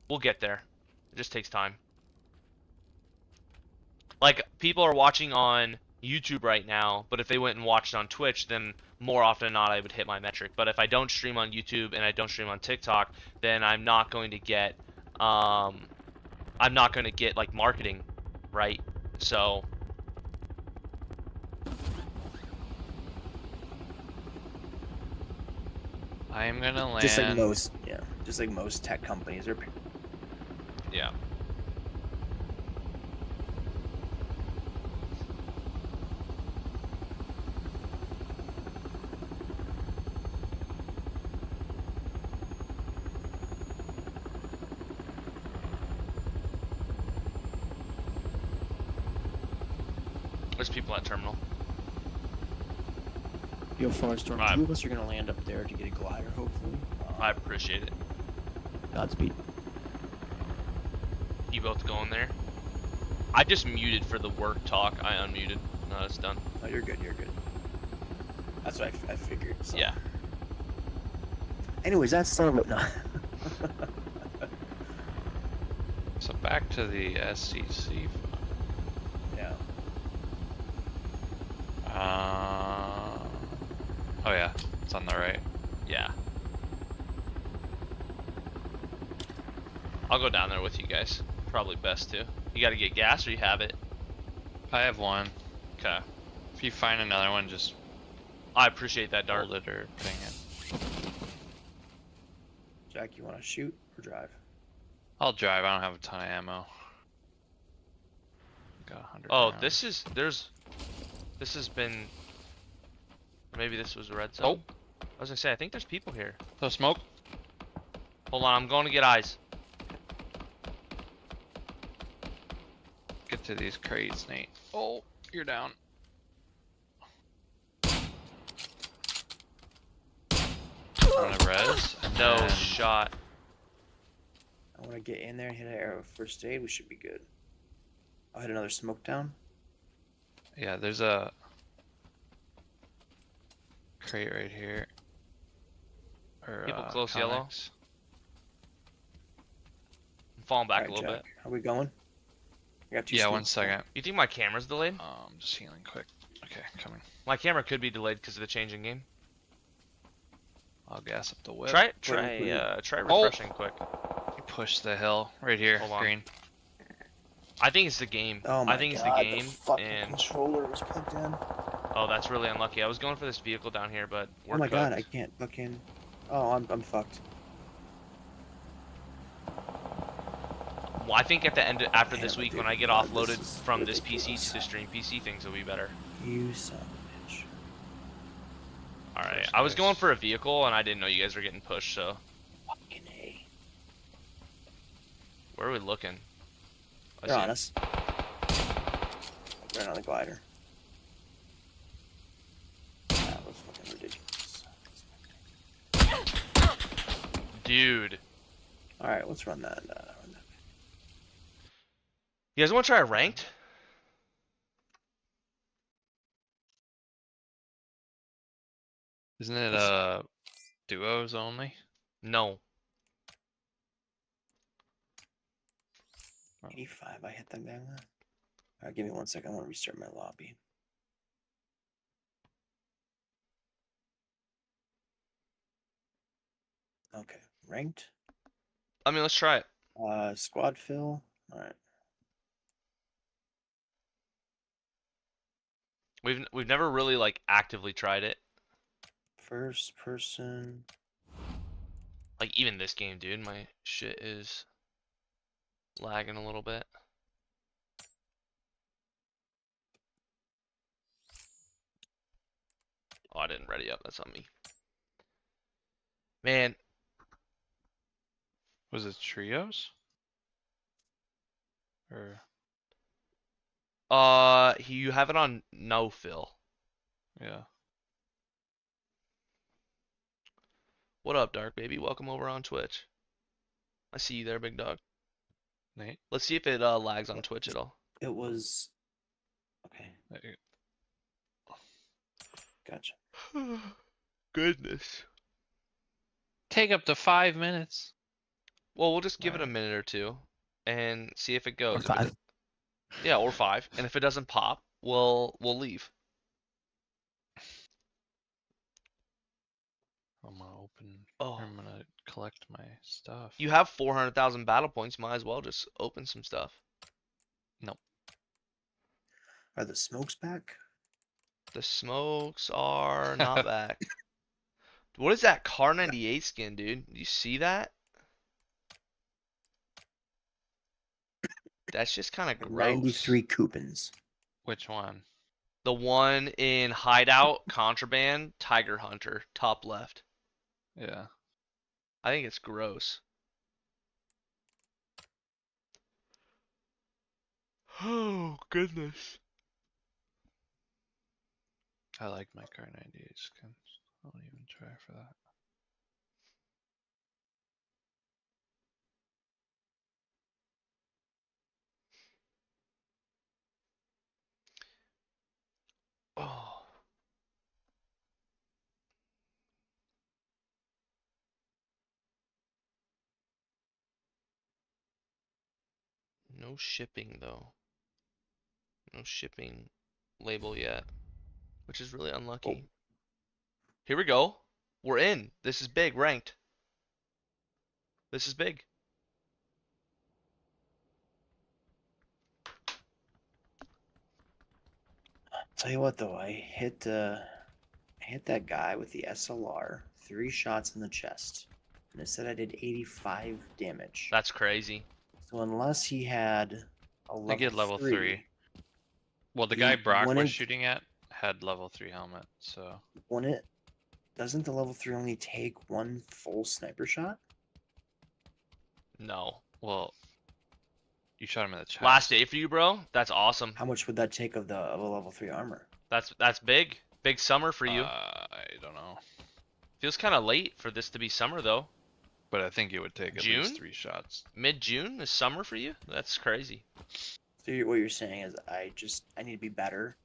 we'll get there. It just takes time. Like, people are watching on YouTube right now, but if they went and watched on Twitch, then more often than not I would hit my metric. But if I don't stream on YouTube and I don't stream on TikTok, then I'm not going to get like marketing, right? So I am gonna land. Just like most tech companies are. yeah. There's people at terminal. Yo, Farstorm, Right. 2 of us are gonna land up there to get a glider, hopefully. I appreciate it. Godspeed. You both going there? I just muted for the work talk. I unmuted. No, it's done. Oh, you're good. You're good. That's what I figured. So. Yeah. Anyways, that's son of a. No. So back to the SCC. Yeah. Oh yeah, it's on the right. Yeah. I'll go down there with you guys. Probably best to. You gotta get gas or you have it? I have one. Okay. If you find another one, just I appreciate that, Dart. hold it or ping it. Jack, you want to shoot or drive? I'll drive. I don't have a ton of ammo. Got 100. Oh, rounds. this has been. Maybe this was a red zone. Oh, I was gonna say I think there's people here. the smoke. Hold on, I'm going to get eyes. Get to these crates, Nate. Oh, you're down. run of res. And No then- shot. I want to get in there and hit an arrow first aid. We should be good. I'll hit another smoke down. Yeah, there's a crate right here. Or, People close yellow. comics. I'm falling back Alright, a little Jack, bit. How we going? I got two Yeah, smokes. 1 second. You think my camera's delayed? Just healing quick. Okay, coming. My camera could be delayed because of the changing game. I'll gas up the whip. Try Oh! refreshing quick. You push the hill right here, Hold on. green. I think it's the game. Oh my I think god, it's the game. fucking And controller was plugged in. oh, that's really unlucky. I was going for this vehicle down here, but we're Oh my god, I cooked. can't fucking. Oh, I'm fucked. Well, I think at the end after this Damn, week, dude, when I get God, offloaded this is from this PC ridiculous. to the stream PC, things will be better. You son of a bitch. All right, First I was place. going for a vehicle and I didn't know you guys were getting pushed. So Fucking A. where are we looking? I They're see on him. us. Right on the glider. That was fucking ridiculous. Dude, Alright, let's run that. Run that. you guys want to try a ranked? Isn't it duos only? No. 85, I hit that guy with. Alright, give me 1 second. I want to restart my lobby. Okay, ranked. I mean, let's try it. Squad fill. Alright. We've never really like actively tried it. First person. Like even this game, dude, my shit is lagging a little bit. Oh, I didn't ready up. That's on me. Man, Was it trios? Or you have it on no fill. yeah. What up, Dark Baby? Welcome over on Twitch. I see you there, big dog. Nate? Let's see if it lags on Twitch at all. It was. Okay, There you gotcha. Goodness. Take up to 5 minutes. Well, we'll just give it a Alright. minute or two and see if it goes. Or If it 5. do- yeah, or 5. And if it doesn't pop, we'll leave. I'm gonna open. Oh. I'm gonna collect my stuff. You have 400,000 battle points. Might as well just open some stuff. Are the smokes back? The smokes are not back. What is that Car 98 skin, dude? You see that? That's just kind of gross. 93 coupons. Which one? The one in Hideout, Contraband, Tiger Hunter, top left. Yeah. I think it's gross. Oh, goodness. I like my car 98 skins. I'll even try for that. Oh. No shipping though. No shipping label yet, which is really unlucky. Here we go. We're in. This is big, ranked. This is big. Tell you what though, I hit that guy with the SLR, 3 shots in the chest, and it said I did 85 damage. That's crazy. So unless he had a level I get level 3. Well, the He guy Brock was wouldn't- shooting at had level 3 helmet, so doesn't the level 3 only take 1 full sniper shot? No. well, you shot him in the chest. Last day for you, bro. That's awesome. How much would that take of a level 3 armor? That's big. Big summer for you. I don't know. Feels kind of late for this to be summer though. But I think it would take at June? least 3 shots. Mid-June is summer for you? That's crazy. So what you're saying is I need to be better.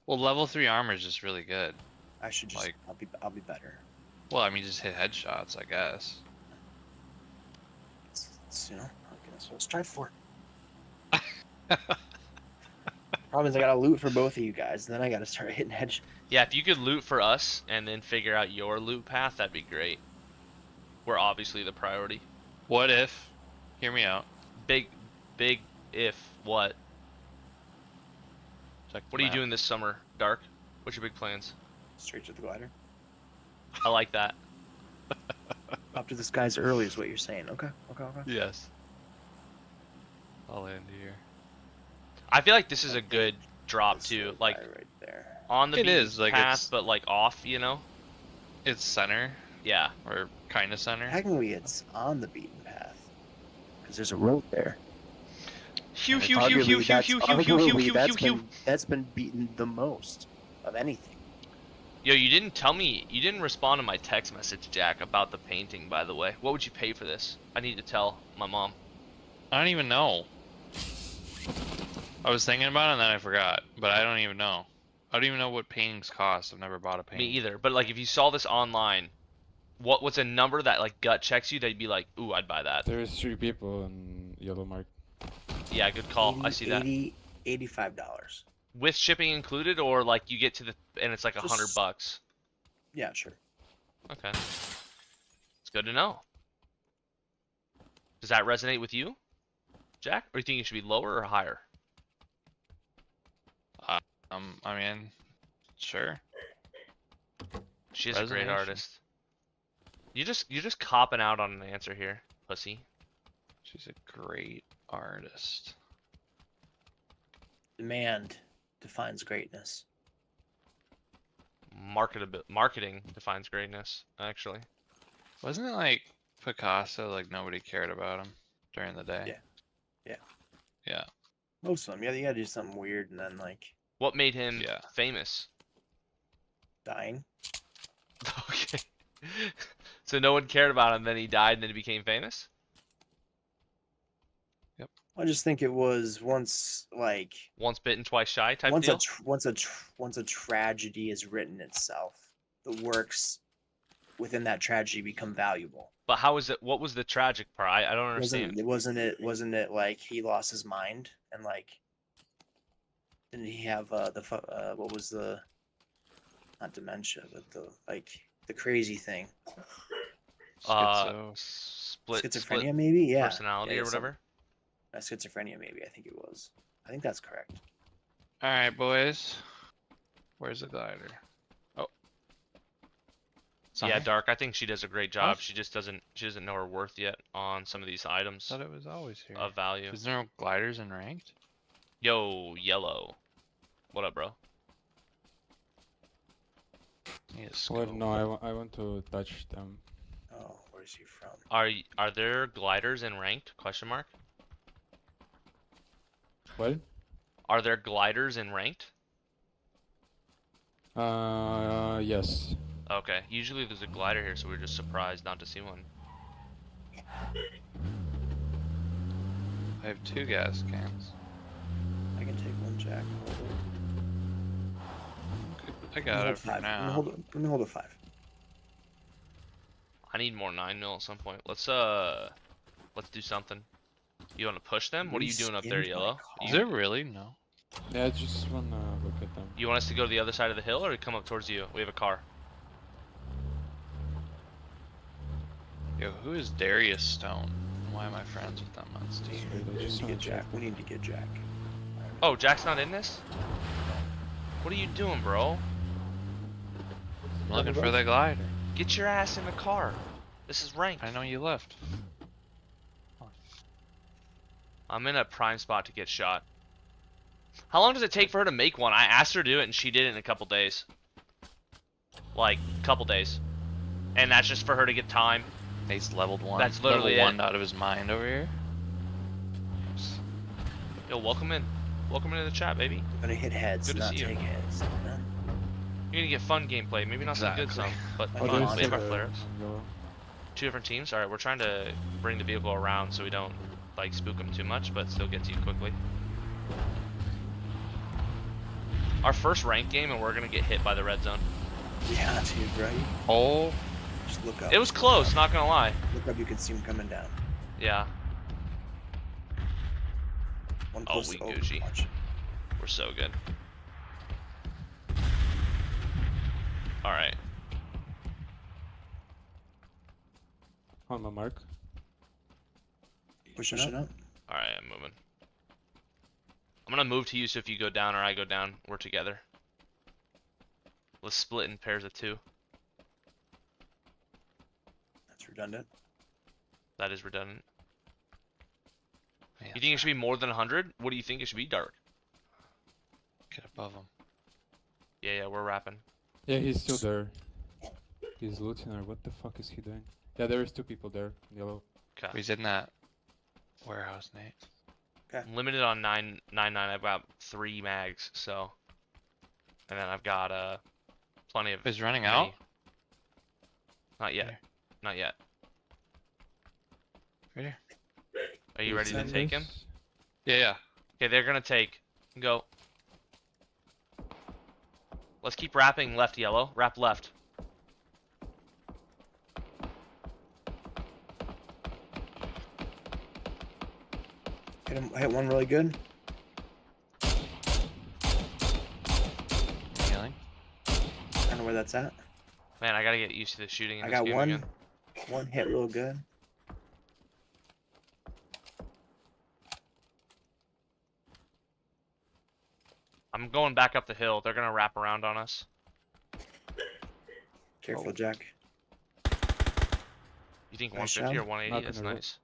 Well, level 3 armor is just really good. I should just Like, I'll be better. well, I mean, just hit headshots, I guess. It's, you know, that's what I strive for. Problem is I gotta loot for both of you guys, and then I gotta start hitting headshots. Yeah, if you could loot for us and then figure out your loot path, that'd be great. We're obviously the priority. What if? Hear me out. Big if what? Check What the are you map. doing this summer, Dark? What's your big plans? Straight to the glider. I like that. Up to the skies early is what you're saying. Okay. Yes. I'll end here. I feel like this is a good drop This too, little like guy right there. on the It beaten is, like, path, it's- but like off, you know? It's center, Yeah. or kind of center. Technically, it's on the beaten path because there's a road there. Hew, And hew, it's hew, hew, Arguably, hew, that's hew, hew, hew, hew, arguably hew, that's hew, hew. been that's been beaten the most of anything. Yo, you didn't tell me, you didn't respond to my text message, Jack, about the painting, by the way. What would you pay for this? I need to tell my mom. I don't even know. I was thinking about it and then I forgot, but I don't even know. I don't even know what paintings cost. I've never bought a Me painting. either. But like, if you saw this online, what's a number that like gut checks you that you'd be like, ooh, I'd buy that. There's 3 people in yellow mark. Yeah, good call. I see that. $85. With shipping included, or like you get to the and it's like $100. Yeah, sure. Okay. It's good to know. Does that resonate with you, Jack? Or do you think it should be lower or higher? I mean, sure. She's a great Resonation. artist. You're just copping out on an answer here, pussy. She's a great artist. Demand defines greatness. Marketing defines greatness, actually. Wasn't it like Picasso, like nobody cared about him during the day? Yeah. Yeah. Most of them. Yeah, you gotta do something weird and then like What made him Yeah. famous? dying. Okay. So no one cared about him, then he died, and then he became famous? I just think it was once like Once bitten, twice shy type once deal? once a tragedy is written itself, the works within that tragedy become valuable. But how is it? What was the tragic part? I don't understand. Wasn't it like he lost his mind and like didn't he have what was the not dementia but the crazy thing Split schizophrenia maybe yeah personality or whatever. Schizophrenia maybe I think it was. I think that's correct. All right, boys. Where's the glider? Oh. It's on Yeah, here? Dark. I think she does a great job. What? She just doesn't. She doesn't know her worth yet on some of these items I thought it was always here. of value. Is there no gliders in ranked? Yo, yellow. What up, bro? Need a Well, scope. no, I want to touch them. Oh, where's he from? Are there gliders in ranked? Question mark. What? Are there gliders in ranked? Yes. Okay. Usually there's a glider here, so we're just surprised not to see one. I have 2 gas cans. I can take one, Jack. I got it for Let now. me hold a 5. I need more 9mm at some point. Let's do something. You want to push them? What are you doing up there, Reskinned my Yellow? Is there really? No. Yeah, I just wanna look at them. You want us to go to the other side of the hill or come up towards you? We have a car. Yo, who is Darius Stone? Why am I friends with them on Steam? We need to get Jack. We need to get Jack. Oh, Jack's not in this? What are you doing, bro? I'm looking for the glider. Get your ass in the car. This is ranked. I know you left. I'm in a prime spot to get shot. How long does it take for her to make one? I asked her to do it and she did it in a couple days. Like, couple days. And that's just for her to get time. He's leveled 1. That's literally level 1 it. out of his mind over here. Yo, welcome in. Welcome into the chat, baby. I'm gonna hit heads, Good to not see you. take heads. You're gonna get fun gameplay. Maybe not some good Exactly. some, but Oh, Oh, fun. there's Made still by there players. on yellow. 2 different teams. All right, we're trying to bring the vehicle around so we don't like spook them too much, but still get to you quickly. Our first ranked game, and we're gonna get hit by the red zone. Yeah, dude, right? Oh, Just look up. It was just look close, up. not gonna lie. Look up, you can see him coming down. Yeah. One Oh, close. we Oh, Gucci. watch. We're so good. All right. On my mark. Pushing up. All right, I'm moving. I'm gonna move to you, so if you go down or I go down, we're together. Let's split in pairs of 2. That's redundant. That is redundant. yeah, You think it should be more than 100? What do you think it should be, Dark? get above him. Yeah, we're rapping. Yeah, he's still there. He's looting or what the fuck is he doing? Yeah, there is 2 people there in yellow. Okay. He's in that warehouse, Nate. I'm limited on 999. I've got 3 mags, so, and then I've got plenty of. He's running money. out? Not yet. Here. Not yet. Right here. Are you ready to take him? Yeah. Okay, they're gonna take. Go. Let's keep wrapping left yellow. Wrap left. Hit one really good. Healing. I don't know where that's at. Man, I gotta get used to the shooting in I this got game one. again. One hit real good. I'm going back up the hill. They're gonna wrap around on us. Careful, Jack. You think Nice 150 or job. 180? Not That's gonna nice.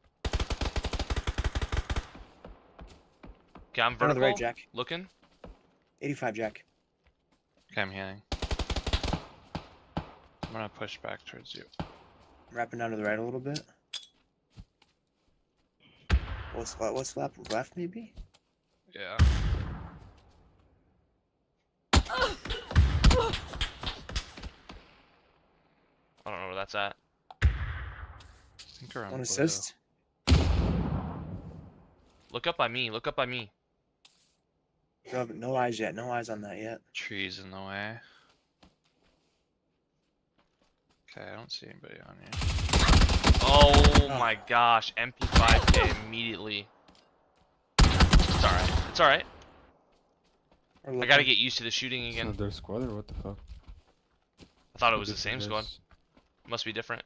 Okay, I'm Down to vertical. the right, Jack. Looking. 85, Jack. Okay, I'm healing. I'm gonna push back towards you. Wrapping down to the right a little bit. What's left maybe? Yeah. I don't know where that's at. I think around One blue. assist. Look up by me. Look up by me. No eyes yet. No eyes on that yet. Trees in the way. Okay, I don't see anybody on here. Oh my gosh. MP5K immediately. It's alright. It's alright. I gotta get used to the shooting It's again. not their squad or what the fuck? I thought it Two was the same different squad. guys. Must be different.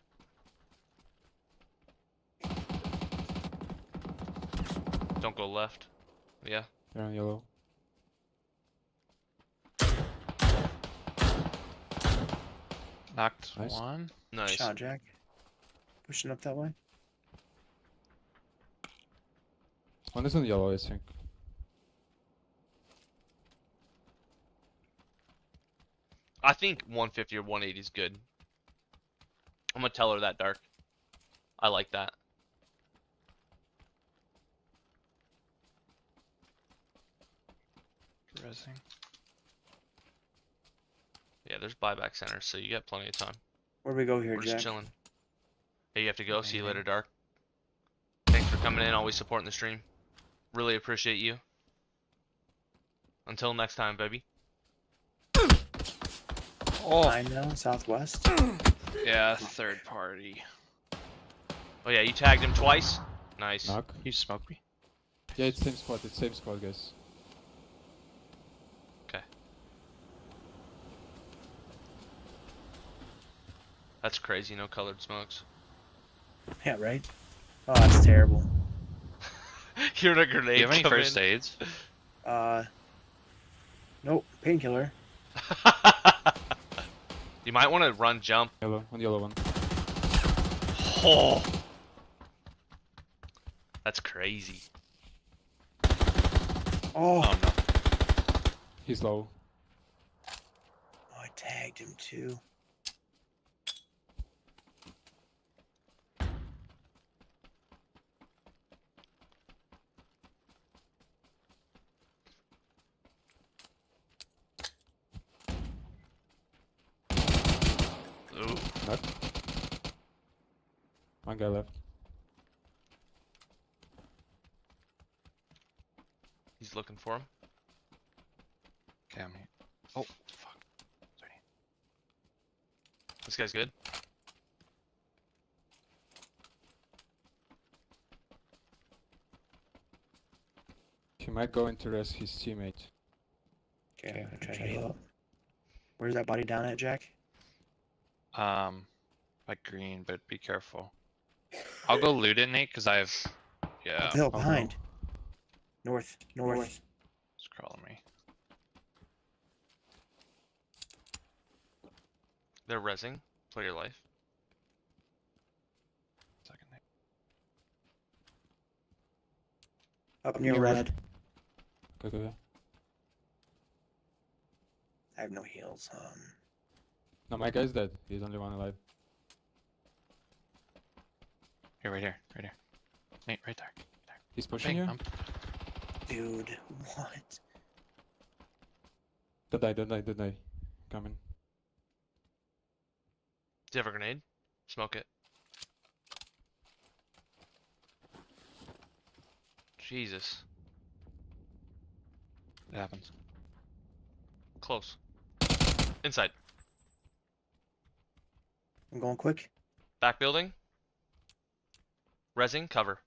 Don't go left. Yeah. They're on yellow. Knocked Nice. one. Nice. Shot, Jack. Pushing up that way. One is on yellow, I think. I think 150 or 180 is good. I'm gonna tell her that, Dark. I like that. Resing. Yeah, there's buyback centers, so you got plenty of time. Where do we go here, We're Jack? just chilling. Hey, you have to go. See you later, Mhm. Dark. Thanks for coming in, always supporting the stream. Really appreciate you. Until next time, baby. Oh, I know, southwest. yeah, third party. Oh yeah, you tagged him twice. Nice. Knock. You smoked me. Yeah, it's same squad. It's same squad, guys. Okay. That's crazy. No colored smokes. Yeah, right? Oh, that's terrible. You're in a Do grenade. you have any come first in. aids? Nope. Painkiller. You might want to run jump. Yellow, on yellow one. Oh, that's crazy. Oh. Oh no. He's low. Oh, I tagged him too. Knock. One guy left. He's looking for him. Okay, I'm here. Oh, fuck. Sorry. This guy's good. He might go into rest his teammate. Okay, I'm gonna try to heal up. Where's that body down at, Jack? Like green, but be careful. I'll go loot it, Nate, because I have. Yeah. Up the hill behind. North. It's crawling me. They're rezzing. Play your life. Second, Nate. Up near red. Go. I have no heals. No, my guy's dead. He's only one alive. Here, right here. Nate, right there. He's pushing you? Dude, what? Don't die. Coming. Do you have a grenade? Smoke it. Jesus. It happens. Close. Inside. I'm going quick. Back building. Rezzing, cover.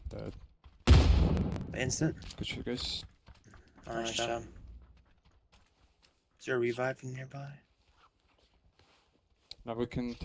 Dead. Instant. Good shit, guys. Nice job. Is there a revive nearby? Now we can take